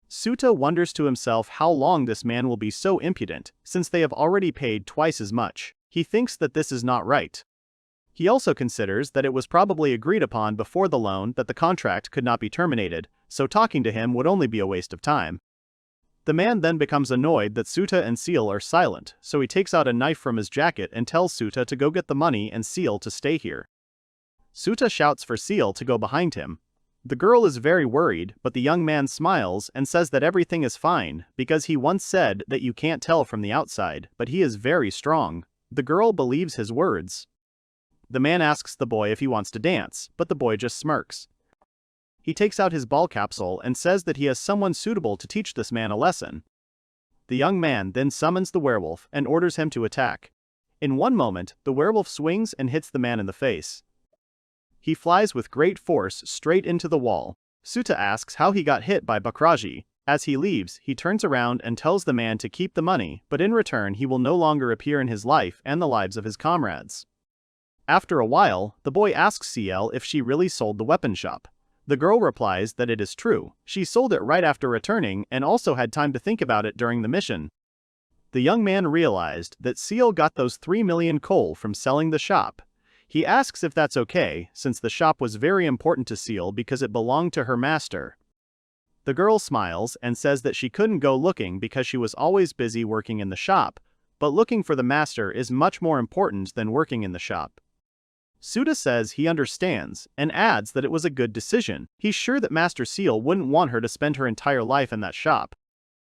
Speaker 1: Souta wonders to himself how long this man will be so impudent, since they have already paid twice as much. He thinks that this is not right. He also considers that it was probably agreed upon before the loan that the contract could not be terminated, so talking to him would only be a waste of time. The man then becomes annoyed that Souta and Seal are silent, so he takes out a knife from his jacket and tells Souta to go get the money and Seal to stay here. Souta shouts for Seal to go behind him. The girl is very worried, but the young man smiles and says that everything is fine, because he once said that you can't tell from the outside, but he is very strong. The girl believes his words. The man asks the boy if he wants to dance, but the boy just smirks. He takes out his ball capsule and says that he has someone suitable to teach this man a lesson. The young man then summons the werewolf and orders him to attack. In one moment, the werewolf swings and hits the man in the face. He flies with great force straight into the wall. Souta asks how he got hit by Bakraji. As he leaves, he turns around and tells the man to keep the money, but in return he will no longer appear in his life and the lives of his comrades. After a while, the boy asks Ciel if she really sold the weapon shop. The girl replies that it is true. She sold it right after returning and also had time to think about it during the mission. The young man realized that Ciel got those 3 million coal from selling the shop. He asks if that's okay, since the shop was very important to Ciel because it belonged to her master. The girl smiles and says that she couldn't go looking because she was always busy working in the shop, but looking for the master is much more important than working in the shop. Souta says he understands, and adds that it was a good decision. He's sure that Master Ciel wouldn't want her to spend her entire life in that shop.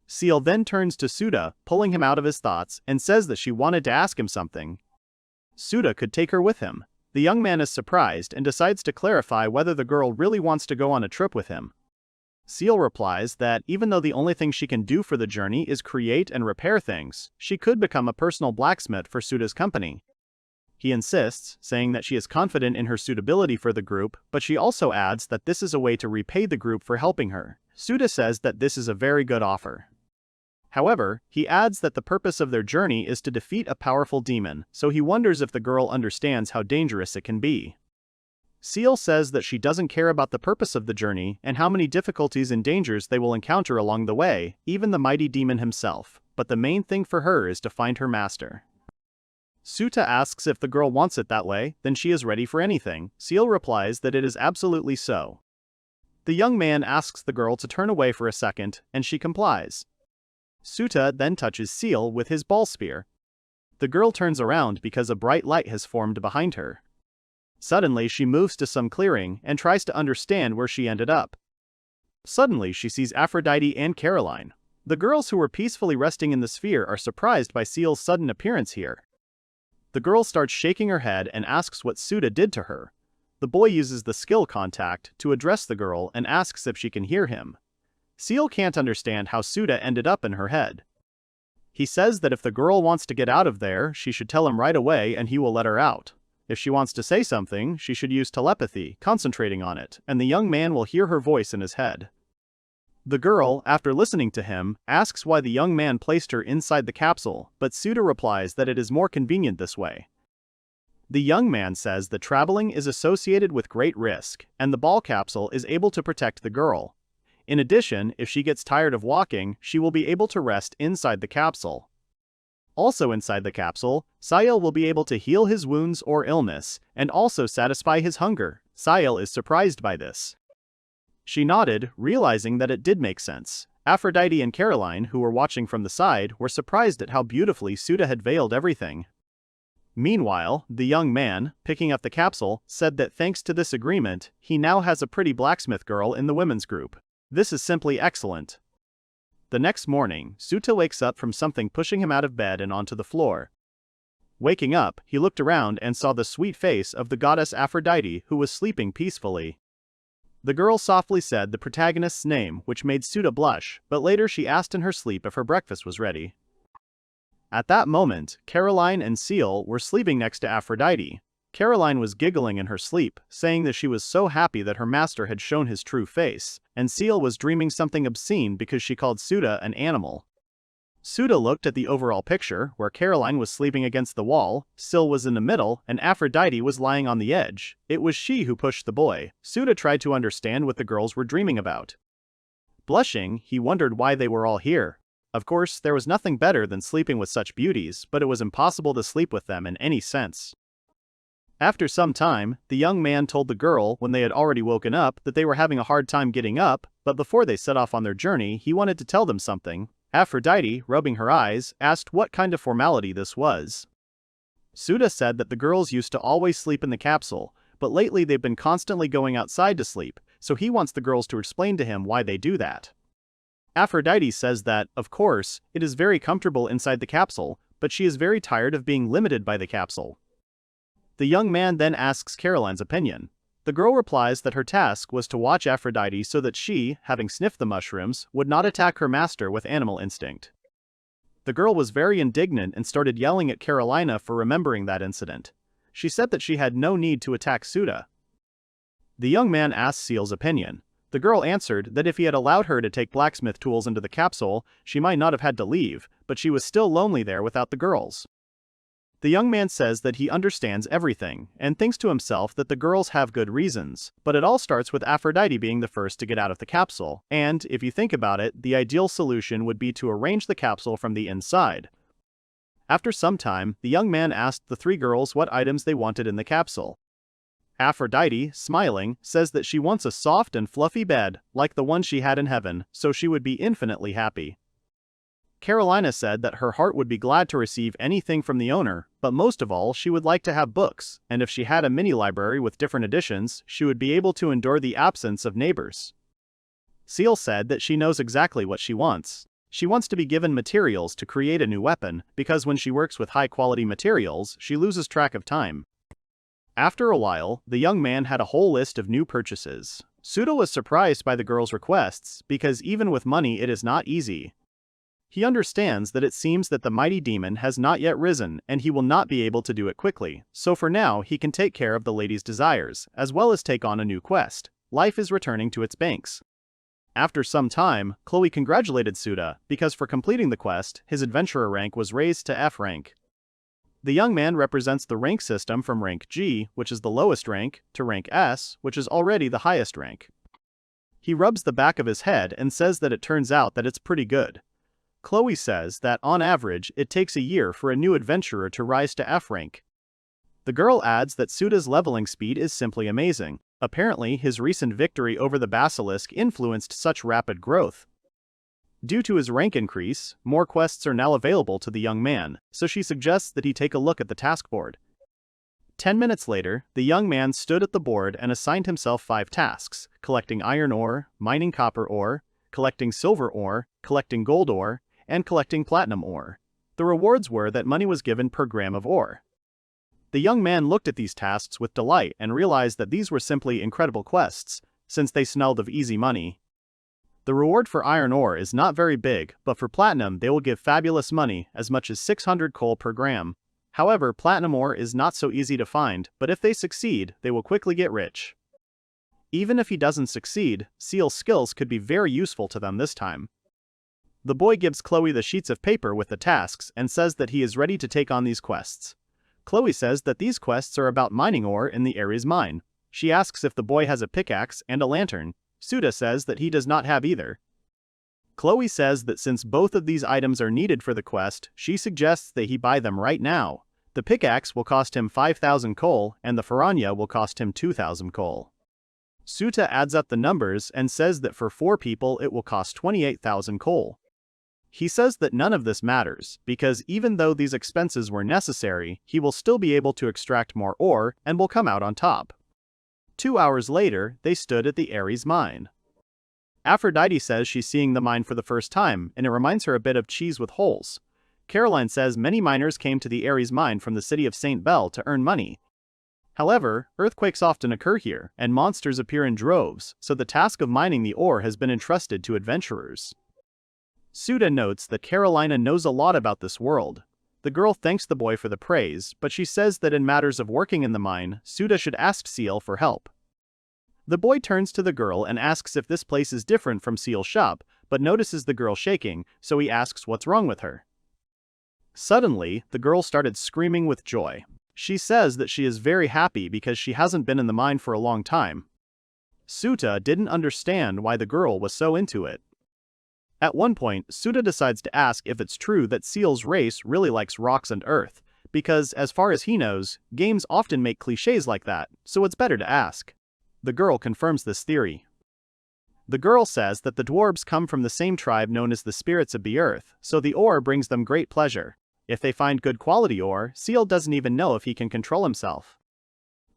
Speaker 1: Ciel then turns to Souta, pulling him out of his thoughts, and says that she wanted to ask him something. Souta could take her with him. The young man is surprised and decides to clarify whether the girl really wants to go on a trip with him. Ciel replies that even though the only thing she can do for the journey is create and repair things, she could become a personal blacksmith for Souta's company. He insists, saying that she is confident in her suitability for the group, but she also adds that this is a way to repay the group for helping her. Souta says that this is a very good offer. However, he adds that the purpose of their journey is to defeat a powerful demon, so he wonders if the girl understands how dangerous it can be. Ciel says that she doesn't care about the purpose of the journey and how many difficulties and dangers they will encounter along the way, even the mighty demon himself, but the main thing for her is to find her master. Souta asks if the girl wants it that way, then she is ready for anything. Ciel replies that it is absolutely so. The young man asks the girl to turn away for a second, and she complies. Souta then touches Ciel with his ball spear. The girl turns around because a bright light has formed behind her. Suddenly she moves to some clearing and tries to understand where she ended up. Suddenly she sees Aphrodite and Caroline. The girls who were peacefully resting in the sphere are surprised by Ciel's sudden appearance here. The girl starts shaking her head and asks what Souta did to her. The boy uses the skill contact to address the girl and asks if she can hear him. Ciel can't understand how Souta ended up in her head. He says that if the girl wants to get out of there, she should tell him right away and he will let her out. If she wants to say something, she should use telepathy, concentrating on it, and the young man will hear her voice in his head. The girl, after listening to him, asks why the young man placed her inside the capsule, but Souta replies that it is more convenient this way. The young man says that traveling is associated with great risk, and the ball capsule is able to protect the girl. In addition, if she gets tired of walking, she will be able to rest inside the capsule. Also inside the capsule, Sayil will be able to heal his wounds or illness, and also satisfy his hunger. Sayil is surprised by this. She nodded, realizing that it did make sense. Aphrodite and Caroline, who were watching from the side, were surprised at how beautifully Souta had veiled everything. Meanwhile, the young man, picking up the capsule, said that thanks to this agreement, he now has a pretty blacksmith girl in the women's group. This is simply excellent. The next morning, Souta wakes up from something pushing him out of bed and onto the floor. Waking up, he looked around and saw the sweet face of the goddess Aphrodite, who was sleeping peacefully. The girl softly said the protagonist's name, which made Souta blush, but later she asked in her sleep if her breakfast was ready. At that moment, Caroline and Seal were sleeping next to Aphrodite. Caroline was giggling in her sleep, saying that she was so happy that her master had shown his true face, and Seal was dreaming something obscene because she called Souta an animal. Souta looked at the overall picture, where Caroline was sleeping against the wall, Seal was in the middle, and Aphrodite was lying on the edge. It was she who pushed the boy. Souta tried to understand what the girls were dreaming about. Blushing, he wondered why they were all here. Of course, there was nothing better than sleeping with such beauties, but it was impossible to sleep with them in any sense. After some time, the young man told the girl, when they had already woken up, that they were having a hard time getting up, but before they set off on their journey, he wanted to tell them something. Aphrodite, rubbing her eyes, asked what kind of formality this was. Souta said that the girls used to always sleep in the capsule, but lately they've been constantly going outside to sleep, so he wants the girls to explain to him why they do that. Aphrodite says that, of course, it is very comfortable inside the capsule, but she is very tired of being limited by the capsule. The young man then asks Caroline's opinion. The girl replies that her task was to watch Aphrodite so that she, having sniffed the mushrooms, would not attack her master with animal instinct. The girl was very indignant and started yelling at Carolina for remembering that incident. She said that she had no need to attack Souta. The young man asked Seal's opinion. The girl answered that if he had allowed her to take blacksmith tools into the capsule, she might not have had to leave, but she was still lonely there without the girls. The young man says that he understands everything, and thinks to himself that the girls have good reasons, but it all starts with Aphrodite being the first to get out of the capsule, and, if you think about it, the ideal solution would be to arrange the capsule from the inside. After some time, the young man asked the three girls what items they wanted in the capsule. Aphrodite, smiling, says that she wants a soft and fluffy bed, like the one she had in heaven, so she would be infinitely happy. Carolina said that her heart would be glad to receive anything from the owner, but most of all she would like to have books, and if she had a mini-library with different editions, she would be able to endure the absence of neighbors. Seal said that she knows exactly what she wants. She wants to be given materials to create a new weapon, because when she works with high-quality materials, she loses track of time. After a while, the young man had a whole list of new purchases. Souta was surprised by the girl's requests, because even with money it is not easy. He understands that it seems that the mighty demon has not yet risen and he will not be able to do it quickly, so for now he can take care of the lady's desires, as well as take on a new quest. Life is returning to its banks. After some time, Chloe congratulated Souta, because for completing the quest, his adventurer rank was raised to F rank. The young man represents the rank system from rank G, which is the lowest rank, to rank S, which is already the highest rank. He rubs the back of his head and says that it turns out that it's pretty good. Chloe says that, on average, it takes a year for a new adventurer to rise to F rank. The girl adds that Souta's leveling speed is simply amazing. Apparently, his recent victory over the basilisk influenced such rapid growth. Due to his rank increase, more quests are now available to the young man, so she suggests that he take a look at the task board. 10 minutes later, the young man stood at the board and assigned himself 5 tasks: collecting iron ore, mining copper ore, collecting silver ore, collecting gold ore, and collecting platinum ore. The rewards were that money was given per gram of ore. The young man looked at these tasks with delight and realized that these were simply incredible quests, since they smelled of easy money. The reward for iron ore is not very big, but for platinum they will give fabulous money, as much as 600 coal per gram. However, platinum ore is not so easy to find, but if they succeed, they will quickly get rich. Even if he doesn't succeed, Seal's skills could be very useful to them this time. The boy gives Chloe the sheets of paper with the tasks and says that he is ready to take on these quests. Chloe says that these quests are about mining ore in the Ares mine. She asks if the boy has a pickaxe and a lantern. Souta says that he does not have either. Chloe says that since both of these items are needed for the quest, she suggests that he buy them right now. The pickaxe will cost him 5,000 coal, and the Faranya will cost him 2,000 coal. Souta adds up the numbers and says that for 4 people it will cost 28,000 coal. He says that none of this matters, because even though these expenses were necessary, he will still be able to extract more ore and will come out on top. 2 hours later, they stood at the Ares mine. Aphrodite says she's seeing the mine for the first time, and it reminds her a bit of cheese with holes. Caroline says many miners came to the Ares mine from the city of St. Bell to earn money. However, earthquakes often occur here, and monsters appear in droves, so the task of mining the ore has been entrusted to adventurers. Souta notes that Carolina knows a lot about this world. The girl thanks the boy for the praise, but she says that in matters of working in the mine, Souta should ask Seal for help. The boy turns to the girl and asks if this place is different from Seal's shop, but notices the girl shaking, so he asks what's wrong with her. Suddenly, the girl started screaming with joy. She says that she is very happy because she hasn't been in the mine for a long time. Souta didn't understand why the girl was so into it. At one point, Souta decides to ask if it's true that Seal's race really likes rocks and earth, because as far as he knows, games often make cliches like that, so it's better to ask. The girl confirms this theory. The girl says that the dwarves come from the same tribe known as the spirits of the earth, so the ore brings them great pleasure. If they find good quality ore, Seal doesn't even know if he can control himself.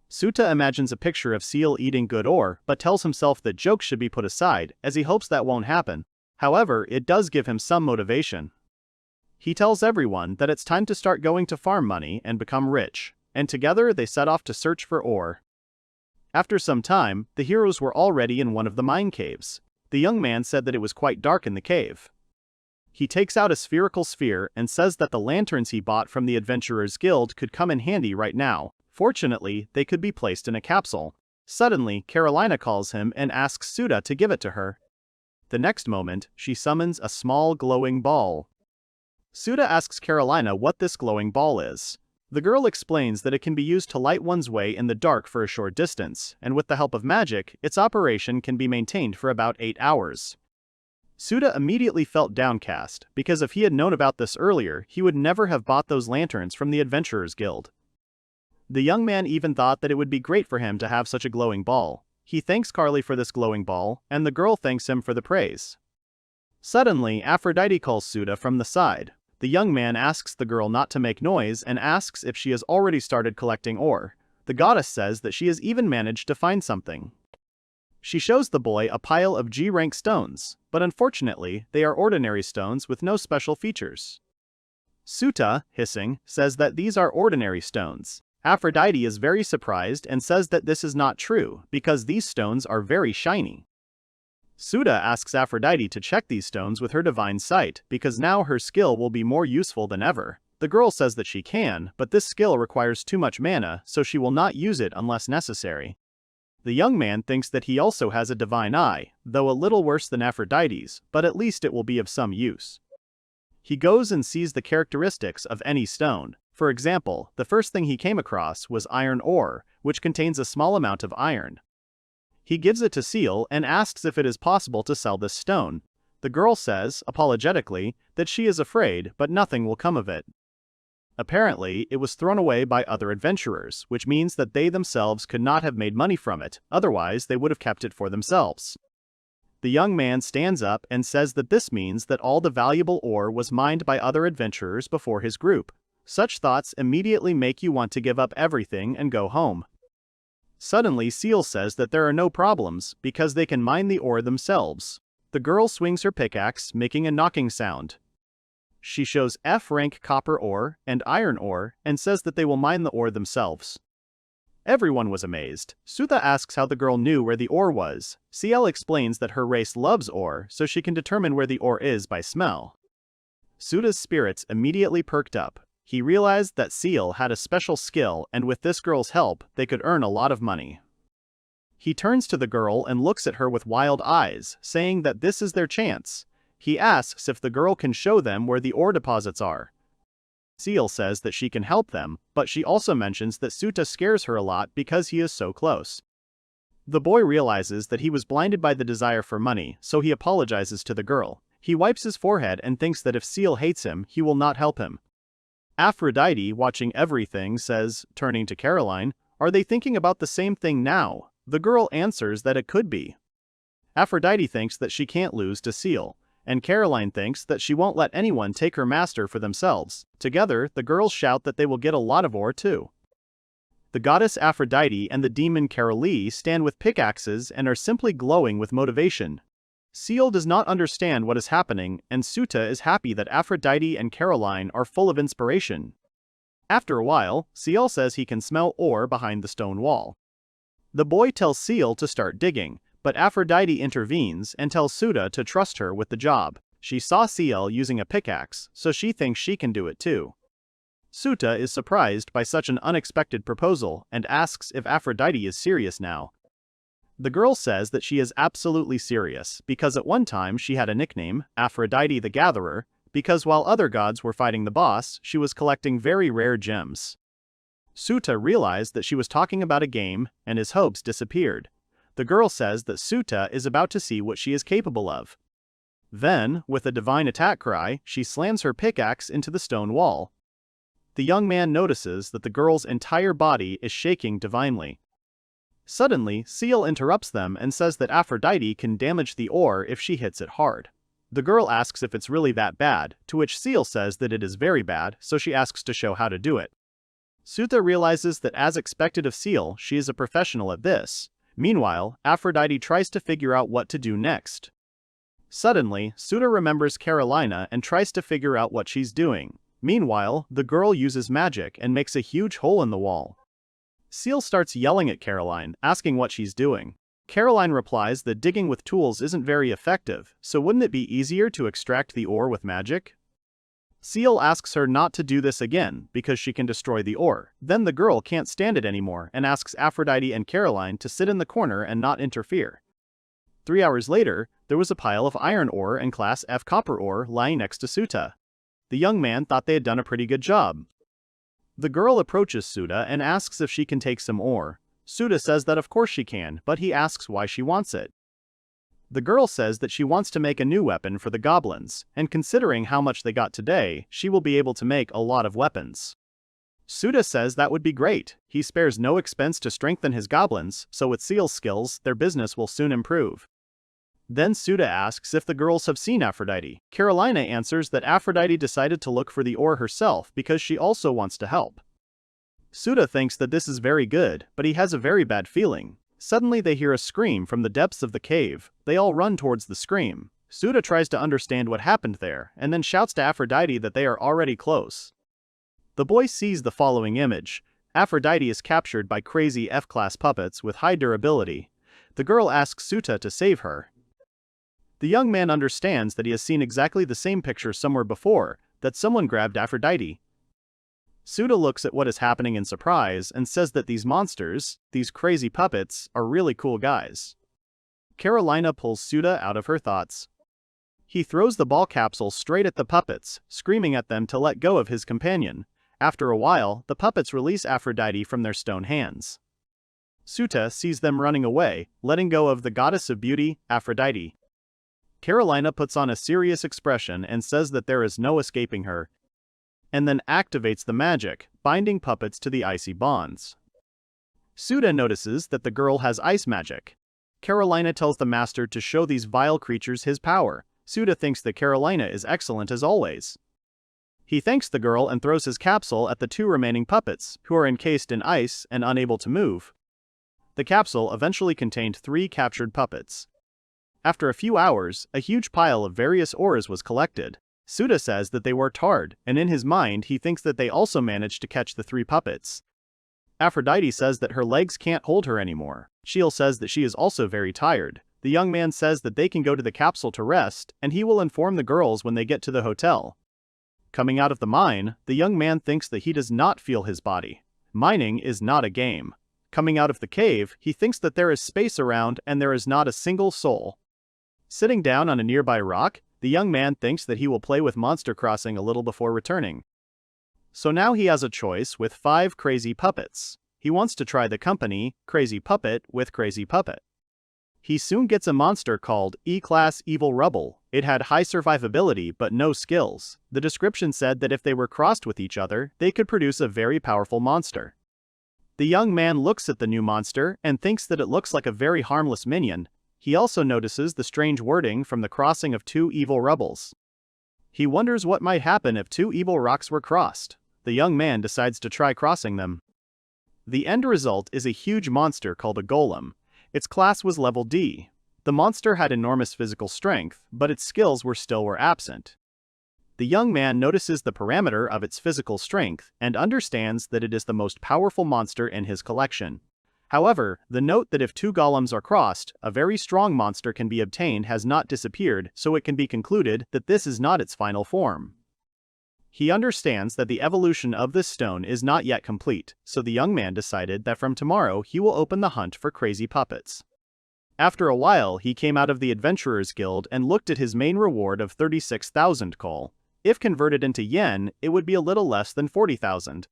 Speaker 1: Souta imagines a picture of Seal eating good ore, but tells himself that jokes should be put aside, as he hopes that won't happen. However, it does give him some motivation. He tells everyone that it's time to start going to farm money and become rich, and together they set off to search for ore. After some time, the heroes were already in one of the mine caves. The young man said that it was quite dark in the cave. He takes out a spherical sphere and says that the lanterns he bought from the Adventurers Guild could come in handy right now. Fortunately, they could be placed in a capsule. Suddenly, Carolina calls him and asks Souta to give it to her. The next moment, she summons a small glowing ball. Souta asks Carolina what this glowing ball is. The girl explains that it can be used to light one's way in the dark for a short distance, and with the help of magic, its operation can be maintained for about 8 hours. Souta immediately felt downcast, because if he had known about this earlier, he would never have bought those lanterns from the Adventurers Guild. The young man even thought that it would be great for him to have such a glowing ball. He thanks Carly for this glowing ball, and the girl thanks him for the praise. Suddenly, Aphrodite calls Souta from the side. The young man asks the girl not to make noise and asks if she has already started collecting ore. The goddess says that she has even managed to find something. She shows the boy a pile of G-rank stones, but unfortunately, they are ordinary stones with no special features. Souta, hissing, says that these are ordinary stones. Aphrodite is very surprised and says that this is not true, because these stones are very shiny. Souta asks Aphrodite to check these stones with her divine sight, because now her skill will be more useful than ever. The girl says that she can, but this skill requires too much mana, so she will not use it unless necessary. The young man thinks that he also has a divine eye, though a little worse than Aphrodite's, but at least it will be of some use. He goes and sees the characteristics of any stone. For example, the first thing he came across was iron ore, which contains a small amount of iron. He gives it to Seal and asks if it is possible to sell this stone. The girl says, apologetically, that she is afraid, but nothing will come of it. Apparently, it was thrown away by other adventurers, which means that they themselves could not have made money from it, otherwise they would have kept it for themselves. The young man stands up and says that this means that all the valuable ore was mined by other adventurers before his group. Such thoughts immediately make you want to give up everything and go home. Suddenly, Seal says that there are no problems, because they can mine the ore themselves. The girl swings her pickaxe, making a knocking sound. She shows F-rank copper ore and iron ore, and says that they will mine the ore themselves. Everyone was amazed. Souta asks how the girl knew where the ore was. CL explains that her race loves ore, so she can determine where the ore is by smell. Souta's spirits immediately perked up. He realized that Seal had a special skill, and with this girl's help, they could earn a lot of money. He turns to the girl and looks at her with wild eyes, saying that this is their chance. He asks if the girl can show them where the ore deposits are. Seal says that she can help them, but she also mentions that Souta scares her a lot because he is so close. The boy realizes that he was blinded by the desire for money, so he apologizes to the girl. He wipes his forehead and thinks that if Seal hates him, he will not help him. Aphrodite, watching everything, says, turning to Caroline, "Are they thinking about the same thing now?" The girl answers that it could be. Aphrodite thinks that she can't lose to Seal, and Caroline thinks that she won't let anyone take her master for themselves. Together, the girls shout that they will get a lot of ore too. The goddess Aphrodite and the demon Carolee stand with pickaxes and are simply glowing with motivation. Seal does not understand what is happening, and Souta is happy that Aphrodite and Caroline are full of inspiration. After a while, Seal says he can smell ore behind the stone wall. The boy tells Seal to start digging, but Aphrodite intervenes and tells Souta to trust her with the job. She saw Seal using a pickaxe, so she thinks she can do it too. Souta is surprised by such an unexpected proposal and asks if Aphrodite is serious now. The girl says that she is absolutely serious because at one time she had a nickname, Aphrodite the Gatherer, because while other gods were fighting the boss, she was collecting very rare gems. Souta realized that she was talking about a game, and his hopes disappeared. The girl says that Souta is about to see what she is capable of. Then, with a divine attack cry, she slams her pickaxe into the stone wall. The young man notices that the girl's entire body is shaking divinely. Suddenly, Seal interrupts them and says that Aphrodite can damage the ore if she hits it hard. The girl asks if it's really that bad, to which Seal says that it is very bad, so she asks to show how to do it. Souta realizes that as expected of Seal, she is a professional at this. Meanwhile, Aphrodite tries to figure out what to do next. Suddenly, Souta remembers Carolina and tries to figure out what she's doing. Meanwhile, the girl uses magic and makes a huge hole in the wall. Seal starts yelling at Caroline, asking what she's doing. Caroline replies that digging with tools isn't very effective, so wouldn't it be easier to extract the ore with magic? Seal asks her not to do this again, because she can destroy the ore. Then the girl can't stand it anymore and asks Aphrodite and Caroline to sit in the corner and not interfere. 3 hours later, there was a pile of iron ore and class F copper ore lying next to Souta. The young man thought they had done a pretty good job. The girl approaches Souta and asks if she can take some ore. Souta says that of course she can, but he asks why she wants it. The girl says that she wants to make a new weapon for the goblins, and considering how much they got today, she will be able to make a lot of weapons. Souta says that would be great. He spares no expense to strengthen his goblins, so with Seal's skills, their business will soon improve. Then Souta asks if the girls have seen Aphrodite. Carolina answers that Aphrodite decided to look for the ore herself because she also wants to help. Souta thinks that this is very good, but he has a very bad feeling. Suddenly they hear a scream from the depths of the cave. They all run towards the scream. Souta tries to understand what happened there, and then shouts to Aphrodite that they are already close. The boy sees the following image. Aphrodite is captured by crazy F-class puppets with high durability. The girl asks Souta to save her. The young man understands that he has seen exactly the same picture somewhere before, that someone grabbed Aphrodite. Souta looks at what is happening in surprise and says that these monsters, these crazy puppets, are really cool guys. Carolina pulls Souta out of her thoughts. He throws the ball capsule straight at the puppets, screaming at them to let go of his companion. After a while, the puppets release Aphrodite from their stone hands. Souta sees them running away, letting go of the goddess of beauty, Aphrodite. Carolina puts on a serious expression and says that there is no escaping her, and then activates the magic, binding puppets to the icy bonds. Souta notices that the girl has ice magic. Carolina tells the master to show these vile creatures his power. Souta thinks that Carolina is excellent as always. He thanks the girl and throws his capsule at the 2 remaining puppets, who are encased in ice and unable to move. The capsule eventually contained 3 captured puppets. After a few hours, a huge pile of various ores was collected. Souta says that they worked hard, and in his mind he thinks that they also managed to catch the 3 puppets. Aphrodite says that her legs can't hold her anymore. Sheil says that she is also very tired. The young man says that they can go to the capsule to rest, and he will inform the girls when they get to the hotel. Coming out of the mine, the young man thinks that he does not feel his body. Mining is not a game. Coming out of the cave, he thinks that there is space around and there is not a single soul. Sitting down on a nearby rock, the young man thinks that he will play with Monster Crossing a little before returning. So now he has a choice with 5 crazy puppets. He wants to try the company, Crazy Puppet, with Crazy Puppet. He soon gets a monster called E-Class Evil Rubble. It had high survivability but no skills. The description said that if they were crossed with each other, they could produce a very powerful monster. The young man looks at the new monster and thinks that it looks like a very harmless minion. He also notices the strange wording from the crossing of 2 evil rubbles. He wonders what might happen if 2 evil rocks were crossed. The young man decides to try crossing them. The end result is a huge monster called a golem. Its class was level D. The monster had enormous physical strength, but its skills were absent. The young man notices the parameter of its physical strength and understands that it is the most powerful monster in his collection. However, the note that if 2 golems are crossed, a very strong monster can be obtained has not disappeared, so it can be concluded that this is not its final form. He understands that the evolution of this stone is not yet complete, so the young man decided that from tomorrow he will open the hunt for crazy puppets. After a while, he came out of the Adventurers Guild and looked at his main reward of 36,000 coal. If converted into yen, it would be a little less than 40,000.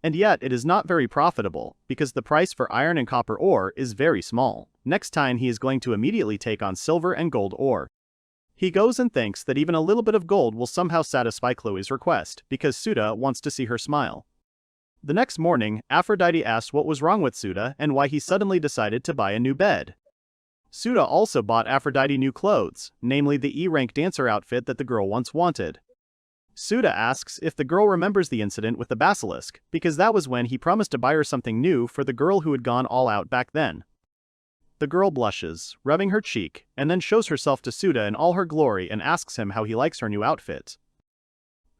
Speaker 1: And yet it is not very profitable, because the price for iron and copper ore is very small. Next time he is going to immediately take on silver and gold ore. He goes and thinks that even a little bit of gold will somehow satisfy Chloe's request, because Souta wants to see her smile. The next morning, Aphrodite asks what was wrong with Souta and why he suddenly decided to buy a new bed. Souta also bought Aphrodite new clothes, namely the E-rank dancer outfit that the girl once wanted. Souta asks if the girl remembers the incident with the basilisk, because that was when he promised to buy her something new for the girl who had gone all out back then. The girl blushes, rubbing her cheek, and then shows herself to Souta in all her glory and asks him how he likes her new outfit.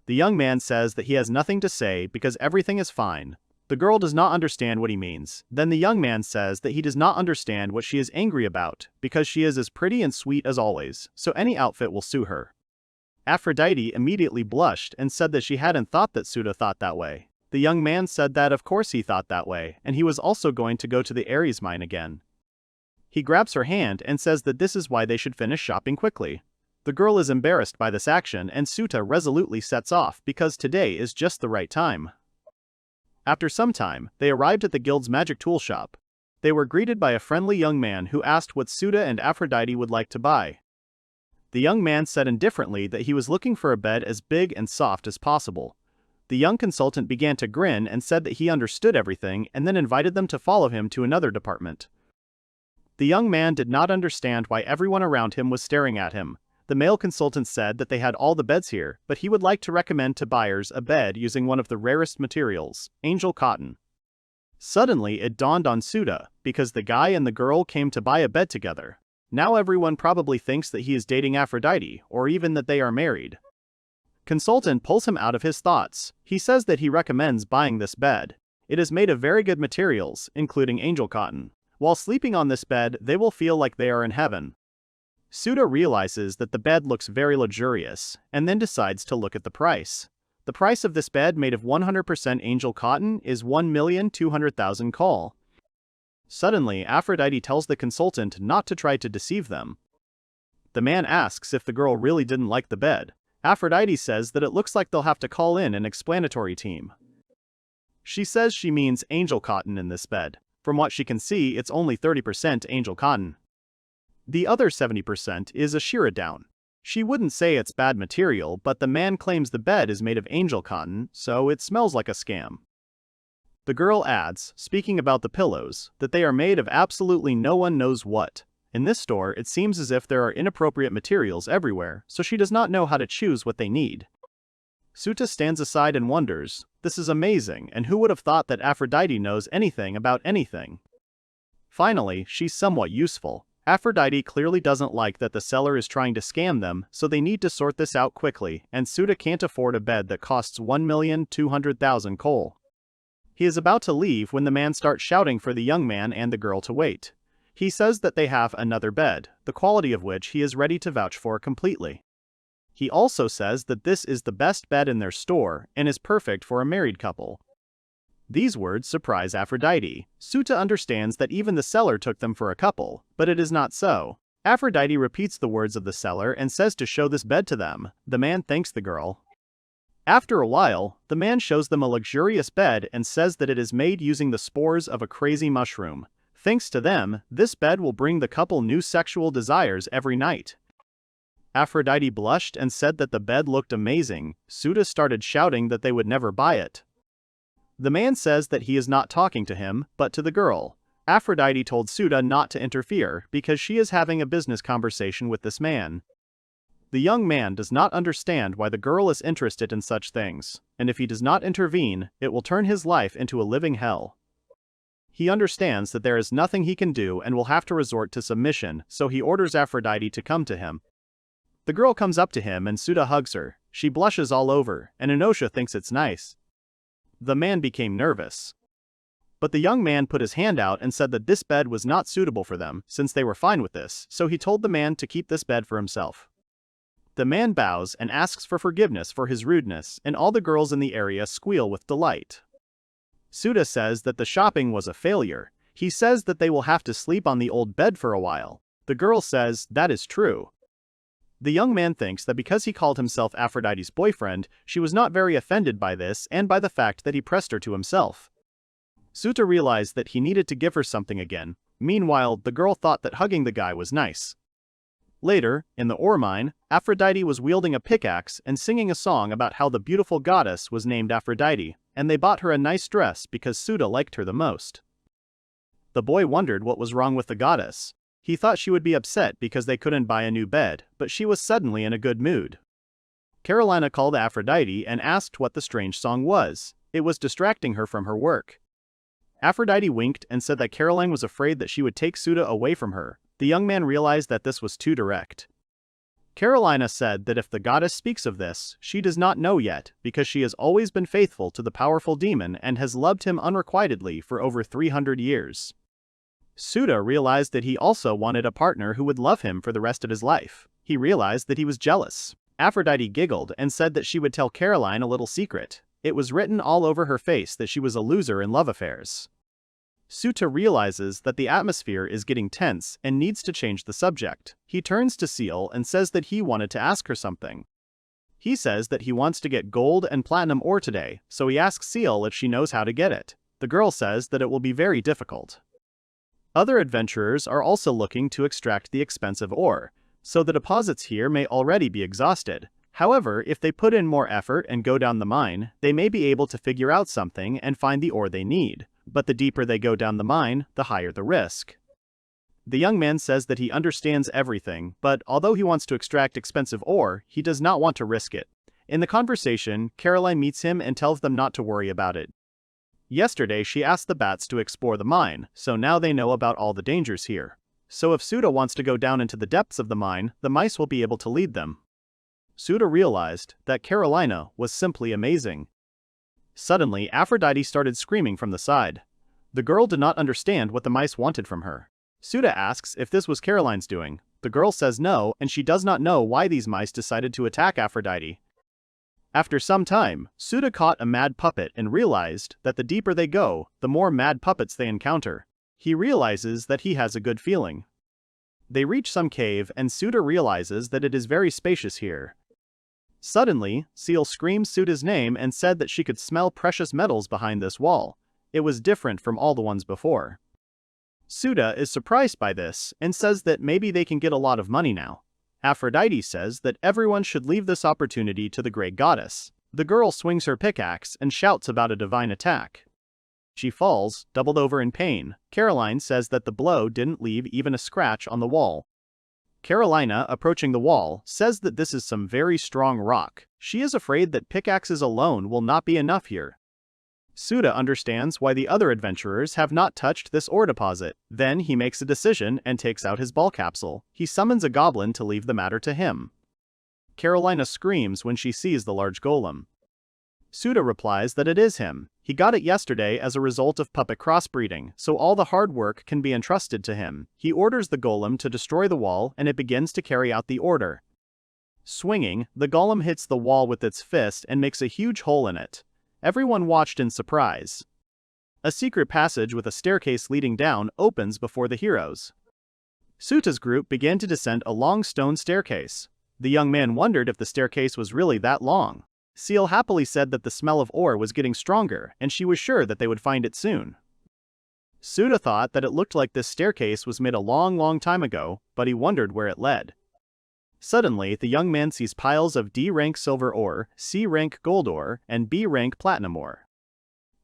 Speaker 1: The young man says that he has nothing to say because everything is fine. The girl does not understand what he means. Then the young man says that he does not understand what she is angry about, because she is as pretty and sweet as always, so any outfit will suit her. Aphrodite immediately blushed and said that she hadn't thought that Souta thought that way. The young man said that of course he thought that way, and he was also going to go to the Ares mine again. He grabs her hand and says that this is why they should finish shopping quickly. The girl is embarrassed by this action and Souta resolutely sets off because today is just the right time. After some time, they arrived at the guild's magic tool shop. They were greeted by a friendly young man who asked what Souta and Aphrodite would like to buy. The young man said indifferently that he was looking for a bed as big and soft as possible. The young consultant began to grin and said that he understood everything and then invited them to follow him to another department. The young man did not understand why everyone around him was staring at him. The male consultant said that they had all the beds here, but he would like to recommend to buyers a bed using one of the rarest materials, angel cotton. Suddenly it dawned on Souta, because the guy and the girl came to buy a bed together. Now everyone probably thinks that he is dating Aphrodite, or even that they are married. Consultant pulls him out of his thoughts. He says that he recommends buying this bed. It is made of very good materials, including angel cotton. While sleeping on this bed, they will feel like they are in heaven. Souta realizes that the bed looks very luxurious, and then decides to look at the price. The price of this bed made of 100% angel cotton is 1,200,000 coal. Suddenly, Aphrodite tells the consultant not to try to deceive them. The man asks if the girl really didn't like the bed. Aphrodite says that it looks like they'll have to call in an explanatory team. She says she means angel cotton in this bed. From what she can see, it's only 30% angel cotton. The other 70% is Ashira down. She wouldn't say it's bad material, but the man claims the bed is made of angel cotton, so it smells like a scam. The girl adds, speaking about the pillows, that they are made of absolutely no one knows what. In this store, it seems as if there are inappropriate materials everywhere, so she does not know how to choose what they need. Souta stands aside and wonders, this is amazing, and who would have thought that Aphrodite knows anything about anything? Finally, she's somewhat useful. Aphrodite clearly doesn't like that the seller is trying to scam them, so they need to sort this out quickly, and Souta can't afford a bed that costs 1,200,000 coal. He is about to leave when the man starts shouting for the young man and the girl to wait. He says that they have another bed, the quality of which he is ready to vouch for completely. He also says that this is the best bed in their store and is perfect for a married couple. These words surprise Aphrodite. Souta understands that even the seller took them for a couple, but it is not so. Aphrodite repeats the words of the seller and says to show this bed to them. The man thanks the girl. After a while, the man shows them a luxurious bed and says that it is made using the spores of a crazy mushroom. Thanks to them, this bed will bring the couple new sexual desires every night. Aphrodite blushed and said that the bed looked amazing. Souta started shouting that they would never buy it. The man says that he is not talking to him, but to the girl. Aphrodite told Souta not to interfere because she is having a business conversation with this man. The young man does not understand why the girl is interested in such things, and if he does not intervene, it will turn his life into a living hell. He understands that there is nothing he can do and will have to resort to submission, so he orders Aphrodite to come to him. The girl comes up to him and Souta hugs her. She blushes all over, and Inosha thinks it's nice. The man became nervous. But the young man put his hand out and said that this bed was not suitable for them, since they were fine with this, so he told the man to keep this bed for himself. The man bows and asks for forgiveness for his rudeness, and all the girls in the area squeal with delight. Souta says that the shopping was a failure. He says that they will have to sleep on the old bed for a while. The girl says that is true. The young man thinks that because he called himself Aphrodite's boyfriend, she was not very offended by this and by the fact that he pressed her to himself. Souta realized that he needed to give her something again. Meanwhile, the girl thought that hugging the guy was nice. Later, in the ore mine, Aphrodite was wielding a pickaxe and singing a song about how the beautiful goddess was named Aphrodite, and they bought her a nice dress because Souta liked her the most. The boy wondered what was wrong with the goddess. He thought she would be upset because they couldn't buy a new bed, but she was suddenly in a good mood. Carolina called Aphrodite and asked what the strange song was. It was distracting her from her work. Aphrodite winked and said that Caroline was afraid that she would take Souta away from her. The young man realized that this was too direct. Carolina said that if the goddess speaks of this, she does not know yet, because she has always been faithful to the powerful demon and has loved him unrequitedly for over 300 years. Souta realized that he also wanted a partner who would love him for the rest of his life. He realized that he was jealous. Aphrodite giggled and said that she would tell Caroline a little secret. It was written all over her face that she was a loser in love affairs. Souta realizes that the atmosphere is getting tense and needs to change the subject. He turns to Seal and says that he wanted to ask her something. He says that he wants to get gold and platinum ore today, so he asks Seal if she knows how to get it. The girl says that it will be very difficult. Other adventurers are also looking to extract the expensive ore, so the deposits here may already be exhausted. However, if they put in more effort and go down the mine, they may be able to figure out something and find the ore they need. But the deeper they go down the mine, the higher the risk. The young man says that he understands everything, but although he wants to extract expensive ore, he does not want to risk it. In the conversation, Caroline meets him and tells them not to worry about it. Yesterday she asked the bats to explore the mine, so now they know about all the dangers here. So if Souta wants to go down into the depths of the mine, the mice will be able to lead them. Souta realized that Carolina was simply amazing. Suddenly, Aphrodite started screaming from the side. The girl did not understand what the mice wanted from her. Souta asks if this was Caroline's doing. The girl says no, and she does not know why these mice decided to attack Aphrodite. After some time, Souta caught a mad puppet and realized that the deeper they go, the more mad puppets they encounter. He realizes that he has a good feeling. They reach some cave and Souta realizes that it is very spacious here. Suddenly, Seal screamed Souta's name and said that she could smell precious metals behind this wall. It was different from all the ones before. Souta is surprised by this and says that maybe they can get a lot of money now. Aphrodite says that everyone should leave this opportunity to the great goddess. The girl swings her pickaxe and shouts about a divine attack. She falls, doubled over in pain. Caroline says that the blow didn't leave even a scratch on the wall. Carolina, approaching the wall, says that this is some very strong rock. She is afraid that pickaxes alone will not be enough here. Souta understands why the other adventurers have not touched this ore deposit. Then he makes a decision and takes out his ball capsule. He summons a goblin to leave the matter to him. Carolina screams when she sees the large golem. Souta replies that it is him. He got it yesterday as a result of puppet crossbreeding, so all the hard work can be entrusted to him. He orders the golem to destroy the wall and it begins to carry out the order. Swinging, the golem hits the wall with its fist and makes a huge hole in it. Everyone watched in surprise. A secret passage with a staircase leading down opens before the heroes. Souta's group began to descend a long stone staircase. The young man wondered if the staircase was really that long. Seal happily said that the smell of ore was getting stronger, and she was sure that they would find it soon. Souta thought that it looked like this staircase was made a long time ago, but he wondered where it led. Suddenly, the young man sees piles of D-rank silver ore, C-rank gold ore, and B-rank platinum ore.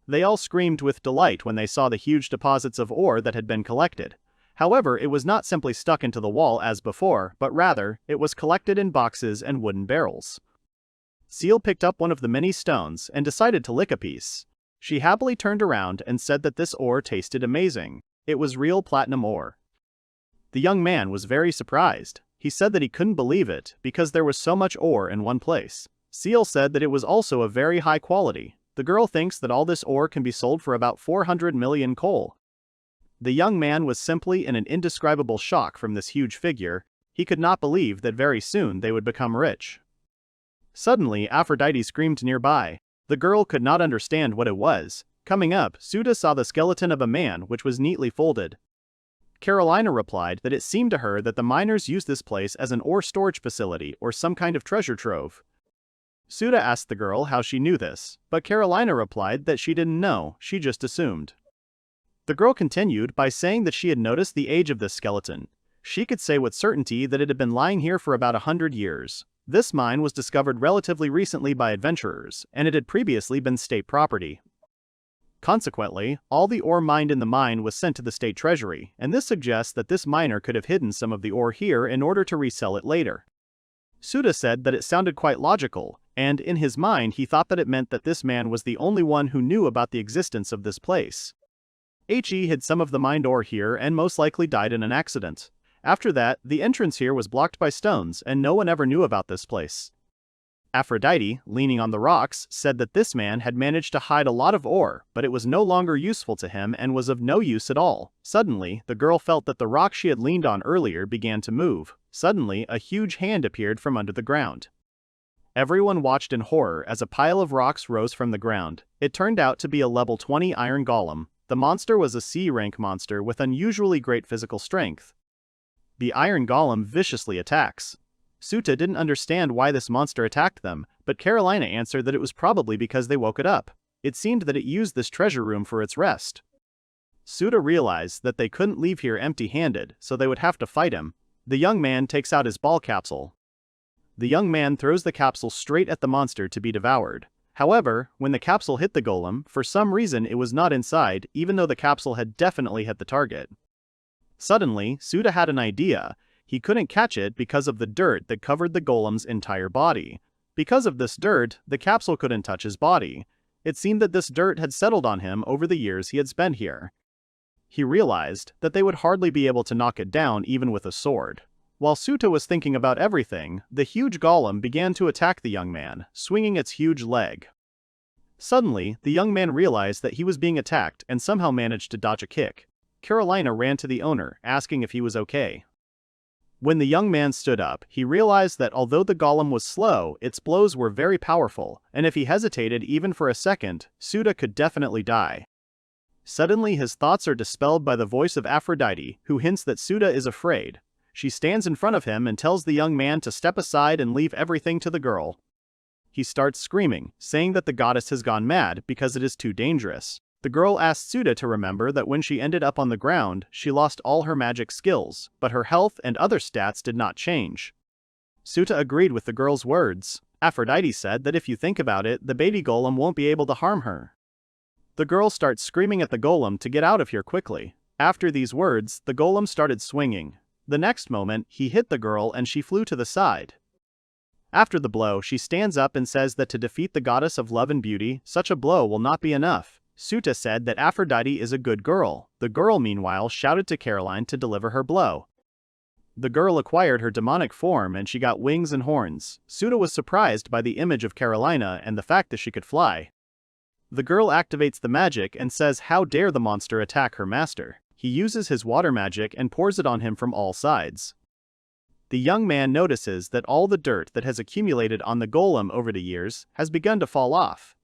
Speaker 1: They all screamed with delight when they saw the huge deposits of ore that had been collected. However, it was not simply stuck into the wall as before, but rather, it was collected in boxes and wooden barrels. Seal picked up one of the many stones and decided to lick a piece. She happily turned around and said that this ore tasted amazing. It was real platinum ore. The young man was very surprised. He said that he couldn't believe it because there was so much ore in one place. Seal said that it was also of very high quality. The girl thinks that all this ore can be sold for about 400 million coal. The young man was simply in an indescribable shock from this huge figure. He could not believe that very soon they would become rich. Suddenly, Aphrodite screamed nearby. The girl could not understand what it was. Coming up, Souta saw the skeleton of a man which was neatly folded. Carolina replied that it seemed to her that the miners used this place as an ore storage facility or some kind of treasure trove. Souta asked the girl how she knew this, but Carolina replied that she didn't know, she just assumed. The girl continued by saying that she had noticed the age of this skeleton. She could say with certainty that it had been lying here for about 100 years. This mine was discovered relatively recently by adventurers, and it had previously been state property. Consequently, all the ore mined in the mine was sent to the state treasury, and this suggests that this miner could have hidden some of the ore here in order to resell it later. Souta said that it sounded quite logical, and in his mind he thought that it meant that this man was the only one who knew about the existence of this place. He hid some of the mined ore here and most likely died in an accident. After that, the entrance here was blocked by stones and no one ever knew about this place. Aphrodite, leaning on the rocks, said that this man had managed to hide a lot of ore, but it was no longer useful to him and was of no use at all. Suddenly, the girl felt that the rock she had leaned on earlier began to move. Suddenly, a huge hand appeared from under the ground. Everyone watched in horror as a pile of rocks rose from the ground. It turned out to be a level 20 iron golem. The monster was a C-rank monster with unusually great physical strength. The iron golem viciously attacks. Souta didn't understand why this monster attacked them, but Carolina answered that it was probably because they woke it up. It seemed that it used this treasure room for its rest. Souta realized that they couldn't leave here empty-handed, so they would have to fight him. The young man takes out his ball capsule. The young man throws the capsule straight at the monster to be devoured. However, when the capsule hit the golem, for some reason it was not inside, even though the capsule had definitely hit the target. Suddenly, Souta had an idea. He couldn't catch it because of the dirt that covered the golem's entire body. Because of this dirt, the capsule couldn't touch his body. It seemed that this dirt had settled on him over the years he had spent here. He realized that they would hardly be able to knock it down even with a sword. While Souta was thinking about everything, the huge golem began to attack the young man, swinging its huge leg. Suddenly, the young man realized that he was being attacked and somehow managed to dodge a kick. Carolina ran to the owner, asking if he was okay. When the young man stood up, he realized that although the golem was slow, its blows were very powerful, and if he hesitated even for a second, Souta could definitely die. Suddenly his thoughts are dispelled by the voice of Aphrodite, who hints that Souta is afraid. She stands in front of him and tells the young man to step aside and leave everything to the girl. He starts screaming, saying that the goddess has gone mad because it is too dangerous. The girl asked Souta to remember that when she ended up on the ground, she lost all her magic skills, but her health and other stats did not change. Souta agreed with the girl's words. Aphrodite said that if you think about it, the baby golem won't be able to harm her. The girl starts screaming at the golem to get out of here quickly. After these words, the golem started swinging. The next moment, he hit the girl and she flew to the side. After the blow, she stands up and says that to defeat the goddess of love and beauty, such a blow will not be enough. Souta said that Aphrodite is a good girl. The girl, meanwhile, shouted to Caroline to deliver her blow. The girl acquired her demonic form and she got wings and horns. Souta was surprised by the image of Carolina and the fact that she could fly. The girl activates the magic and says how dare the monster attack her master. He uses his water magic and pours it on him from all sides. The young man notices that all the dirt that has accumulated on the golem over the years has begun to fall off.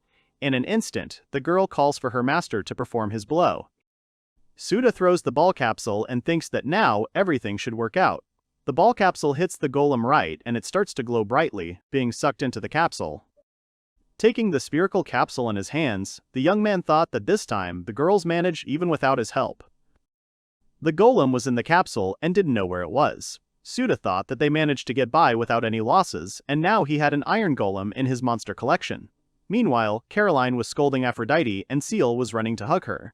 Speaker 1: In an instant, the girl calls for her master to perform his blow. Souta throws the ball capsule and thinks that now everything should work out. The ball capsule hits the golem right and it starts to glow brightly, being sucked into the capsule. Taking the spherical capsule in his hands, the young man thought that this time the girls managed even without his help. The golem was in the capsule and didn't know where it was. Souta thought that they managed to get by without any losses, and now he had an iron golem in his monster collection. Meanwhile, Caroline was scolding Aphrodite and Seal was running to hug her.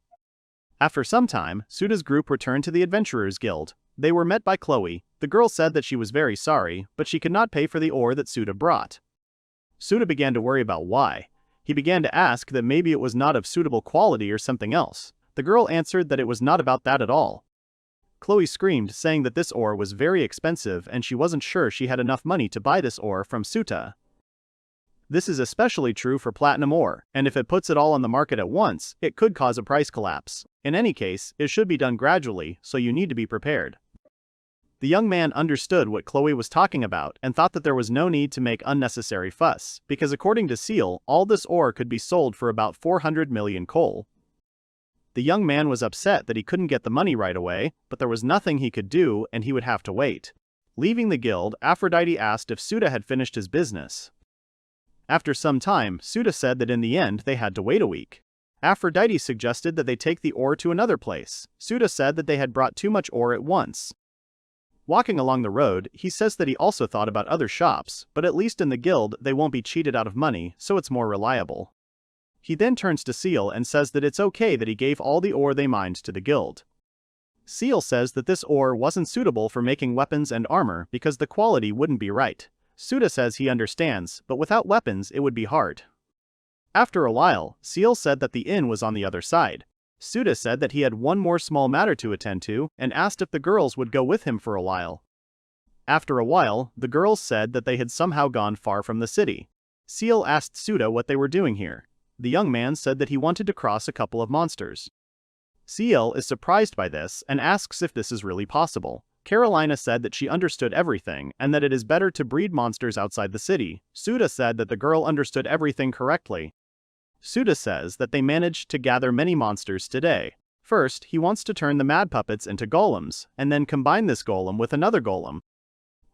Speaker 1: After some time, Souta's group returned to the Adventurers Guild. They were met by Chloe. The girl said that she was very sorry, but she could not pay for the ore that Souta brought. Souta began to worry about why. He began to ask that maybe it was not of suitable quality or something else. The girl answered that it was not about that at all. Chloe screamed, saying that this ore was very expensive and she wasn't sure she had enough money to buy this ore from Souta. This is especially true for platinum ore, and if it puts it all on the market at once, it could cause a price collapse. In any case, it should be done gradually, so you need to be prepared. The young man understood what Chloe was talking about and thought that there was no need to make unnecessary fuss, because according to Seal, all this ore could be sold for about 400 million coal. The young man was upset that he couldn't get the money right away, but there was nothing he could do and he would have to wait. Leaving the guild, Aphrodite asked if Souta had finished his business. After some time, Souta said that in the end they had to wait a week. Aphrodite suggested that they take the ore to another place. Souta said that they had brought too much ore at once. Walking along the road, he says that he also thought about other shops, but at least in the guild they won't be cheated out of money, so it's more reliable. He then turns to Seal and says that it's okay that he gave all the ore they mined to the guild. Seal says that this ore wasn't suitable for making weapons and armor because the quality wouldn't be right. Souta says he understands, but without weapons it would be hard. After a while, Seal said that the inn was on the other side. Souta said that he had one more small matter to attend to and asked if the girls would go with him for a while. After a while, the girls said that they had somehow gone far from the city. Seal asked Souta what they were doing here. The young man said that he wanted to cross a couple of monsters. Seal is surprised by this and asks if this is really possible. Carolina said that she understood everything and that it is better to breed monsters outside the city. Souta said that the girl understood everything correctly. Souta says that they managed to gather many monsters today. First, he wants to turn the mad puppets into golems, and then combine this golem with another golem.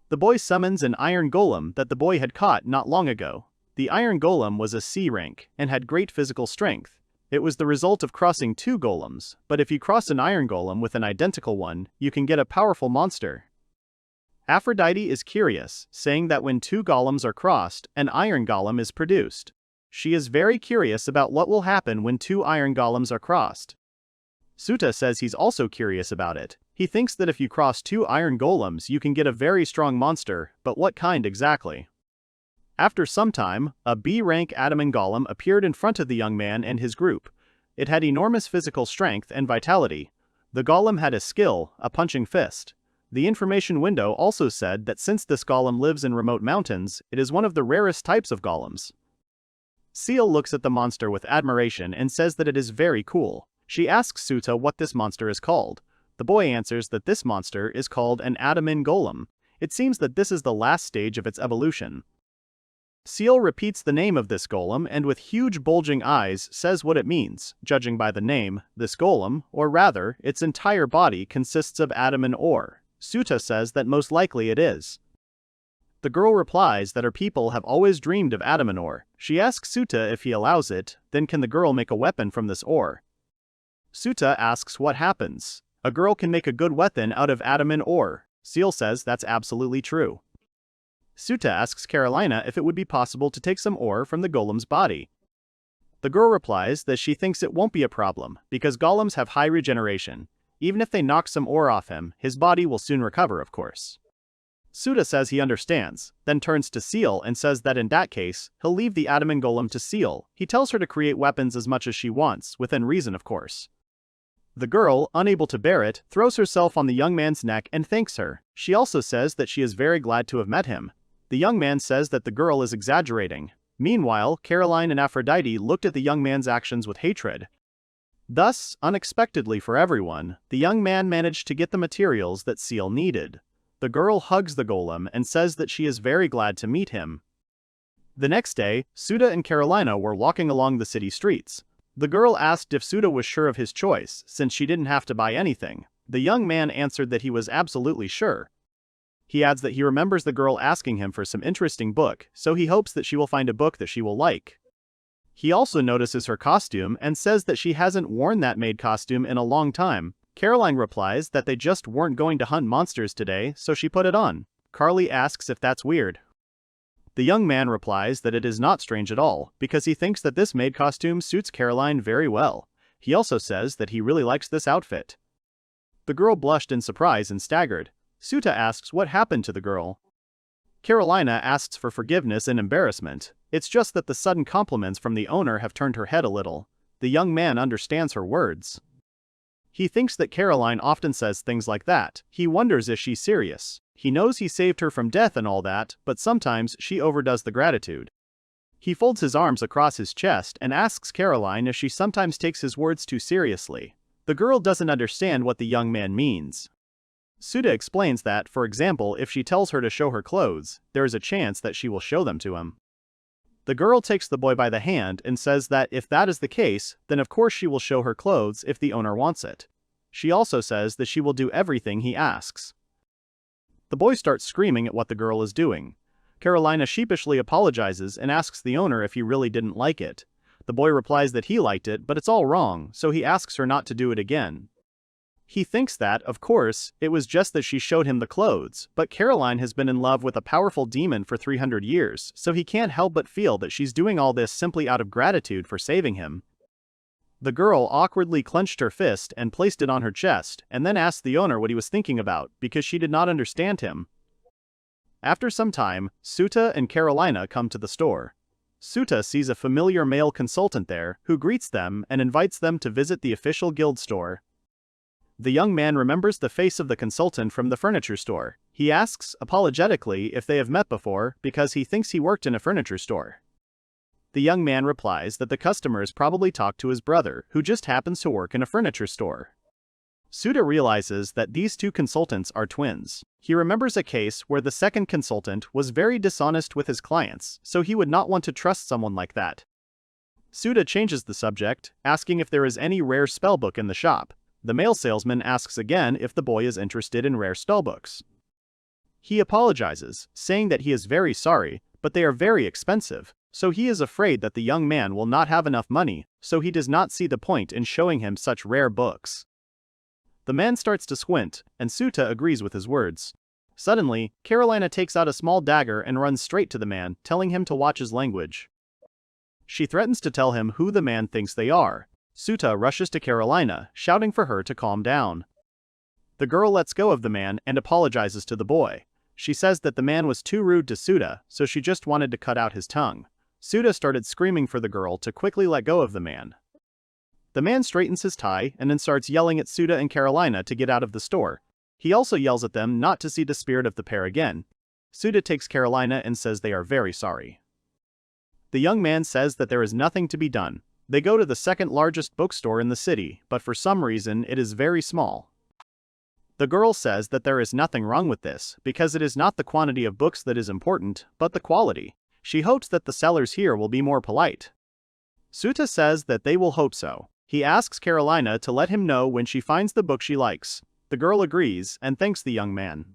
Speaker 1: The boy summons an iron golem that the boy had caught not long ago. The iron golem was a C rank and had great physical strength. It was the result of crossing two golems, but if you cross an iron golem with an identical one, you can get a powerful monster. Aphrodite is curious, saying that when two golems are crossed, an iron golem is produced. She is very curious about what will happen when two iron golems are crossed. Souta says he's also curious about it. He thinks that if you cross two iron golems you can get a very strong monster, but what kind exactly? After some time, a B-rank adamant golem appeared in front of the young man and his group. It had enormous physical strength and vitality. The golem had a skill, a punching fist. The information window also said that since this golem lives in remote mountains, it is one of the rarest types of golems. Seal looks at the monster with admiration and says that it is very cool. She asks Souta what this monster is called. The boy answers that this monster is called an adamant golem. It seems that this is the last stage of its evolution. Seal repeats the name of this golem and with huge bulging eyes says what it means. Judging by the name, this golem, or rather, its entire body consists of adamant ore. Souta says that most likely it is. The girl replies that her people have always dreamed of adamant ore. She asks Souta if he allows it, then can the girl make a weapon from this ore? Souta asks what happens. A girl can make a good weapon out of adamant ore. Seal says that's absolutely true. Souta asks Carolina if it would be possible to take some ore from the golem's body. The girl replies that she thinks it won't be a problem, because golems have high regeneration. Even if they knock some ore off him, his body will soon recover, of course. Souta says he understands, then turns to Seal and says that in that case, he'll leave the adamant golem to Seal. He tells her to create weapons as much as she wants, within reason of course. The girl, unable to bear it, throws herself on the young man's neck and thanks her. She also says that she is very glad to have met him. The young man says that the girl is exaggerating. Meanwhile, Caroline and Aphrodite looked at the young man's actions with hatred. Thus, unexpectedly for everyone, the young man managed to get the materials that Seal needed. The girl hugs the golem and says that she is very glad to meet him. The next day, Souta and Carolina were walking along the city streets. The girl asked if Souta was sure of his choice, since she didn't have to buy anything. The young man answered that he was absolutely sure. He adds that he remembers the girl asking him for some interesting book, so he hopes that she will find a book that she will like. He also notices her costume and says that she hasn't worn that maid costume in a long time. Caroline replies that they just weren't going to hunt monsters today, so she put it on. Carly asks if that's weird. The young man replies that it is not strange at all, because he thinks that this maid costume suits Caroline very well. He also says that he really likes this outfit. The girl blushed in surprise and staggered. Souta asks what happened to the girl. Carolina asks for forgiveness and embarrassment. It's just that the sudden compliments from the owner have turned her head a little. The young man understands her words. He thinks that Caroline often says things like that. He wonders if she's serious. He knows he saved her from death and all that, but sometimes she overdoes the gratitude. He folds his arms across his chest and asks Caroline if she sometimes takes his words too seriously. The girl doesn't understand what the young man means. Souta explains that, for example, if she tells her to show her clothes, there is a chance that she will show them to him. The girl takes the boy by the hand and says that if that is the case, then of course she will show her clothes if the owner wants it. She also says that she will do everything he asks. The boy starts screaming at what the girl is doing. Carolina sheepishly apologizes and asks the owner if he really didn't like it. The boy replies that he liked it, but it's all wrong, so he asks her not to do it again. He thinks that, of course, it was just that she showed him the clothes, but Caroline has been in love with a powerful demon for 300 years, so he can't help but feel that she's doing all this simply out of gratitude for saving him. The girl awkwardly clenched her fist and placed it on her chest, and then asked the owner what he was thinking about, because she did not understand him. After some time, Souta and Carolina come to the store. Souta sees a familiar male consultant there, who greets them and invites them to visit the official guild store. The young man remembers the face of the consultant from the furniture store. He asks, apologetically, if they have met before, because he thinks he worked in a furniture store. The young man replies that the customers probably talked to his brother, who just happens to work in a furniture store. Souta realizes that these two consultants are twins. He remembers a case where the second consultant was very dishonest with his clients, so he would not want to trust someone like that. Souta changes the subject, asking if there is any rare spellbook in the shop. The male salesman asks again if the boy is interested in rare spellbooks. He apologizes, saying that he is very sorry, but they are very expensive, so he is afraid that the young man will not have enough money, so he does not see the point in showing him such rare books. The man starts to squint, and Souta agrees with his words. Suddenly, Carolina takes out a small dagger and runs straight to the man, telling him to watch his language. She threatens to tell him who the man thinks they are. Souta rushes to Carolina, shouting for her to calm down. The girl lets go of the man and apologizes to the boy. She says that the man was too rude to Souta, so she just wanted to cut out his tongue. Souta started screaming for the girl to quickly let go of the man. The man straightens his tie and then starts yelling at Souta and Carolina to get out of the store. He also yells at them not to see the spirit of the pair again. Souta takes Carolina and says they are very sorry. The young man says that there is nothing to be done. They go to the second largest bookstore in the city, but for some reason it is very small. The girl says that there is nothing wrong with this, because it is not the quantity of books that is important, but the quality. She hopes that the sellers here will be more polite. Souta says that they will hope so. He asks Carolina to let him know when she finds the book she likes. The girl agrees and thanks the young man.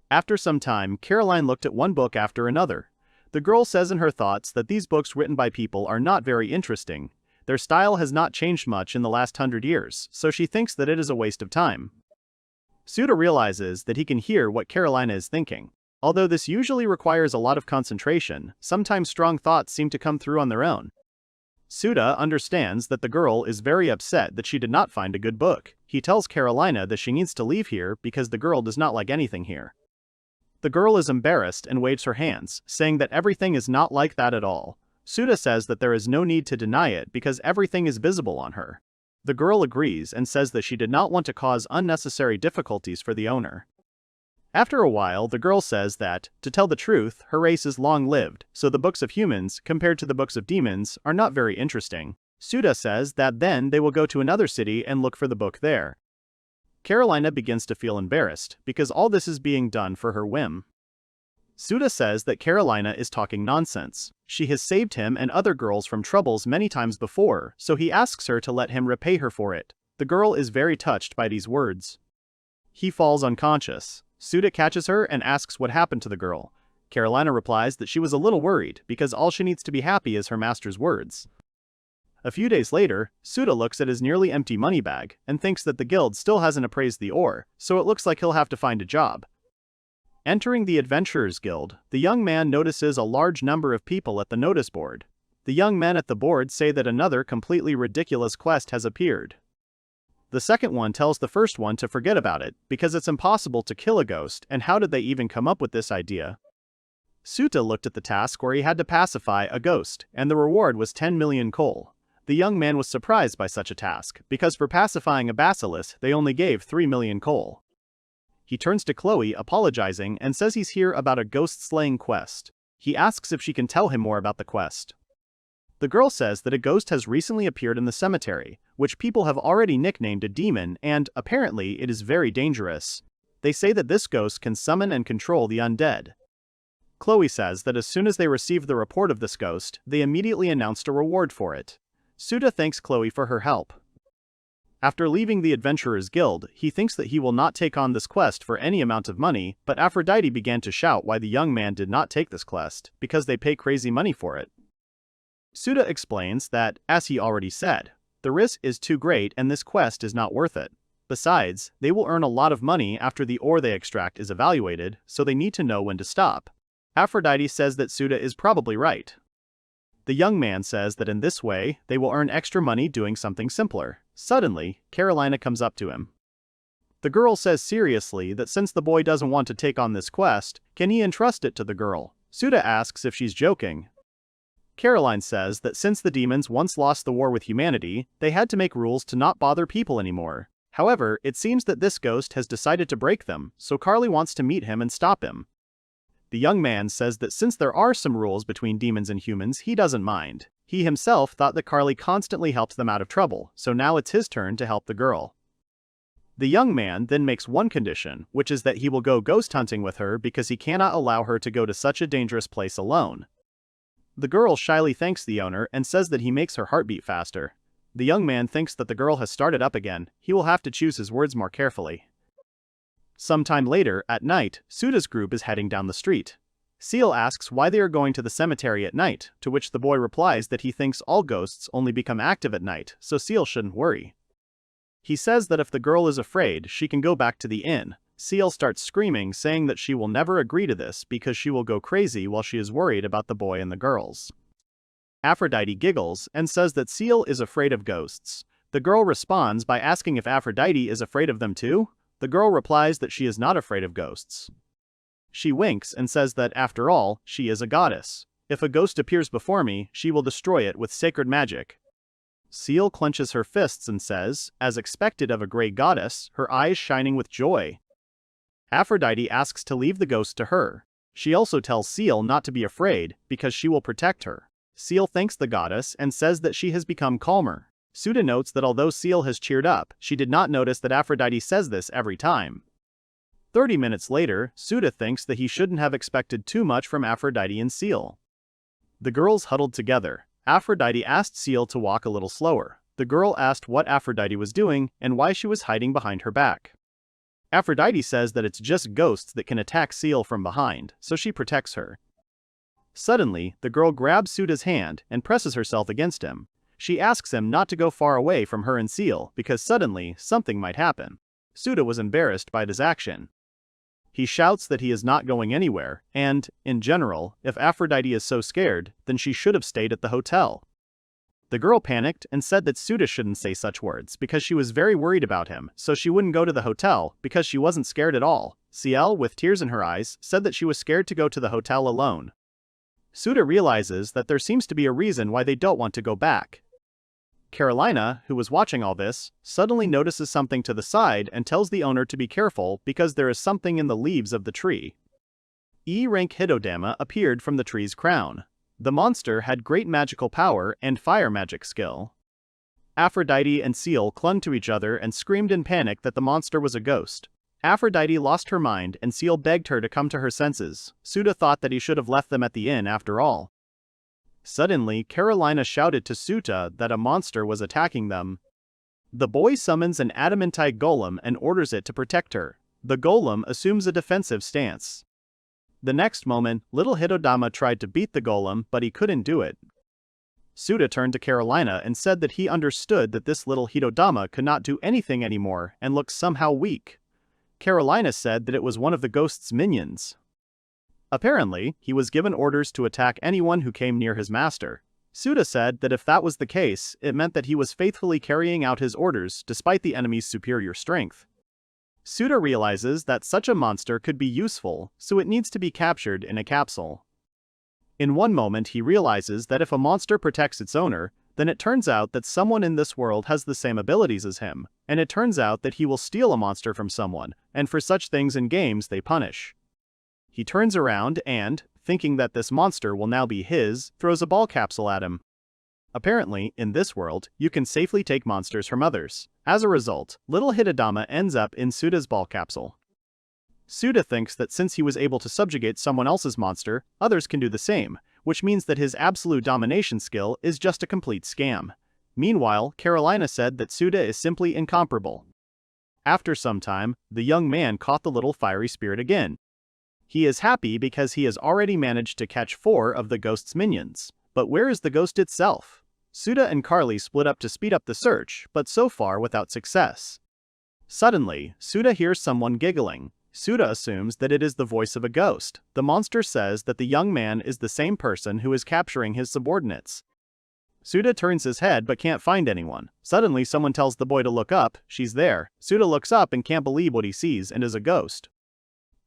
Speaker 1: After some time, Caroline looked at one book after another. The girl says in her thoughts that these books written by people are not very interesting. Their style has not changed much in the last 100 years, so she thinks that it is a waste of time. Souta realizes that he can hear what Carolina is thinking. Although this usually requires a lot of concentration, sometimes strong thoughts seem to come through on their own. Souta understands that the girl is very upset that she did not find a good book. He tells Carolina that she needs to leave here because the girl does not like anything here. The girl is embarrassed and waves her hands, saying that everything is not like that at all. Souta says that there is no need to deny it because everything is visible on her. The girl agrees and says that she did not want to cause unnecessary difficulties for the owner. After a while, the girl says that, to tell the truth, her race is long-lived, so the books of humans, compared to the books of demons, are not very interesting. Souta says that then they will go to another city and look for the book there. Carolina begins to feel embarrassed, because all this is being done for her whim. Souta says that Carolina is talking nonsense. She has saved him and other girls from troubles many times before, so he asks her to let him repay her for it. The girl is very touched by these words. He falls unconscious. Souta catches her and asks what happened to the girl. Carolina replies that she was a little worried because all she needs to be happy is her master's words. A few days later, Souta looks at his nearly empty money bag and thinks that the guild still hasn't appraised the ore, so it looks like he'll have to find a job. Entering the Adventurers Guild, the young man notices a large number of people at the notice board. The young men at the board say that another completely ridiculous quest has appeared. The second one tells the first one to forget about it, because it's impossible to kill a ghost, and how did they even come up with this idea? Souta looked at the task where he had to pacify a ghost, and the reward was 10 million coal. The young man was surprised by such a task, because for pacifying a basilisk they only gave 3 million coal. He turns to Chloe, apologizing, and says he's here about a ghost-slaying quest. He asks if she can tell him more about the quest. The girl says that a ghost has recently appeared in the cemetery, which people have already nicknamed a demon, and, apparently, it is very dangerous. They say that this ghost can summon and control the undead. Chloe says that as soon as they received the report of this ghost, they immediately announced a reward for it. Souta thanks Chloe for her help. After leaving the Adventurers Guild, he thinks that he will not take on this quest for any amount of money, but Aphrodite began to shout why the young man did not take this quest, because they pay crazy money for it. Souta explains that, as he already said, the risk is too great and this quest is not worth it. Besides, they will earn a lot of money after the ore they extract is evaluated, so they need to know when to stop. Aphrodite says that Souta is probably right. The young man says that in this way, they will earn extra money doing something simpler. Suddenly, Carolina comes up to him. The girl says seriously that since the boy doesn't want to take on this quest, can he entrust it to the girl? Souta asks if she's joking. Caroline says that since the demons once lost the war with humanity, they had to make rules to not bother people anymore. However, it seems that this ghost has decided to break them, so Carly wants to meet him and stop him. The young man says that since there are some rules between demons and humans, he doesn't mind. He himself thought that Carly constantly helped them out of trouble, so now it's his turn to help the girl. The young man then makes one condition, which is that he will go ghost hunting with her because he cannot allow her to go to such a dangerous place alone. The girl shyly thanks the owner and says that he makes her heart beat faster. The young man thinks that the girl has started up again. He will have to choose his words more carefully. Sometime later, at night, Souta's group is heading down the street. Seal asks why they are going to the cemetery at night, to which the boy replies that he thinks all ghosts only become active at night, so Seal shouldn't worry. He says that if the girl is afraid, she can go back to the inn. Seal starts screaming, saying that she will never agree to this because she will go crazy while she is worried about the boy and the girls. Aphrodite giggles and says that Seal is afraid of ghosts. The girl responds by asking if Aphrodite is afraid of them too. The girl replies that she is not afraid of ghosts. She winks and says that, after all, she is a goddess. If a ghost appears before me, she will destroy it with sacred magic. Seal clenches her fists and says, as expected of a great goddess, her eyes shining with joy. Aphrodite asks to leave the ghost to her. She also tells Seal not to be afraid, because she will protect her. Seal thanks the goddess and says that she has become calmer. Souta notes that although Seal has cheered up, she did not notice that Aphrodite says this every time. 30 minutes later, Souta thinks that he shouldn't have expected too much from Aphrodite and Seal. The girls huddled together. Aphrodite asked Seal to walk a little slower. The girl asked what Aphrodite was doing and why she was hiding behind her back. Aphrodite says that it's just ghosts that can attack Seal from behind, so she protects her. Suddenly, the girl grabs Souta's hand and presses herself against him. She asks him not to go far away from her and Seal because suddenly, something might happen. Souta was embarrassed by this action. He shouts that he is not going anywhere, and, in general, if Aphrodite is so scared, then she should have stayed at the hotel. The girl panicked and said that Souta shouldn't say such words because she was very worried about him, so she wouldn't go to the hotel because she wasn't scared at all. Ciel, with tears in her eyes, said that she was scared to go to the hotel alone. Souta realizes that there seems to be a reason why they don't want to go back. Carolina, who was watching all this, suddenly notices something to the side and tells the owner to be careful because there is something in the leaves of the tree. E-rank Hidodama appeared from the tree's crown. The monster had great magical power and fire magic skill. Aphrodite and Seal clung to each other and screamed in panic that the monster was a ghost. Aphrodite lost her mind and Seal begged her to come to her senses. Souta thought that he should have left them at the inn after all. Suddenly, Carolina shouted to Souta that a monster was attacking them. The boy summons an adamantite golem and orders it to protect her. The golem assumes a defensive stance. The next moment, little Hitodama tried to beat the golem, but he couldn't do it. Souta turned to Carolina and said that he understood that this little Hitodama could not do anything anymore and looked somehow weak. Carolina said that it was one of the ghost's minions. Apparently, he was given orders to attack anyone who came near his master. Souta said that if that was the case, it meant that he was faithfully carrying out his orders despite the enemy's superior strength. Souta realizes that such a monster could be useful, so it needs to be captured in a capsule. In one moment he realizes that if a monster protects its owner, then it turns out that someone in this world has the same abilities as him, and it turns out that he will steal a monster from someone, and for such things in games they punish. He turns around and, thinking that this monster will now be his, throws a ball capsule at him. Apparently, in this world, you can safely take monsters from others. As a result, little Hitodama ends up in Souta's ball capsule. Souta thinks that since he was able to subjugate someone else's monster, others can do the same, which means that his absolute domination skill is just a complete scam. Meanwhile, Carolina said that Souta is simply incomparable. After some time, the young man caught the little fiery spirit again. He is happy because he has already managed to catch 4 of the ghost's minions. But where is the ghost itself? Souta and Carly split up to speed up the search, but so far without success. Suddenly, Souta hears someone giggling. Souta assumes that it is the voice of a ghost. The monster says that the young man is the same person who is capturing his subordinates. Souta turns his head but can't find anyone. Suddenly someone tells the boy to look up. She's there. Souta looks up and can't believe what he sees and is a ghost.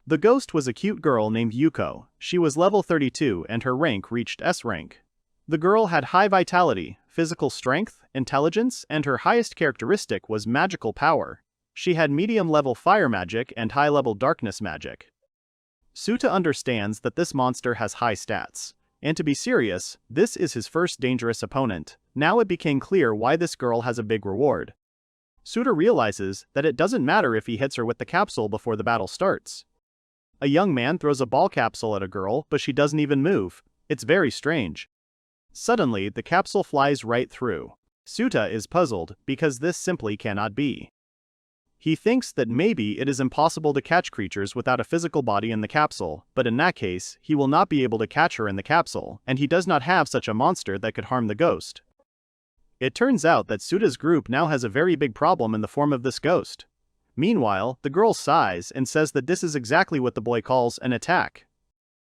Speaker 1: The ghost was a cute girl named Yuko. She was level 32 and her rank reached S rank. The girl had high vitality, physical strength, intelligence, and her highest characteristic was magical power. She had medium-level fire magic and high-level darkness magic. Souta understands that this monster has high stats. And to be serious, this is his first dangerous opponent. Now it became clear why this girl has a big reward. Souta realizes that it doesn't matter if he hits her with the capsule before the battle starts. A young man throws a ball capsule at a girl, but she doesn't even move. It's very strange. Suddenly, the capsule flies right through. Souta is puzzled because this simply cannot be. He thinks that maybe it is impossible to catch creatures without a physical body in the capsule, but in that case, he will not be able to catch her in the capsule, and he does not have such a monster that could harm the ghost. It turns out that Souta's group now has a very big problem in the form of this ghost. Meanwhile, the girl sighs and says that this is exactly what the boy calls an attack.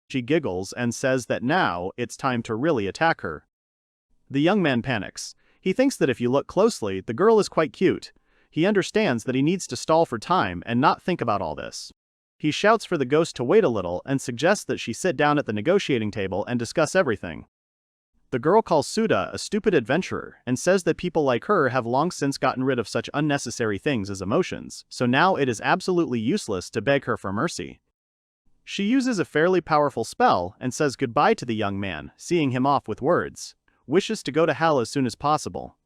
Speaker 1: She giggles and says that now it's time to really attack her. The young man panics. He thinks that if you look closely, the girl is quite cute. He understands that he needs to stall for time and not think about all this. He shouts for the ghost to wait a little and suggests that she sit down at the negotiating table and discuss everything. The girl calls Souta a stupid adventurer and says that people like her have long since gotten rid of such unnecessary things as emotions, so now it is absolutely useless to beg her for mercy. She uses a fairly powerful spell and says goodbye to the young man, seeing him off with words. Wishes to go to hell as soon as possible.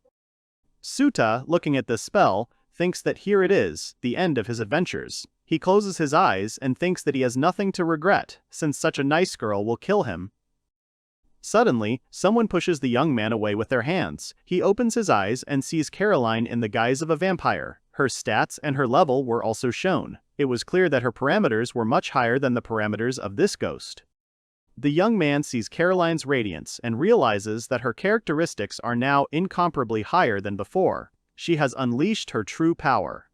Speaker 1: Souta, looking at this spell, thinks that here it is, the end of his adventures. He closes his eyes and thinks that he has nothing to regret, since such a nice girl will kill him. Suddenly, someone pushes the young man away with their hands. He opens his eyes and sees Caroline in the guise of a vampire. Her stats and her level were also shown. It was clear that her parameters were much higher than the parameters of this ghost. The young man sees Caroline's radiance and realizes that her characteristics are now incomparably higher than before. She has unleashed her true power.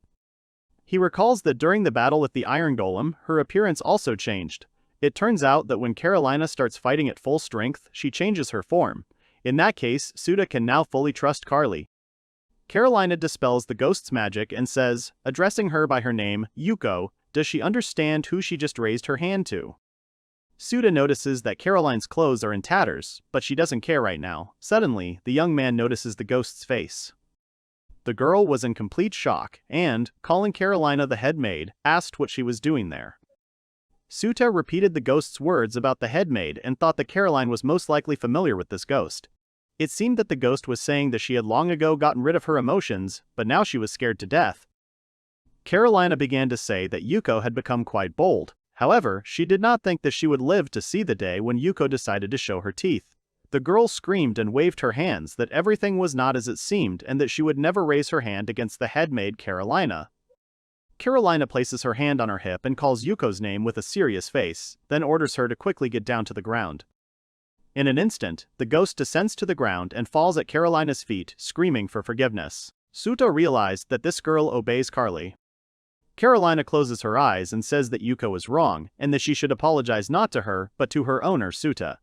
Speaker 1: He recalls that during the battle with the Iron Golem, her appearance also changed. It turns out that when Carolina starts fighting at full strength, she changes her form. In that case, Souta can now fully trust Carly. Carolina dispels the ghost's magic and says, addressing her by her name, Yuko, does she understand who she just raised her hand to? Souta notices that Caroline's clothes are in tatters, but she doesn't care right now. Suddenly, the young man notices the ghost's face. The girl was in complete shock and, calling Carolina the head maid, asked what she was doing there. Souta repeated the ghost's words about the head maid and thought that Caroline was most likely familiar with this ghost. It seemed that the ghost was saying that she had long ago gotten rid of her emotions, but now she was scared to death. Carolina began to say that Yuko had become quite bold. However, she did not think that she would live to see the day when Yuko decided to show her teeth. The girl screamed and waved her hands that everything was not as it seemed and that she would never raise her hand against the head maid Carolina. Carolina places her hand on her hip and calls Yuko's name with a serious face, then orders her to quickly get down to the ground. In an instant, the ghost descends to the ground and falls at Carolina's feet, screaming for forgiveness. Souta realized that this girl obeys Carly. Carolina closes her eyes and says that Yuko is wrong, and that she should apologize not to her, but to her owner Souta.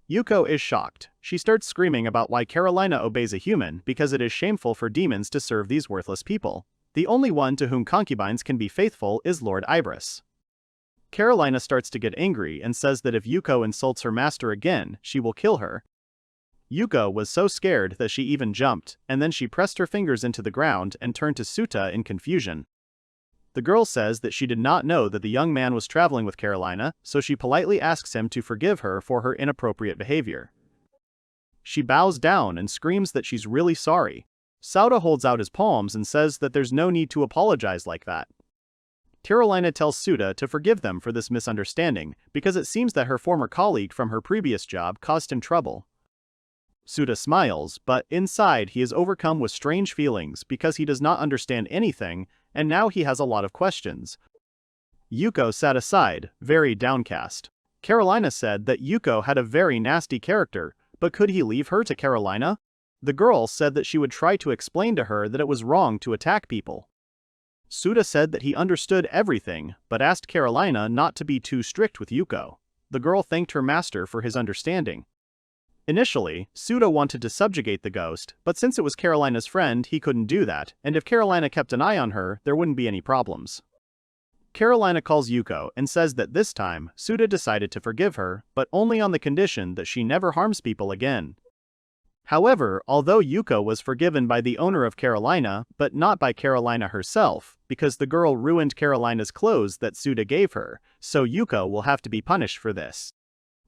Speaker 1: Yuko is shocked. She starts screaming about why Carolina obeys a human because it is shameful for demons to serve these worthless people. The only one to whom concubines can be faithful is Lord Ibris. Carolina starts to get angry and says that if Yuko insults her master again, she will kill her. Yuko was so scared that she even jumped, and then she pressed her fingers into the ground and turned to Souta in confusion. The girl says that she did not know that the young man was traveling with Carolina, so she politely asks him to forgive her for her inappropriate behavior. She bows down and screams that she's really sorry. Souta holds out his palms and says that there's no need to apologize like that. Carolina tells Souta to forgive them for this misunderstanding, because it seems that her former colleague from her previous job caused him trouble. Souta smiles, but inside he is overcome with strange feelings because he does not understand anything, and now he has a lot of questions. Yuko sat aside, very downcast. Carolina said that Yuko had a very nasty character, but could he leave her to Carolina? The girl said that she would try to explain to her that it was wrong to attack people. Souta said that he understood everything, but asked Carolina not to be too strict with Yuko. The girl thanked her master for his understanding. Initially, Souta wanted to subjugate the ghost, but since it was Carolina's friend, he couldn't do that, and if Carolina kept an eye on her, there wouldn't be any problems. Carolina calls Yuko and says that this time, Souta decided to forgive her, but only on the condition that she never harms people again. However, although Yuko was forgiven by the owner of Carolina, but not by Carolina herself, because the girl ruined Carolina's clothes that Souta gave her, so Yuko will have to be punished for this.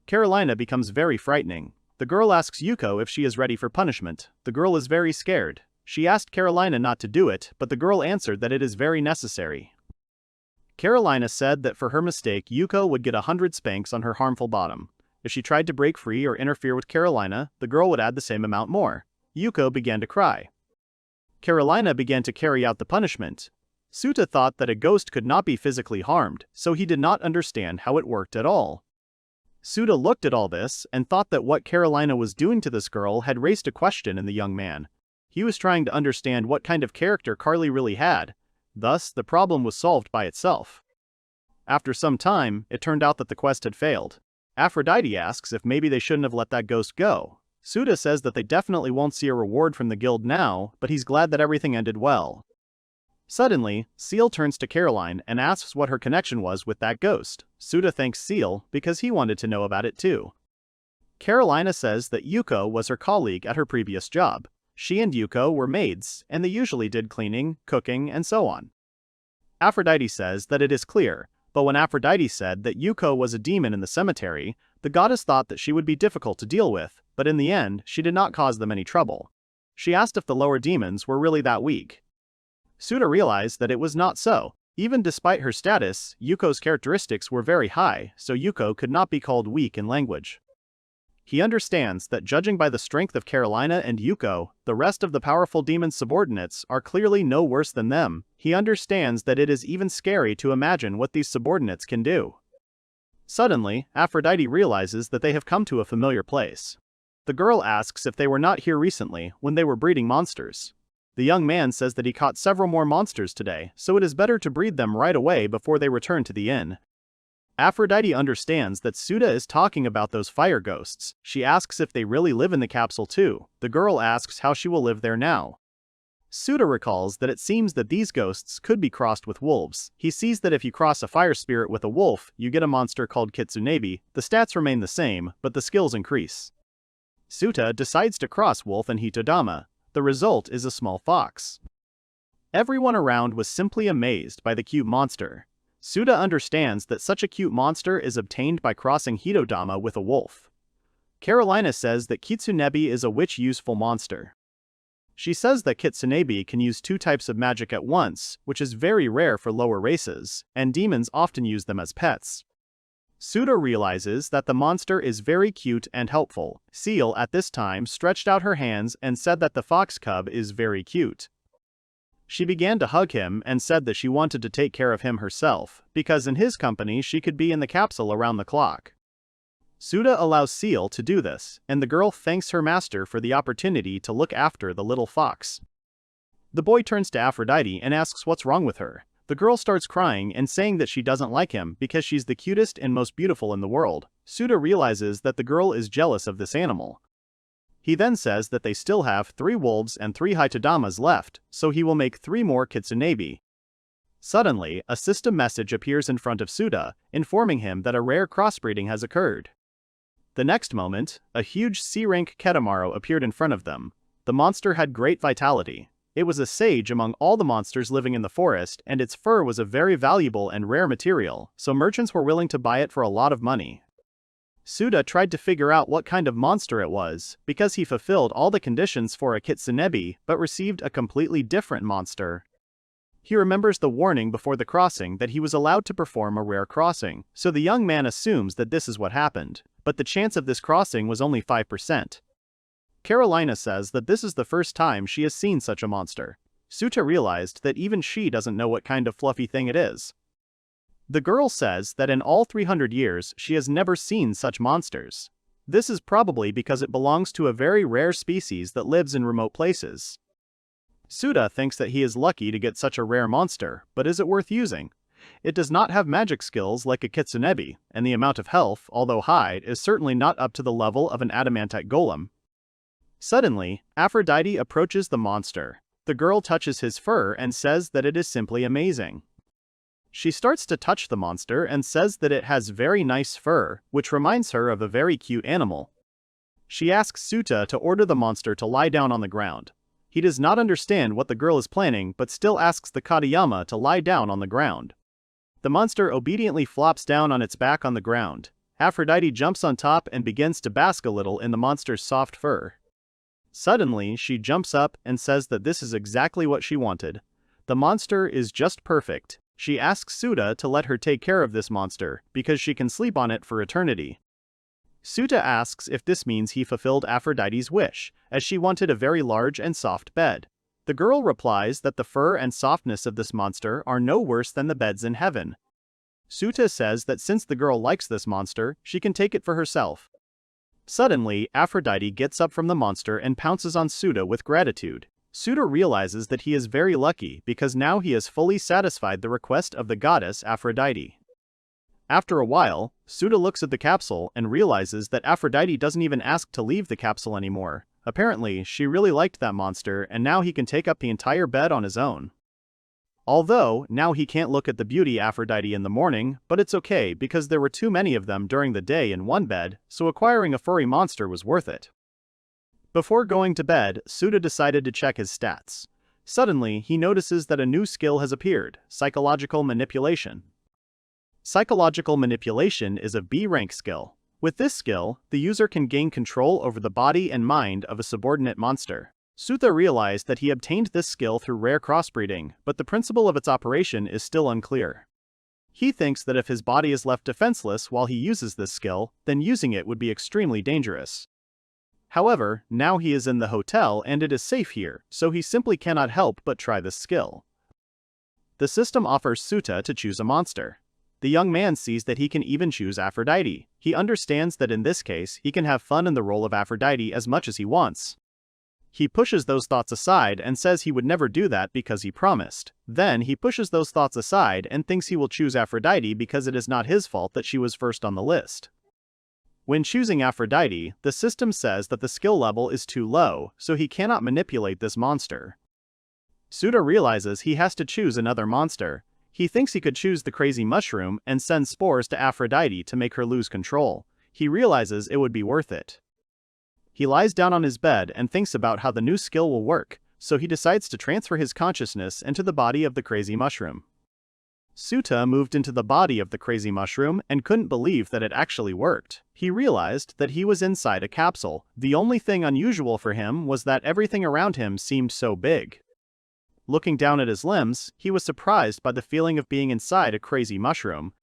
Speaker 1: Carolina becomes very frightening. The girl asks Yuko if she is ready for punishment. The girl is very scared. She asked Carolina not to do it, but the girl answered that it is very necessary. Carolina said that for her mistake, Yuko would get 100 spanks on her harmful bottom. If she tried to break free or interfere with Carolina, the girl would add the same amount more. Yuko began to cry. Carolina began to carry out the punishment. Souta thought that a ghost could not be physically harmed, so he did not understand how it worked at all. Souta looked at all this and thought that what Carolina was doing to this girl had raised a question in the young man. He was trying to understand what kind of character Carly really had. Thus, the problem was solved by itself. After some time, it turned out that the quest had failed. Aphrodite asks if maybe they shouldn't have let that ghost go. Souta says that they definitely won't see a reward from the guild now, but he's glad that everything ended well. Suddenly, Seal turns to Caroline and asks what her connection was with that ghost. Souta thanks Seal because he wanted to know about it too. Carolina says that Yuko was her colleague at her previous job. She and Yuko were maids, and they usually did cleaning, cooking, and so on. Aphrodite says that it is clear, but when Aphrodite said that Yuko was a demon in the cemetery, the goddess thought that she would be difficult to deal with, but in the end, she did not cause them any trouble. She asked if the lower demons were really that weak. Souta realized that it was not so. Even despite her status, Yuko's characteristics were very high, so Yuko could not be called weak in language. He understands that judging by the strength of Carolina and Yuko, the rest of the powerful demon's subordinates are clearly no worse than them. He understands that it is even scary to imagine what these subordinates can do. Suddenly, Aphrodite realizes that they have come to a familiar place. The girl asks if they were not here recently, when they were breeding monsters. The young man says that he caught several more monsters today, so it is better to breed them right away before they return to the inn. Aphrodite understands that Souta is talking about those fire ghosts. She asks if they really live in the capsule too. The girl asks how she will live there now. Souta recalls that it seems that these ghosts could be crossed with wolves. He sees that if you cross a fire spirit with a wolf, you get a monster called Kitsunebi. The stats remain the same, but the skills increase. Souta decides to cross wolf and Hitodama. The result is a small fox. Everyone around was simply amazed by the cute monster. Souta understands that such a cute monster is obtained by crossing Hitodama with a wolf. Carolina says that Kitsunebi is a witch-useful monster. She says that Kitsunebi can use 2 types of magic at once, which is very rare for lower races, and demons often use them as pets. Souta realizes that the monster is very cute and helpful. Seal at this time stretched out her hands and said that the fox cub is very cute. She began to hug him and said that she wanted to take care of him herself, because in his company she could be in the capsule around the clock. Souta allows Seal to do this, and the girl thanks her master for the opportunity to look after the little fox. The boy turns to Aphrodite and asks what's wrong with her. The girl starts crying and saying that she doesn't like him because she's the cutest and most beautiful in the world. Souta realizes that the girl is jealous of this animal. He then says that they still have 3 wolves and 3 Hytodamas left, so he will make 3 more Kitsunebi. Suddenly, a system message appears in front of Souta, informing him that a rare crossbreeding has occurred. The next moment, a huge C-rank Ketamaru appeared in front of them. The monster had great vitality. It was a sage among all the monsters living in the forest, and its fur was a very valuable and rare material, so merchants were willing to buy it for a lot of money. Souta tried to figure out what kind of monster it was, because he fulfilled all the conditions for a Kitsunebi, but received a completely different monster. He remembers the warning before the crossing that he was allowed to perform a rare crossing, so the young man assumes that this is what happened, but the chance of this crossing was only 5%. Carolina says that this is the first time she has seen such a monster. Souta realized that even she doesn't know what kind of fluffy thing it is. The girl says that in all 300 years she has never seen such monsters. This is probably because it belongs to a very rare species that lives in remote places. Souta thinks that he is lucky to get such a rare monster, but is it worth using? It does not have magic skills like a Kitsunebi, and the amount of health, although high, is certainly not up to the level of an adamantite golem. Suddenly, Aphrodite approaches the monster. The girl touches his fur and says that it is simply amazing. She starts to touch the monster and says that it has very nice fur, which reminds her of a very cute animal. She asks Souta to order the monster to lie down on the ground. He does not understand what the girl is planning but still asks the Katayama to lie down on the ground. The monster obediently flops down on its back on the ground. Aphrodite jumps on top and begins to bask a little in the monster's soft fur. Suddenly, she jumps up and says that this is exactly what she wanted. The monster is just perfect. She asks Souta to let her take care of this monster, because she can sleep on it for eternity. Souta asks if this means he fulfilled Aphrodite's wish, as she wanted a very large and soft bed. The girl replies that the fur and softness of this monster are no worse than the beds in heaven. Souta says that since the girl likes this monster, she can take it for herself. Suddenly, Aphrodite gets up from the monster and pounces on Souta with gratitude. Souta realizes that he is very lucky because now he has fully satisfied the request of the goddess Aphrodite. After a while, Souta looks at the capsule and realizes that Aphrodite doesn't even ask to leave the capsule anymore. Apparently, she really liked that monster and now he can take up the entire bed on his own. Although, now he can't look at the beauty Aphrodite in the morning, but it's okay because there were too many of them during the day in one bed, so acquiring a furry monster was worth it. Before going to bed, Souta decided to check his stats. Suddenly, he notices that a new skill has appeared, Psychological Manipulation. Psychological Manipulation is a B-rank skill. With this skill, the user can gain control over the body and mind of a subordinate monster. Souta realized that he obtained this skill through rare crossbreeding, but the principle of its operation is still unclear. He thinks that if his body is left defenseless while he uses this skill, then using it would be extremely dangerous. However, now he is in the hotel and it is safe here, so he simply cannot help but try this skill. The system offers Souta to choose a monster. The young man sees that he can even choose Aphrodite. He understands that in this case, he can have fun in the role of Aphrodite as much as he wants. He pushes those thoughts aside and says he would never do that because he promised. Then he pushes those thoughts aside and thinks he will choose Aphrodite because it is not his fault that she was first on the list. When choosing Aphrodite, the system says that the skill level is too low, so he cannot manipulate this monster. Souta realizes he has to choose another monster. He thinks he could choose the crazy mushroom and send spores to Aphrodite to make her lose control. He realizes it would be worth it. He lies down on his bed and thinks about how the new skill will work, so he decides to transfer his consciousness into the body of the crazy mushroom. Souta moved into the body of the crazy mushroom and couldn't believe that it actually worked. He realized that he was inside a capsule. The only thing unusual for him was that everything around him seemed so big. Looking down at his limbs, he was surprised by the feeling of being inside a crazy mushroom.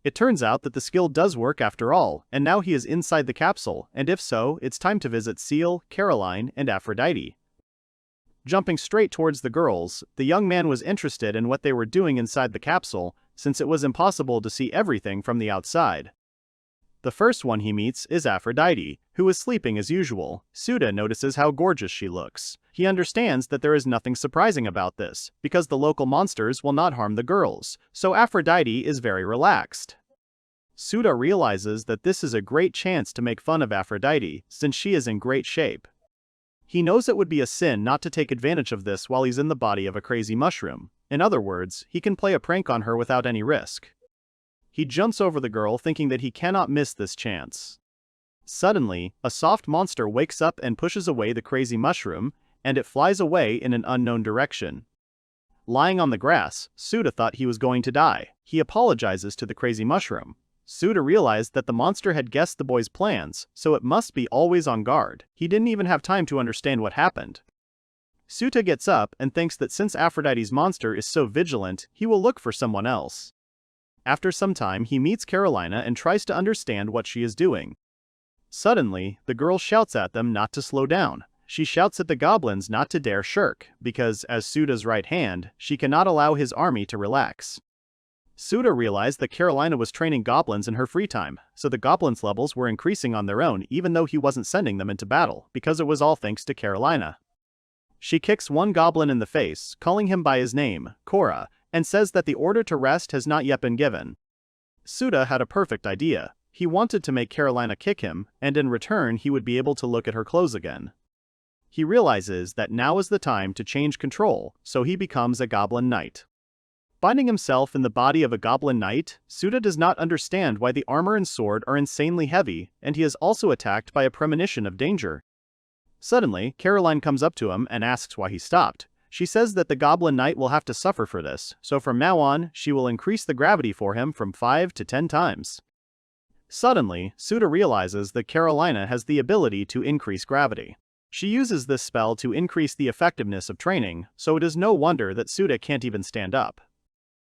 Speaker 1: It turns out that the skill does work after all, and now he is inside the capsule, and if so, it's time to visit Seal, Caroline, and Aphrodite. Jumping straight towards the girls, the young man was interested in what they were doing inside the capsule, since it was impossible to see everything from the outside. The first one he meets is Aphrodite, who is sleeping as usual. Souta notices how gorgeous she looks. He understands that there is nothing surprising about this, because the local monsters will not harm the girls, so Aphrodite is very relaxed. Souta realizes that this is a great chance to make fun of Aphrodite, since she is in great shape. He knows it would be a sin not to take advantage of this while he's in the body of a crazy mushroom. In other words, he can play a prank on her without any risk. He jumps over the girl thinking that he cannot miss this chance. Suddenly, a soft monster wakes up and pushes away the crazy mushroom, and it flies away in an unknown direction. Lying on the grass, Souta thought he was going to die. He apologizes to the crazy mushroom. Souta realized that the monster had guessed the boy's plans, so it must be always on guard. He didn't even have time to understand what happened. Souta gets up and thinks that since Aphrodite's monster is so vigilant, he will look for someone else. After some time, he meets Carolina and tries to understand what she is doing. Suddenly, the girl shouts at them not to slow down. She shouts at the goblins not to dare shirk, because, as Souta's right hand, she cannot allow his army to relax. Souta realized that Carolina was training goblins in her free time, so the goblins' levels were increasing on their own even though he wasn't sending them into battle, because it was all thanks to Carolina. She kicks one goblin in the face, calling him by his name, Cora, and says that the order to rest has not yet been given. Souta had a perfect idea. He wanted to make Carolina kick him, and in return he would be able to look at her clothes again. He realizes that now is the time to change control, so he becomes a goblin knight. Finding himself in the body of a goblin knight, Souta does not understand why the armor and sword are insanely heavy, and he is also attacked by a premonition of danger. Suddenly, Caroline comes up to him and asks why he stopped. She says that the goblin knight will have to suffer for this, so from now on, she will increase the gravity for him from 5 to 10 times. Suddenly, Souta realizes that Carolina has the ability to increase gravity. She uses this spell to increase the effectiveness of training, so it is no wonder that Souta can't even stand up.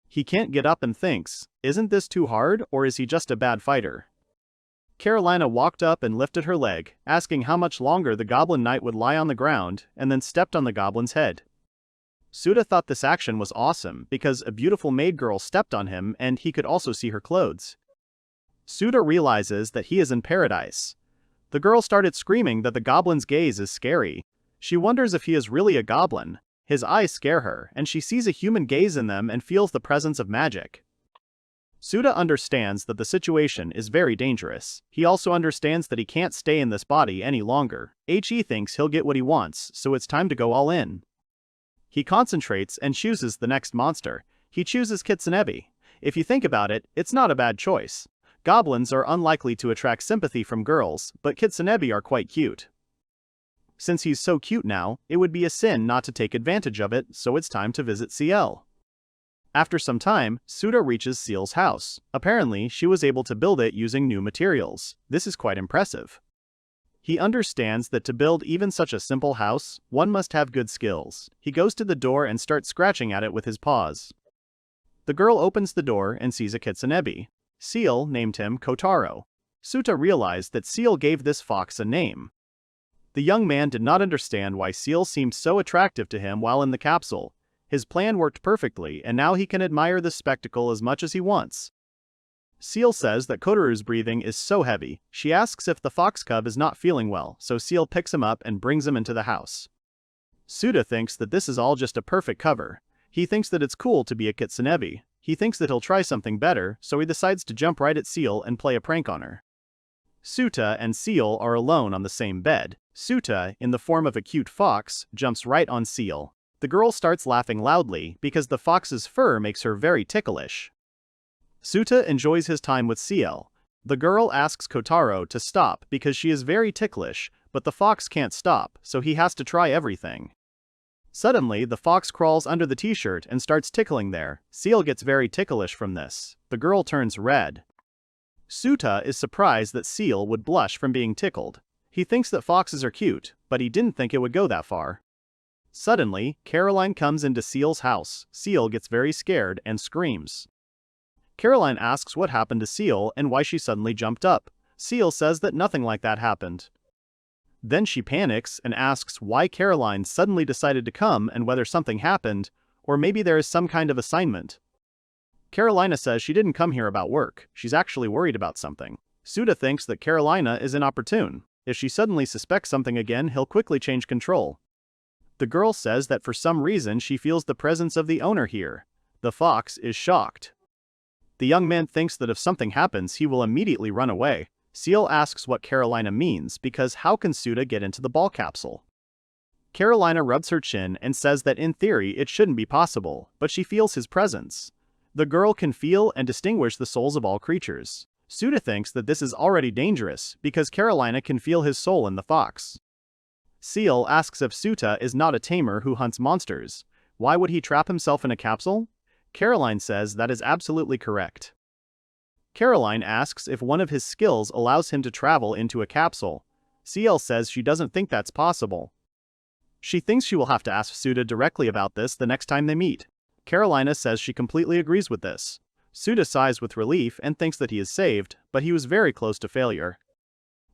Speaker 1: He can't get up and thinks, isn't this too hard, or is he just a bad fighter? Carolina walked up and lifted her leg, asking how much longer the goblin knight would lie on the ground, and then stepped on the goblin's head. Souta thought this action was awesome because a beautiful maid girl stepped on him and he could also see her clothes. Souta realizes that he is in paradise. The girl started screaming that the goblin's gaze is scary. She wonders if he is really a goblin. His eyes scare her, and she sees a human gaze in them and feels the presence of magic. Souta understands that the situation is very dangerous. He also understands that he can't stay in this body any longer. He thinks he'll get what he wants, so it's time to go all in. He concentrates and chooses the next monster. He chooses Kitsunebi. If you think about it, it's not a bad choice. Goblins are unlikely to attract sympathy from girls, but Kitsunebi are quite cute. Since he's so cute now, it would be a sin not to take advantage of it, so it's time to visit Ciel. After some time, Souta reaches Ciel's house. Apparently, she was able to build it using new materials. This is quite impressive. He understands that to build even such a simple house, one must have good skills. He goes to the door and starts scratching at it with his paws. The girl opens the door and sees a Kitsunebi. Ciel named him Kotaro. Souta realized that Ciel gave this fox a name. The young man did not understand why Ciel seemed so attractive to him while in the capsule. His plan worked perfectly, and now he can admire the spectacle as much as he wants. Ciel says that Kotaru's breathing is so heavy. She asks if the fox cub is not feeling well, so Ciel picks him up and brings him into the house. Souta thinks that this is all just a perfect cover. He thinks that it's cool to be a Kitsunebi. He thinks that he'll try something better, so he decides to jump right at Ciel and play a prank on her. Souta and Ciel are alone on the same bed. Souta, in the form of a cute fox, jumps right on Ciel. The girl starts laughing loudly because the fox's fur makes her very ticklish. Souta enjoys his time with Ciel. The girl asks Kotaro to stop because she is very ticklish, but the fox can't stop, so he has to try everything. Suddenly, the fox crawls under the t-shirt and starts tickling there. Ciel gets very ticklish from this. The girl turns red. Souta is surprised that Ciel would blush from being tickled. He thinks that foxes are cute, but he didn't think it would go that far. Suddenly, Caroline comes into Ciel's house. Ciel gets very scared and screams. Caroline asks what happened to Ciel and why she suddenly jumped up. Ciel says that nothing like that happened. Then she panics and asks why Caroline suddenly decided to come and whether something happened, or maybe there is some kind of assignment. Carolina says she didn't come here about work, she's actually worried about something. Souta thinks that Carolina is inopportune. If she suddenly suspects something again, he'll quickly change control. The girl says that for some reason she feels the presence of the owner here. The fox is shocked. The young man thinks that if something happens, he will immediately run away. Seal asks what Carolina means because how can Souta get into the ball capsule? Carolina rubs her chin and says that in theory it shouldn't be possible, but she feels his presence. The girl can feel and distinguish the souls of all creatures. Souta thinks that this is already dangerous because Carolina can feel his soul in the fox. Seal asks if Souta is not a tamer who hunts monsters. Why would he trap himself in a capsule? Caroline says that is absolutely correct. Caroline asks if one of his skills allows him to travel into a capsule. Seal says she doesn't think that's possible. She thinks she will have to ask Souta directly about this the next time they meet. Carolina says she completely agrees with this. Souta sighs with relief and thinks that he is saved, but he was very close to failure.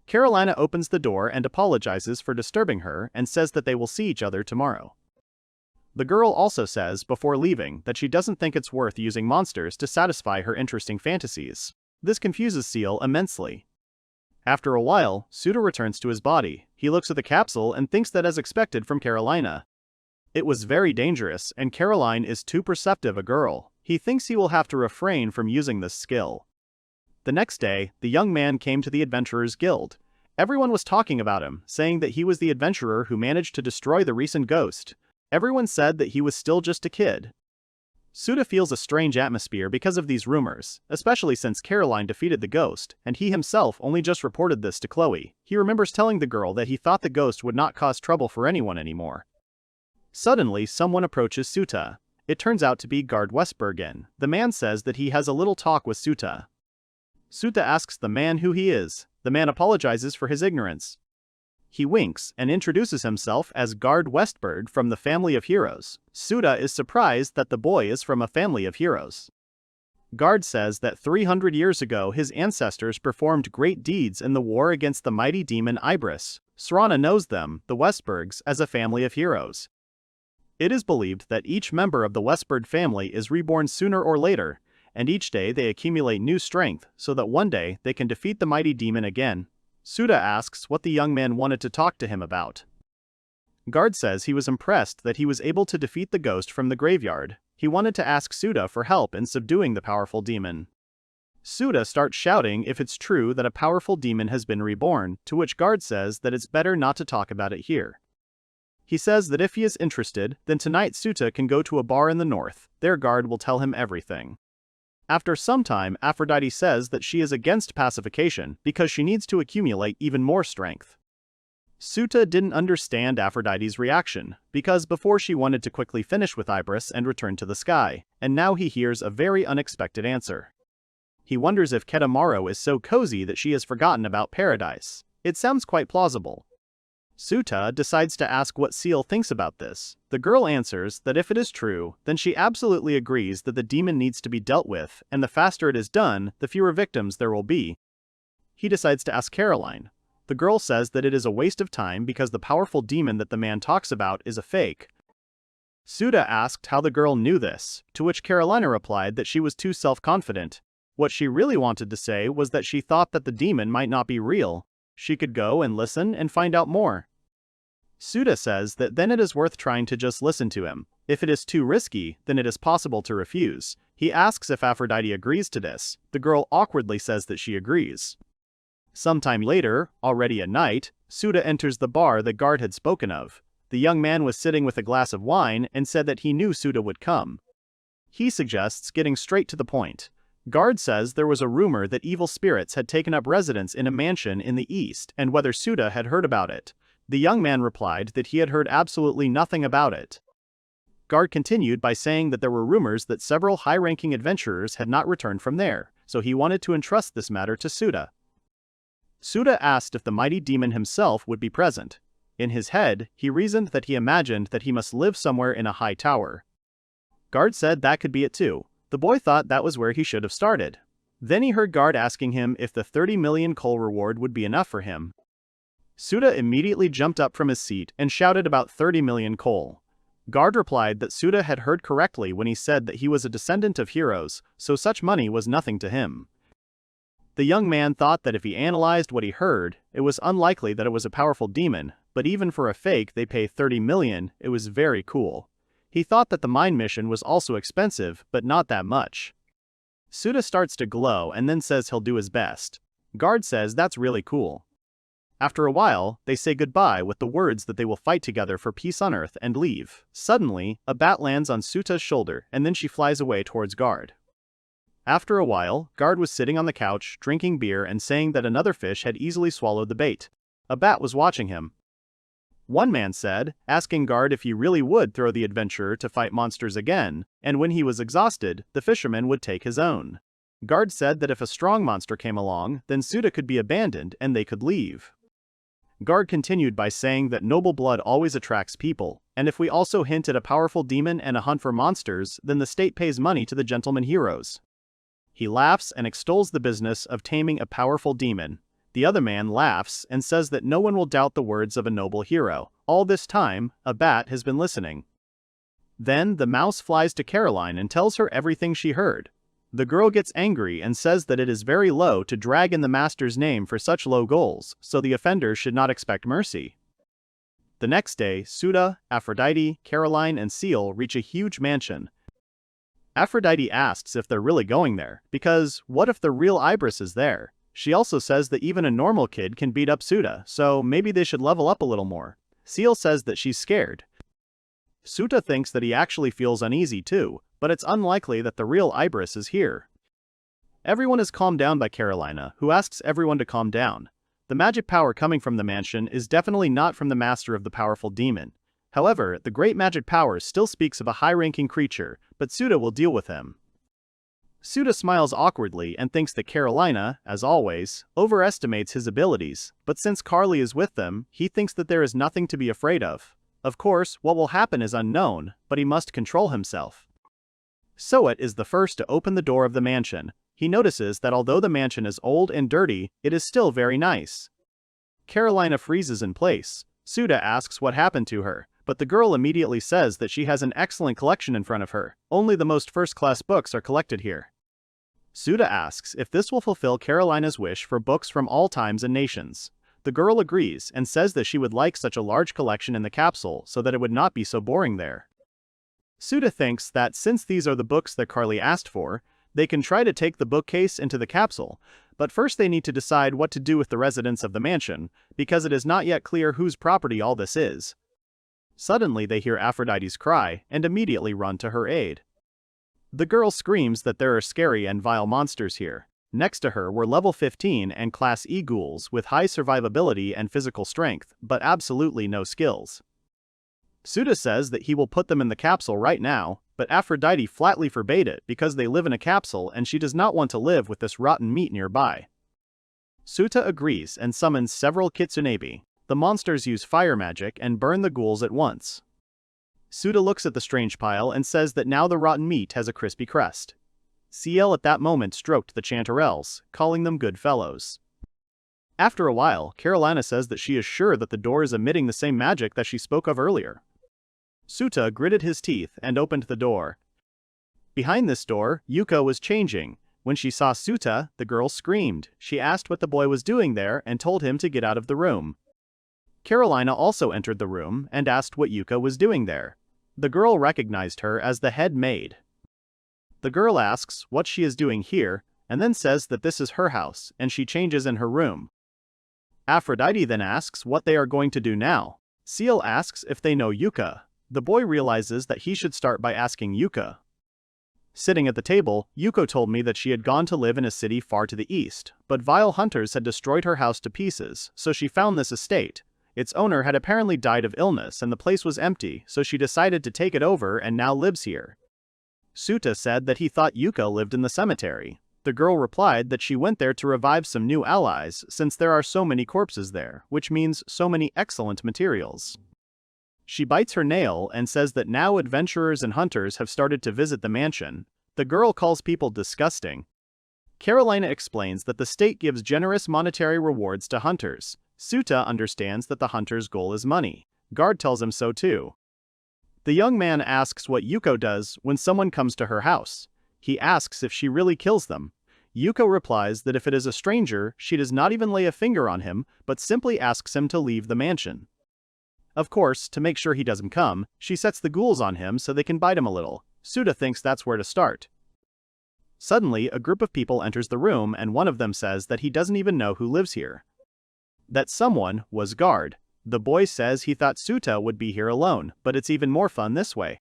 Speaker 1: Carolina opens the door and apologizes for disturbing her and says that they will see each other tomorrow. The girl also says before leaving that she doesn't think it's worth using monsters to satisfy her interesting fantasies. This confuses Seal immensely. After a while, Souta returns to his body. He looks at the capsule and thinks that as expected from Carolina. It was very dangerous and Caroline is too perceptive a girl. He thinks he will have to refrain from using this skill. The next day, the young man came to the Adventurers Guild. Everyone was talking about him, saying that he was the adventurer who managed to destroy the recent ghost. Everyone said that he was still just a kid. Souta feels a strange atmosphere because of these rumors, especially since Caroline defeated the ghost, and he himself only just reported this to Chloe. He remembers telling the girl that he thought the ghost would not cause trouble for anyone anymore. Suddenly, someone approaches Souta. It turns out to be Guard Westbergen. The man says that he has a little talk with Souta. Souta asks the man who he is. The man apologizes for his ignorance. He winks and introduces himself as Guard Westberg from the family of heroes. Souta is surprised that the boy is from a family of heroes. Guard says that 300 years ago his ancestors performed great deeds in the war against the mighty demon Ibris. Srana knows them, the Westbergs, as a family of heroes. It is believed that each member of the Westberg family is reborn sooner or later, and each day they accumulate new strength so that one day they can defeat the mighty demon again. Souta asks what the young man wanted to talk to him about. Guard says he was impressed that he was able to defeat the ghost from the graveyard. He wanted to ask Souta for help in subduing the powerful demon. Souta starts shouting if it's true that a powerful demon has been reborn, to which Guard says that it's better not to talk about it here. He says that if he is interested, then tonight Souta can go to a bar in the north. There Guard will tell him everything. After some time, Aphrodite says that she is against pacification because she needs to accumulate even more strength. Souta didn't understand Aphrodite's reaction, because before she wanted to quickly finish with Ibris and return to the sky, and now he hears a very unexpected answer. He wonders if Ketamaro is so cozy that she has forgotten about paradise. It sounds quite plausible. Souta decides to ask what Seal thinks about this. The girl answers that if it is true, then she absolutely agrees that the demon needs to be dealt with, and the faster it is done, the fewer victims there will be. He decides to ask Caroline. The girl says that it is a waste of time because the powerful demon that the man talks about is a fake. Souta asked how the girl knew this, to which Carolina replied that she was too self-confident. What she really wanted to say was that she thought that the demon might not be real. She could go and listen and find out more. Souta says that then it is worth trying to just listen to him. If it is too risky, then it is possible to refuse. He asks if Aphrodite agrees to this. The girl awkwardly says that she agrees. Sometime later, already at night, Souta enters the bar that Guard had spoken of. The young man was sitting with a glass of wine and said that he knew Souta would come. He suggests getting straight to the point. Guard says there was a rumor that evil spirits had taken up residence in a mansion in the east and whether Souta had heard about it. The young man replied that he had heard absolutely nothing about it. Guard continued by saying that there were rumors that several high-ranking adventurers had not returned from there, so he wanted to entrust this matter to Souta. Souta asked if the mighty demon himself would be present. In his head, he reasoned that he imagined that he must live somewhere in a high tower. Guard said that could be it too. The boy thought that was where he should have started. Then he heard Guard asking him if the 30 million coal reward would be enough for him. Souta immediately jumped up from his seat and shouted about 30 million coal. Guard replied that Souta had heard correctly when he said that he was a descendant of heroes, so such money was nothing to him. The young man thought that if he analyzed what he heard, it was unlikely that it was a powerful demon, but even for a fake they pay 30 million, it was very cool. He thought that the mine mission was also expensive, but not that much. Souta starts to glow and then says he'll do his best. Guard says that's really cool. After a while, they say goodbye with the words that they will fight together for peace on Earth and leave. Suddenly, a bat lands on Souta's shoulder and then she flies away towards Guard. After a while, Guard was sitting on the couch, drinking beer and saying that another fish had easily swallowed the bait. A bat was watching him. One man said, asking Guard if he really would throw the adventurer to fight monsters again, and when he was exhausted, the fisherman would take his own. Guard said that if a strong monster came along, then Souta could be abandoned and they could leave. Guard continued by saying that noble blood always attracts people, and if we also hint at a powerful demon and a hunt for monsters, then the state pays money to the gentleman heroes. He laughs and extols the business of taming a powerful demon. The other man laughs and says that no one will doubt the words of a noble hero. All this time, a bat has been listening. Then the mouse flies to Caroline and tells her everything she heard. The girl gets angry and says that it is very low to drag in the master's name for such low goals, so the offender should not expect mercy. The next day, Souta, Aphrodite, Caroline, and Seal reach a huge mansion. Aphrodite asks if they're really going there, because what if the real Ibris is there? She also says that even a normal kid can beat up Souta, so maybe they should level up a little more. Seal says that she's scared. Souta thinks that he actually feels uneasy too, but it's unlikely that the real Ibris is here. Everyone is calmed down by Carolina, who asks everyone to calm down. The magic power coming from the mansion is definitely not from the master of the powerful demon. However, the great magic power still speaks of a high-ranking creature, but Souta will deal with him. Souta smiles awkwardly and thinks that Carolina, as always, overestimates his abilities, but since Carly is with them, he thinks that there is nothing to be afraid of. Of course, what will happen is unknown, but he must control himself. Souta is the first to open the door of the mansion. He notices that although the mansion is old and dirty, it is still very nice. Carolina freezes in place. Souta asks what happened to her, but the girl immediately says that she has an excellent collection in front of her. Only the most first-class books are collected here. Souta asks if this will fulfill Carolina's wish for books from all times and nations. The girl agrees and says that she would like such a large collection in the capsule so that it would not be so boring there. Souta thinks that since these are the books that Carly asked for, they can try to take the bookcase into the capsule, but first they need to decide what to do with the residents of the mansion, because it is not yet clear whose property all this is. Suddenly they hear Aphrodite's cry and immediately run to her aid. The girl screams that there are scary and vile monsters here. Next to her were level 15 and Class E ghouls with high survivability and physical strength, but absolutely no skills. Souta says that he will put them in the capsule right now, but Aphrodite flatly forbade it because they live in a capsule and she does not want to live with this rotten meat nearby. Souta agrees and summons several kitsunebi. The monsters use fire magic and burn the ghouls at once. Souta looks at the strange pile and says that now the rotten meat has a crispy crust. CL at that moment stroked the chanterelles, calling them good fellows. After a while, Carolina says that she is sure that the door is emitting the same magic that she spoke of earlier. Souta gritted his teeth and opened the door. Behind this door, Yuka was changing. When she saw Souta, the girl screamed. She asked what the boy was doing there and told him to get out of the room. Carolina also entered the room and asked what Yuka was doing there. The girl recognized her as the head maid. The girl asks what she is doing here, and then says that this is her house, and she changes in her room. Aphrodite then asks what they are going to do now. Seal asks if they know Yuka. The boy realizes that he should start by asking Yuka. Sitting at the table, Yuko told me that she had gone to live in a city far to the east, but vile hunters had destroyed her house to pieces, so she found this estate. Its owner had apparently died of illness and the place was empty, so she decided to take it over and now lives here. Souta said that he thought Yuka lived in the cemetery. The girl replied that she went there to revive some new allies since there are so many corpses there, which means so many excellent materials. She bites her nail and says that now adventurers and hunters have started to visit the mansion. The girl calls people disgusting. Carolina explains that the state gives generous monetary rewards to hunters. Souta understands that the hunter's goal is money. Guard tells him so too. The young man asks what Yuko does when someone comes to her house. He asks if she really kills them. Yuko replies that if it is a stranger, she does not even lay a finger on him, but simply asks him to leave the mansion. Of course, to make sure he doesn't come, she sets the ghouls on him so they can bite him a little. Souta thinks that's where to start. Suddenly, a group of people enters the room and one of them says that he doesn't even know who lives here. That someone was Guard. The boy says he thought Souta would be here alone, but it's even more fun this way.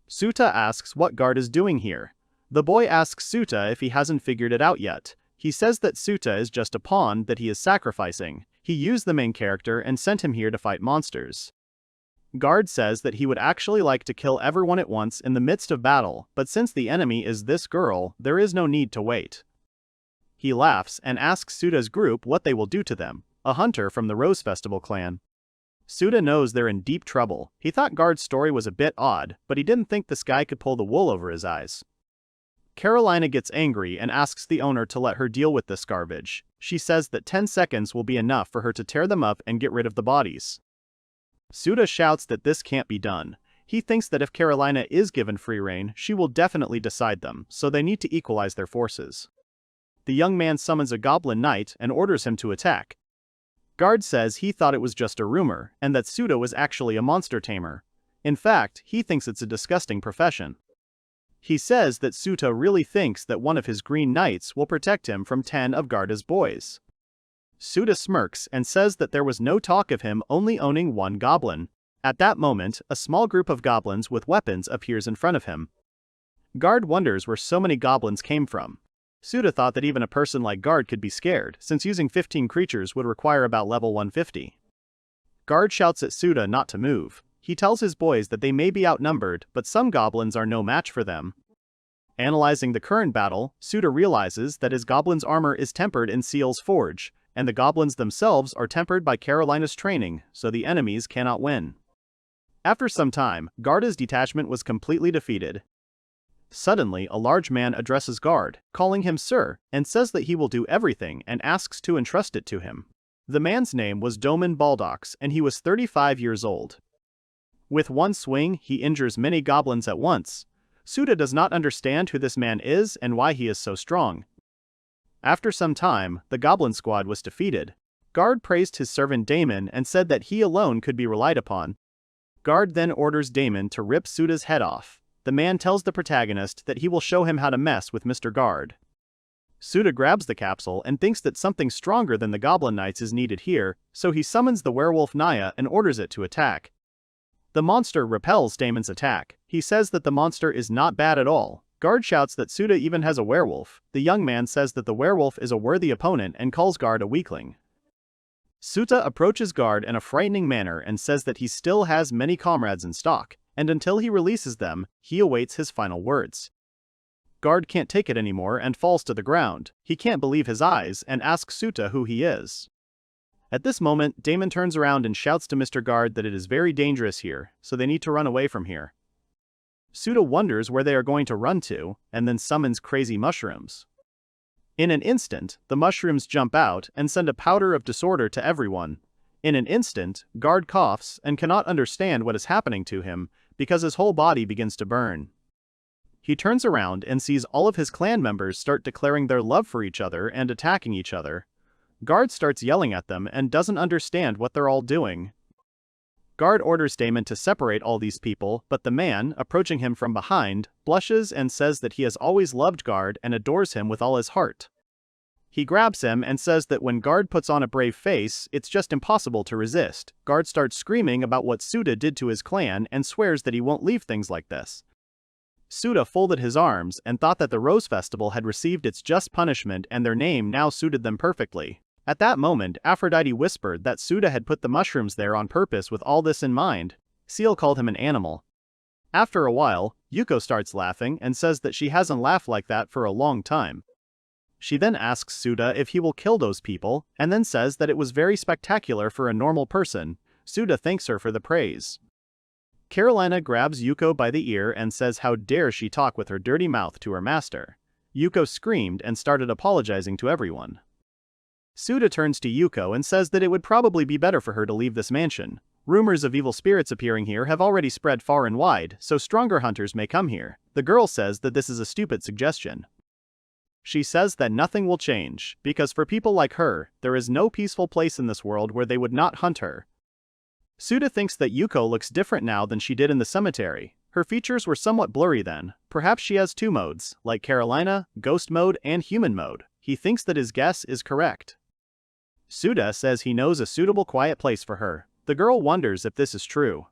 Speaker 1: Souta asks what Guard is doing here. The boy asks Souta if he hasn't figured it out yet. He says that Souta is just a pawn that he is sacrificing. He used the main character and sent him here to fight monsters. Guard says that he would actually like to kill everyone at once in the midst of battle, but since the enemy is this girl, there is no need to wait. He laughs and asks Souta's group what they will do to them, a hunter from the Rose Festival clan. Souta knows they're in deep trouble. He thought Guard's story was a bit odd, but he didn't think this guy could pull the wool over his eyes. Carolina gets angry and asks the owner to let her deal with this garbage. She says that 10 seconds will be enough for her to tear them up and get rid of the bodies. Souta shouts that this can't be done. He thinks that if Carolina is given free rein, she will definitely decide them, so they need to equalize their forces. The young man summons a goblin knight and orders him to attack. Guard says he thought it was just a rumor, and that Souta was actually a monster tamer. In fact, he thinks it's a disgusting profession. He says that Souta really thinks that one of his green knights will protect him from 10 of Guard's boys. Souta smirks and says that there was no talk of him only owning one goblin. At that moment, a small group of goblins with weapons appears in front of him. Guard wonders where so many goblins came from. Souta thought that even a person like Guard could be scared, since using 15 creatures would require about level 150. Guard shouts at Souta not to move. He tells his boys that they may be outnumbered, but some goblins are no match for them. Analyzing the current battle, Souta realizes that his goblin's armor is tempered in Seal's forge, and the goblins themselves are tempered by Carolina's training, so the enemies cannot win. After some time, Guard's detachment was completely defeated. Suddenly, a large man addresses Guard, calling him Sir, and says that he will do everything and asks to entrust it to him. The man's name was Domin Baldox, and he was 35 years old. With one swing, he injures many goblins at once. Souta does not understand who this man is and why he is so strong. After some time, the goblin squad was defeated. Guard praised his servant Damon and said that he alone could be relied upon. Guard then orders Damon to rip Souta's head off. The man tells the protagonist that he will show him how to mess with Mr. Guard. Souta grabs the capsule and thinks that something stronger than the Goblin Knights is needed here, so he summons the werewolf Naya and orders it to attack. The monster repels Damon's attack. He says that the monster is not bad at all. Guard shouts that Souta even has a werewolf. The young man says that the werewolf is a worthy opponent and calls Guard a weakling. Souta approaches Guard in a frightening manner and says that he still has many comrades in stock, and until he releases them, he awaits his final words. Guard can't take it anymore and falls to the ground. He can't believe his eyes and asks Souta who he is. At this moment, Damon turns around and shouts to Mr. Guard that it is very dangerous here, so they need to run away from here. Souta wonders where they are going to run to, and then summons crazy mushrooms. In an instant, the mushrooms jump out and send a powder of disorder to everyone. In an instant, Guard coughs and cannot understand what is happening to him because his whole body begins to burn. He turns around and sees all of his clan members start declaring their love for each other and attacking each other. Guard starts yelling at them and doesn't understand what they're all doing. Guard orders Damon to separate all these people, but the man, approaching him from behind, blushes and says that he has always loved Guard and adores him with all his heart. He grabs him and says that when Guard puts on a brave face, it's just impossible to resist. Guard starts screaming about what Souta did to his clan and swears that he won't leave things like this. Souta folded his arms and thought that the Rose Festival had received its just punishment and their name now suited them perfectly. At that moment, Aphrodite whispered that Souta had put the mushrooms there on purpose with all this in mind. Seal called him an animal. After a while, Yuko starts laughing and says that she hasn't laughed like that for a long time. She then asks Souta if he will kill those people, and then says that it was very spectacular for a normal person. Souta thanks her for the praise. Carolina grabs Yuko by the ear and says how dare she talk with her dirty mouth to her master. Yuko screamed and started apologizing to everyone. Souta turns to Yuko and says that it would probably be better for her to leave this mansion. Rumors of evil spirits appearing here have already spread far and wide, so stronger hunters may come here. The girl says that this is a stupid suggestion. She says that nothing will change, because for people like her, there is no peaceful place in this world where they would not hunt her. Souta thinks that Yuko looks different now than she did in the cemetery. Her features were somewhat blurry then. Perhaps she has two modes, like Carolina, ghost mode and human mode. He thinks that his guess is correct. Souta says he knows a suitable quiet place for her. The girl wonders if this is true.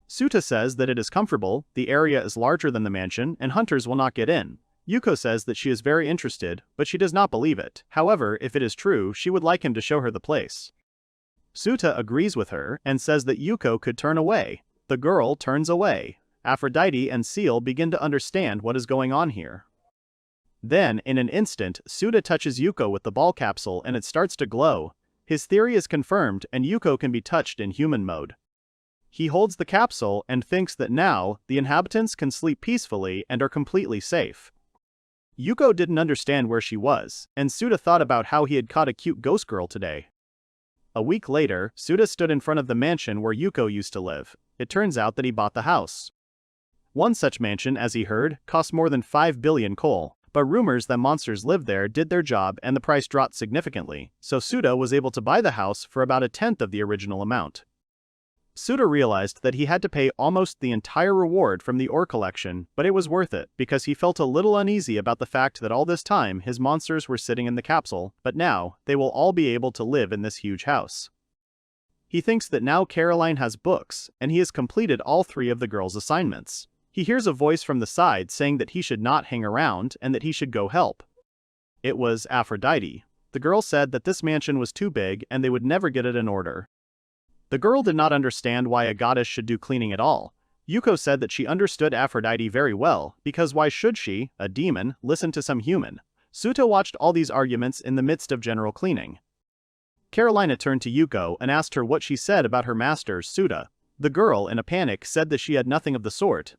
Speaker 1: Souta says that it is comfortable, the area is larger than the mansion, and hunters will not get in. Yuko says that she is very interested, but she does not believe it. However, if it is true, she would like him to show her the place. Souta agrees with her and says that Yuko could turn away. The girl turns away. Aphrodite and Seal begin to understand what is going on here. Then, in an instant, Souta touches Yuko with the ball capsule and it starts to glow. His theory is confirmed and Yuko can be touched in human mode. He holds the capsule and thinks that now, the inhabitants can sleep peacefully and are completely safe. Yuko didn't understand where she was, and Souta thought about how he had caught a cute ghost girl today. A week later, Souta stood in front of the mansion where Yuko used to live. It turns out that he bought the house. One such mansion, as he heard, cost more than 5 billion coal, but rumors that monsters lived there did their job and the price dropped significantly, so Souta was able to buy the house for about a tenth of the original amount. Souta realized that he had to pay almost the entire reward from the ore collection, but it was worth it because he felt a little uneasy about the fact that all this time his monsters were sitting in the capsule, but now, they will all be able to live in this huge house. He thinks that now Caroline has books, and he has completed all 3 of the girl's assignments. He hears a voice from the side saying that he should not hang around and that he should go help. It was Aphrodite. The girl said that this mansion was too big and they would never get it in order. The girl did not understand why a goddess should do cleaning at all. Yuko said that she understood Aphrodite very well, because why should she, a demon, listen to some human? Souta watched all these arguments in the midst of general cleaning. Carolina turned to Yuko and asked her what she said about her master, Souta. The girl, in a panic, said that she had nothing of the sort.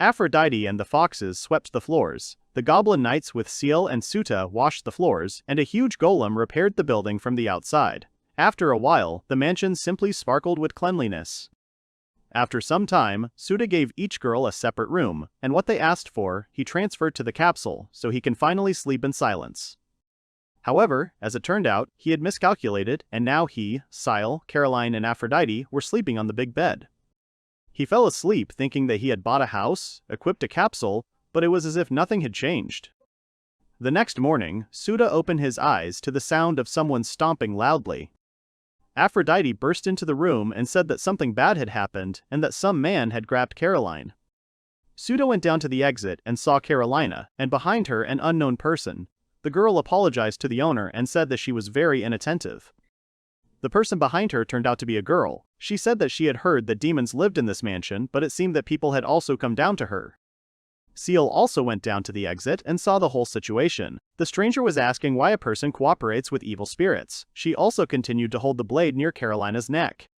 Speaker 1: Aphrodite and the foxes swept the floors. The goblin knights with Seal and Souta washed the floors, and a huge golem repaired the building from the outside. After a while, the mansion simply sparkled with cleanliness. After some time, Souta gave each girl a separate room, and what they asked for, he transferred to the capsule, so he can finally sleep in silence. However, as it turned out, he had miscalculated, and now he, Seal, Caroline, and Aphrodite were sleeping on the big bed. He fell asleep thinking that he had bought a house, equipped a capsule, but it was as if nothing had changed. The next morning, Souta opened his eyes to the sound of someone stomping loudly. Aphrodite burst into the room and said that something bad had happened and that some man had grabbed Caroline. Souta went down to the exit and saw Carolina, and behind her an unknown person. The girl apologized to the owner and said that she was very inattentive. The person behind her turned out to be a girl. She said that she had heard that demons lived in this mansion, but it seemed that people had also come down to her. Seal also went down to the exit and saw the whole situation. The stranger was asking why a person cooperates with evil spirits. She also continued to hold the blade near Carolina's neck.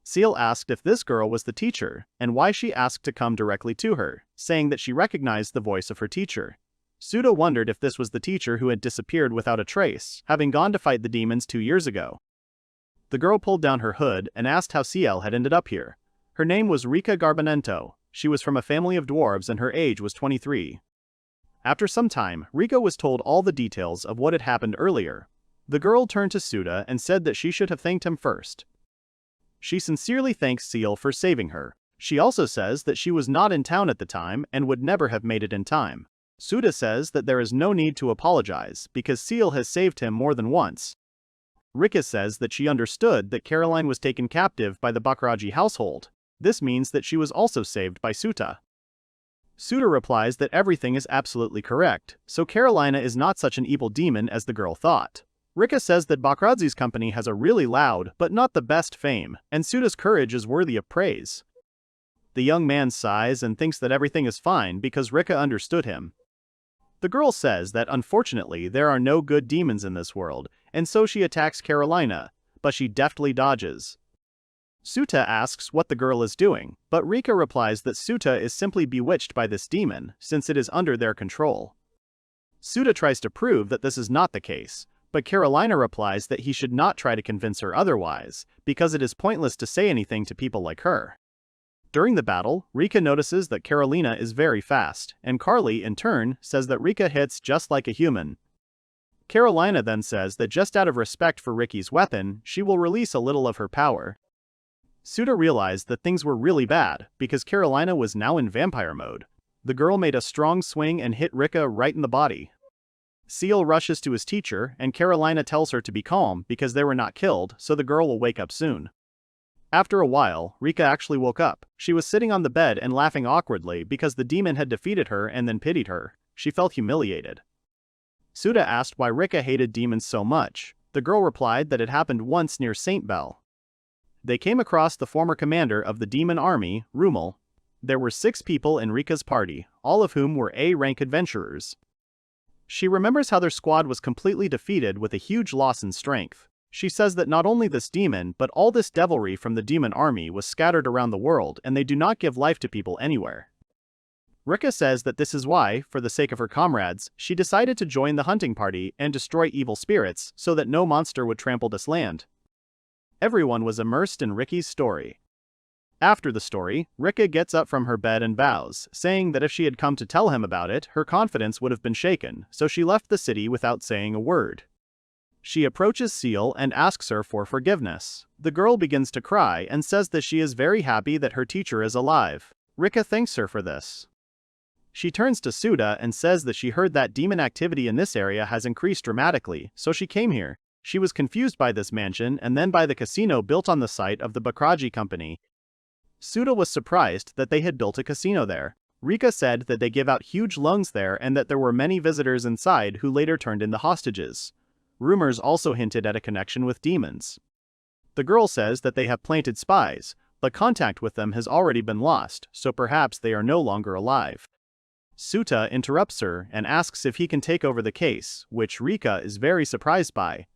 Speaker 1: Seal asked if this girl was the teacher, and why she asked to come directly to her, saying that she recognized the voice of her teacher. Souta wondered if this was the teacher who had disappeared without a trace, having gone to fight the demons 2 years ago. The girl pulled down her hood and asked how Ciel had ended up here. Her name was Rika Garbanento. She was from a family of dwarves and her age was 23. After some time, Rika was told all the details of what had happened earlier. The girl turned to Souta and said that she should have thanked him first. She sincerely thanks Ciel for saving her. She also says that she was not in town at the time and would never have made it in time. Souta says that there is no need to apologize because Ciel has saved him more than once. Rika says that she understood that Caroline was taken captive by the Bakraji household. This means that she was also saved by Souta. Souta replies that everything is absolutely correct, so Carolina is not such an evil demon as the girl thought. Rika says that Bakraji's company has a really loud but not the best fame, and Souta's courage is worthy of praise. The young man sighs and thinks that everything is fine because Rika understood him. The girl says that unfortunately there are no good demons in this world, and so she attacks Carolina, but she deftly dodges. Souta asks what the girl is doing, but Rika replies that Souta is simply bewitched by this demon, since it is under their control. Souta tries to prove that this is not the case, But Carolina replies that he should not try to convince her otherwise, because it is pointless to say anything to people like her. During the battle, Rika notices that Carolina is very fast, and Carly, in turn, says that Rika hits just like a human. Carolina then says that just out of respect for Ricky's weapon, she will release a little of her power. Souta realized that things were really bad, because Carolina was now in vampire mode. The girl made a strong swing and hit Rika right in the body. Seal rushes to his teacher, and Carolina tells her to be calm because they were not killed, so the girl will wake up soon. After a while, Rika actually woke up. She was sitting on the bed and laughing awkwardly because the demon had defeated her and then pitied her. She felt humiliated. Souta asked why Rika hated demons so much. The girl replied that it happened once near St. Bell. They came across the former commander of the demon army, Rumel. There were 6 people in Rika's party, all of whom were A-rank adventurers. She remembers how their squad was completely defeated with a huge loss in strength. She says that not only this demon, but all this devilry from the demon army was scattered around the world and they do not give life to people anywhere. Rika says that this is why, for the sake of her comrades, she decided to join the hunting party and destroy evil spirits so that no monster would trample this land. Everyone was immersed in Ricky's story. After the story, Rika gets up from her bed and bows, saying that if she had come to tell him about it, her confidence would have been shaken, so she left the city without saying a word. She approaches Seal and asks her for forgiveness. The girl begins to cry and says that she is very happy that her teacher is alive. Rika thanks her for this. She turns to Souta and says that she heard that demon activity in this area has increased dramatically, so she came here. She was confused by this mansion and then by the casino built on the site of the Bakraji company. Souta was surprised that they had built a casino there. Rika said that they give out huge loans there and that there were many visitors inside who later turned into hostages. Rumors also hinted at a connection with demons. The girl says that they have planted spies, but contact with them has already been lost, so perhaps they are no longer alive. Souta interrupts her and asks if he can take over the case, which Rika is very surprised by.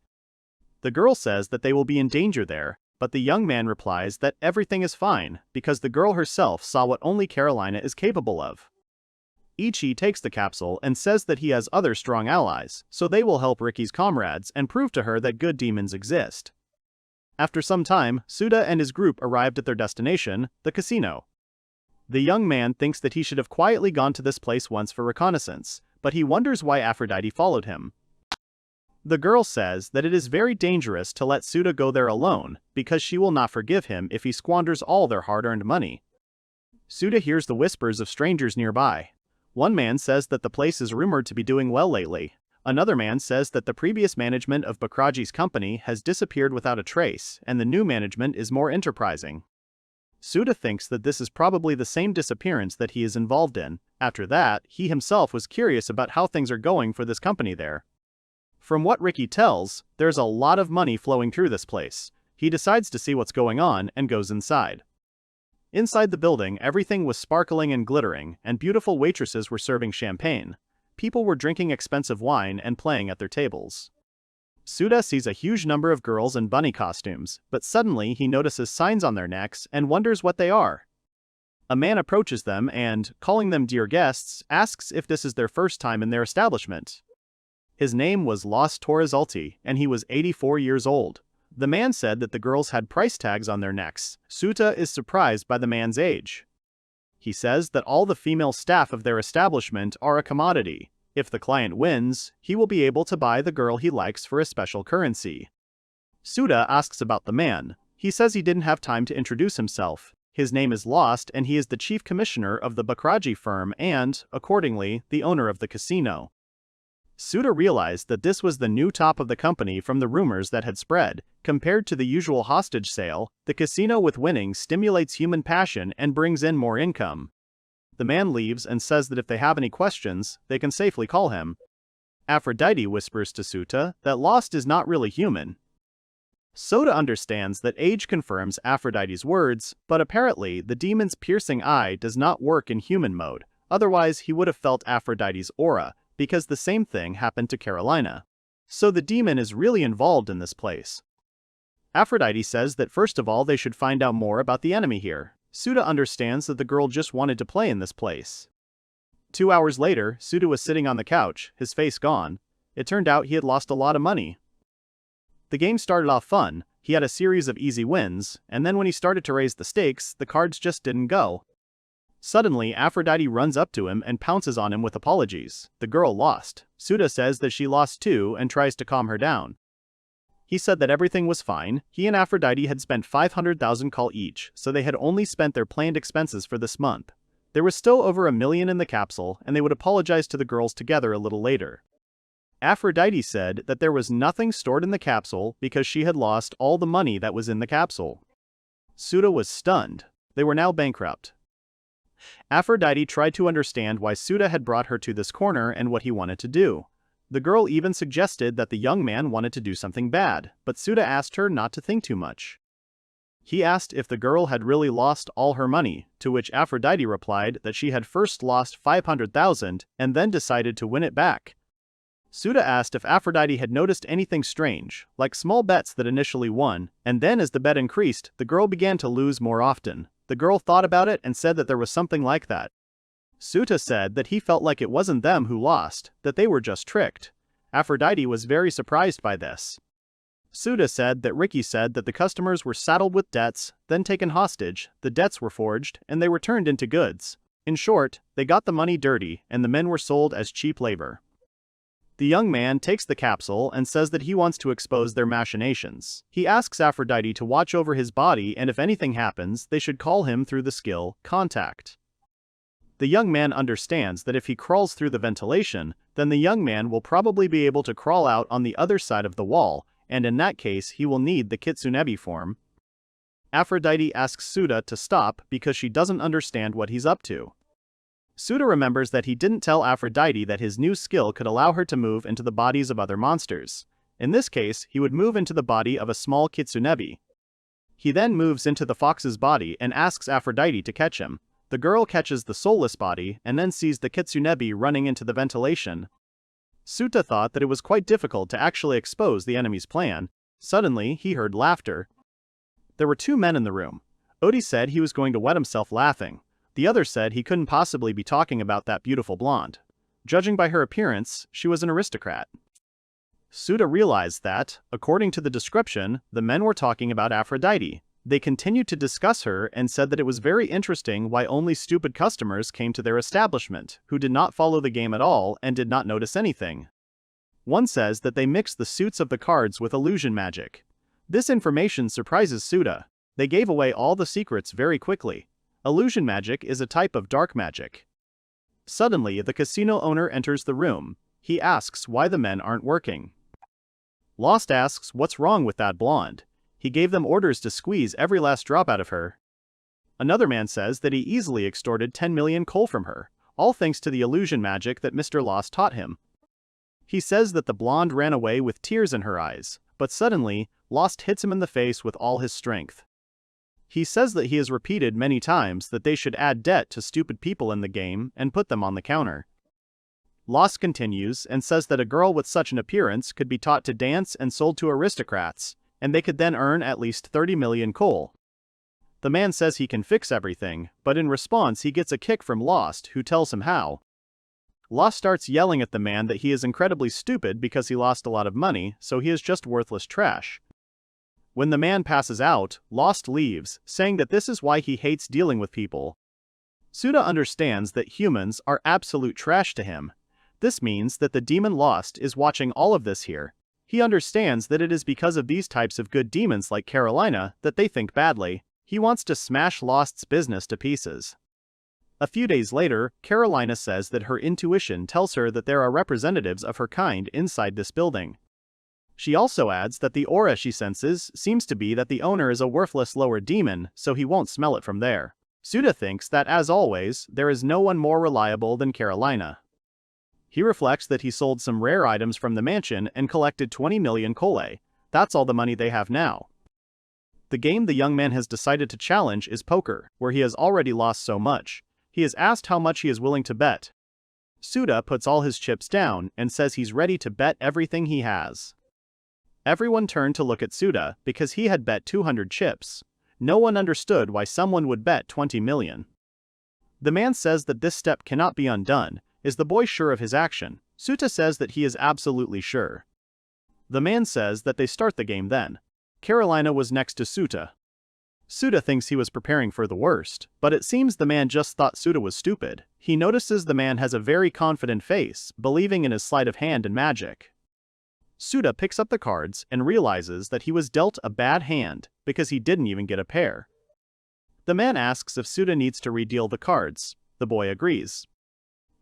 Speaker 1: The girl says that they will be in danger there, but the young man replies that everything is fine because the girl herself saw what only Carolina is capable of. Ichi takes the capsule and says that he has other strong allies, so they will help Ricky's comrades and prove to her that good demons exist. After some time, Souta and his group arrived at their destination, the casino. The young man thinks that he should have quietly gone to this place once for reconnaissance, but he wonders why Aphrodite followed him. The girl says that it is very dangerous to let Souta go there alone, because she will not forgive him if he squanders all their hard-earned money. Souta hears the whispers of strangers nearby. One man says that the place is rumored to be doing well lately. Another man says that the previous management of Bakraji's company has disappeared without a trace, and the new management is more enterprising. Souta thinks that this is probably the same disappearance that he is involved in. After that, he himself was curious about how things are going for this company there. From what Ricky tells, there's a lot of money flowing through this place. He decides to see what's going on and goes inside. Inside the building, everything was sparkling and glittering, and beautiful waitresses were serving champagne. People were drinking expensive wine and playing at their tables. Souta sees a huge number of girls in bunny costumes, but suddenly he notices signs on their necks and wonders what they are. A man approaches them and, calling them dear guests, asks if this is their first time in their establishment. His name was Los Torresalti, and he was 84 years old. The man said that the girls had price tags on their necks. Souta is surprised by the man's age. He says that all the female staff of their establishment are a commodity. If the client wins, he will be able to buy the girl he likes for a special currency. Souta asks about the man. He says he didn't have time to introduce himself. His name is Lost and he is the chief commissioner of the Bakraji firm and, accordingly, the owner of the casino. Souta realized that this was the new top of the company from the rumors that had spread. Compared to the usual hostage sale, the casino with winnings stimulates human passion and brings in more income. The man leaves and says that if they have any questions, they can safely call him. Aphrodite whispers to Souta that Lost is not really human. Souta understands that age confirms Aphrodite's words, but apparently the demon's piercing eye does not work in human mode, otherwise he would have felt Aphrodite's aura, because the same thing happened to Carolina. So the demon is really involved in this place. Aphrodite says that first of all they should find out more about the enemy here. Souta understands that the girl just wanted to play in this place. 2 hours later, Souta was sitting on the couch, his face gone. It turned out he had lost a lot of money. The game started off fun, he had a series of easy wins, and then when he started to raise the stakes, the cards just didn't go. Suddenly, Aphrodite runs up to him and pounces on him with apologies. The girl lost. Souta says that she lost too and tries to calm her down. He said that everything was fine, he and Aphrodite had spent 500,000 call each, so they had only spent their planned expenses for this month. There was still over $1 million in the capsule, and they would apologize to the girls together a little later. Aphrodite said that there was nothing stored in the capsule because she had lost all the money that was in the capsule. Souta was stunned. They were now bankrupt. Aphrodite tried to understand why Souta had brought her to this corner and what he wanted to do. The girl even suggested that the young man wanted to do something bad, but Souta asked her not to think too much. He asked if the girl had really lost all her money, to which Aphrodite replied that she had first lost 500,000 and then decided to win it back. Souta asked if Aphrodite had noticed anything strange, like small bets that initially won, and then as the bet increased, the girl began to lose more often. The girl thought about it and said that there was something like that. Souta said that he felt like it wasn't them who lost, that they were just tricked. Aphrodite was very surprised by this. Souta said that Ricky said that the customers were saddled with debts, then taken hostage, the debts were forged, and they were turned into goods. In short, they got the money dirty, and the men were sold as cheap labor. The young man takes the capsule and says that he wants to expose their machinations. He asks Aphrodite to watch over his body and if anything happens, they should call him through the skill, Contact. The young man understands that if he crawls through the ventilation, then the young man will probably be able to crawl out on the other side of the wall, and in that case he will need the Kitsunebi form. Aphrodite asks Souta to stop because she doesn't understand what he's up to. Souta remembers that he didn't tell Aphrodite that his new skill could allow her to move into the bodies of other monsters. In this case, he would move into the body of a small Kitsunebi. He then moves into the fox's body and asks Aphrodite to catch him. The girl catches the soulless body and then sees the Kitsunebi running into the ventilation. Souta thought that it was quite difficult to actually expose the enemy's plan. Suddenly, he heard laughter. There were two men in the room. Odi said he was going to wet himself laughing. The other said he couldn't possibly be talking about that beautiful blonde. Judging by her appearance, she was an aristocrat. Souta realized that, according to the description, the men were talking about Aphrodite. They continued to discuss her and said that it was very interesting why only stupid customers came to their establishment, who did not follow the game at all and did not notice anything. One says that they mixed the suits of the cards with illusion magic. This information surprises Souta. They gave away all the secrets very quickly. Illusion magic is a type of dark magic. Suddenly, the casino owner enters the room. He asks why the men aren't working. Lost asks what's wrong with that blonde. He gave them orders to squeeze every last drop out of her. Another man says that he easily extorted 10 million coal from her, all thanks to the illusion magic that Mr. Lost taught him. He says that the blonde ran away with tears in her eyes, but suddenly, Lost hits him in the face with all his strength. He says that he has repeated many times that they should add debt to stupid people in the game and put them on the counter. Lost continues and says that a girl with such an appearance could be taught to dance and sold to aristocrats, and they could then earn at least 30 million coal. The man says he can fix everything, but in response he gets a kick from Lost, who tells him how. Lost starts yelling at the man that he is incredibly stupid because he lost a lot of money, so he is just worthless trash. When the man passes out, Lost leaves, saying that this is why he hates dealing with people. Souta understands that humans are absolute trash to him. This means that the demon Lost is watching all of this here. He understands that it is because of these types of good demons like Carolina that they think badly. He wants to smash Lost's business to pieces. A few days later, Carolina says that her intuition tells her that there are representatives of her kind inside this building. She also adds that the aura she senses seems to be that the owner is a worthless lower demon, so he won't smell it from there. Souta thinks that, as always, there is no one more reliable than Carolina. He reflects that he sold some rare items from the mansion and collected 20 million coal. That's all the money they have now. The game the young man has decided to challenge is poker, where he has already lost so much. He is asked how much he is willing to bet. Souta puts all his chips down and says he's ready to bet everything he has. Everyone turned to look at Souta because he had bet 200 chips. No one understood why someone would bet 20 million. The man says that this step cannot be undone. Is the boy sure of his action? Souta says that he is absolutely sure. The man says that they start the game then. Carolina was next to Souta. Souta thinks he was preparing for the worst, but it seems the man just thought Souta was stupid. He notices the man has a very confident face, believing in his sleight of hand and magic. Souta picks up the cards and realizes that he was dealt a bad hand because he didn't even get a pair. The man asks if Souta needs to redeal the cards. The boy agrees.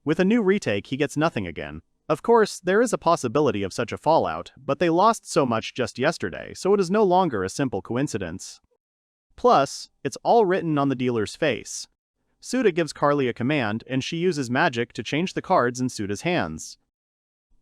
Speaker 1: With a new retake, he gets nothing again. Of course, there is a possibility of such a fallout, but they lost so much just yesterday, so it is no longer a simple coincidence. Plus, it's all written on the dealer's face. Souta gives Carly a command, and she uses magic to change the cards in Souta's hands.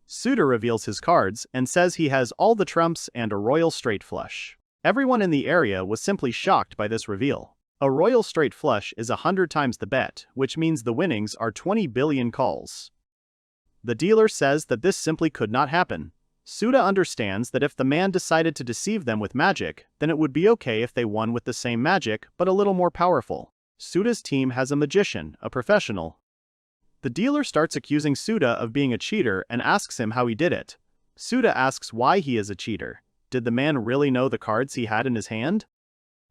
Speaker 1: Souta reveals his cards and says he has all the trumps and a royal straight flush. Everyone in the area was simply shocked by this reveal. A royal straight flush is 100 times the bet, which means the winnings are 20 billion calls. The dealer says that this simply could not happen. Souta understands that if the man decided to deceive them with magic, then it would be okay if they won with the same magic, but a little more powerful. Souta's team has a magician, a professional. The dealer starts accusing Souta of being a cheater and asks him how he did it. Souta asks why he is a cheater. Did the man really know the cards he had in his hand?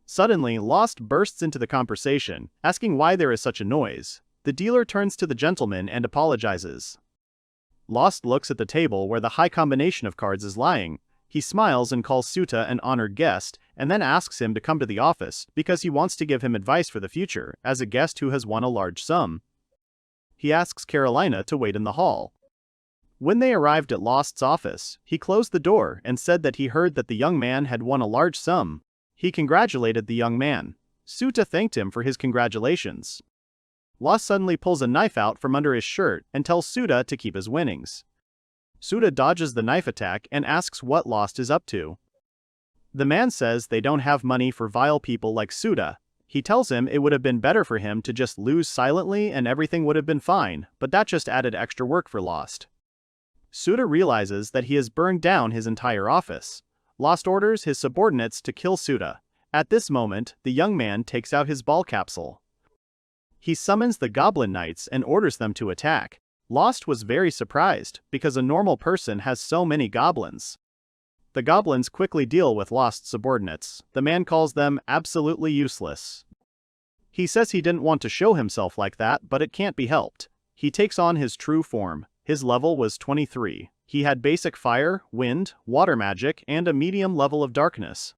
Speaker 1: Suddenly, Lost bursts into the conversation, asking why there is such a noise. The dealer turns to the gentleman and apologizes. Lost looks at the table where the high combination of cards is lying. He smiles and calls Souta an honored guest, and then asks him to come to the office because he wants to give him advice for the future as a guest who has won a large sum. He asks Carolina to wait in the hall. When they arrived at Lost's office, he closed the door and said that he heard that the young man had won a large sum. He congratulated the young man. Souta thanked him for his congratulations. Lost suddenly pulls a knife out from under his shirt and tells Souta to keep his winnings. Souta dodges the knife attack and asks what Lost is up to. The man says they don't have money for vile people like Souta. He tells him it would have been better for him to just lose silently and everything would have been fine, but that just added extra work for Lost. Souta realizes that he has burned down his entire office. Lost orders his subordinates to kill Souta. At this moment, the young man takes out his ball capsule. He summons the Goblin Knights and orders them to attack. Lost was very surprised, because a normal person has so many goblins. The goblins quickly deal with Lost's subordinates. The man calls them absolutely useless. He says he didn't want to show himself like that, but it can't be helped. He takes on his true form. His level was 23. He had basic fire, wind, water magic, and a medium level of darkness.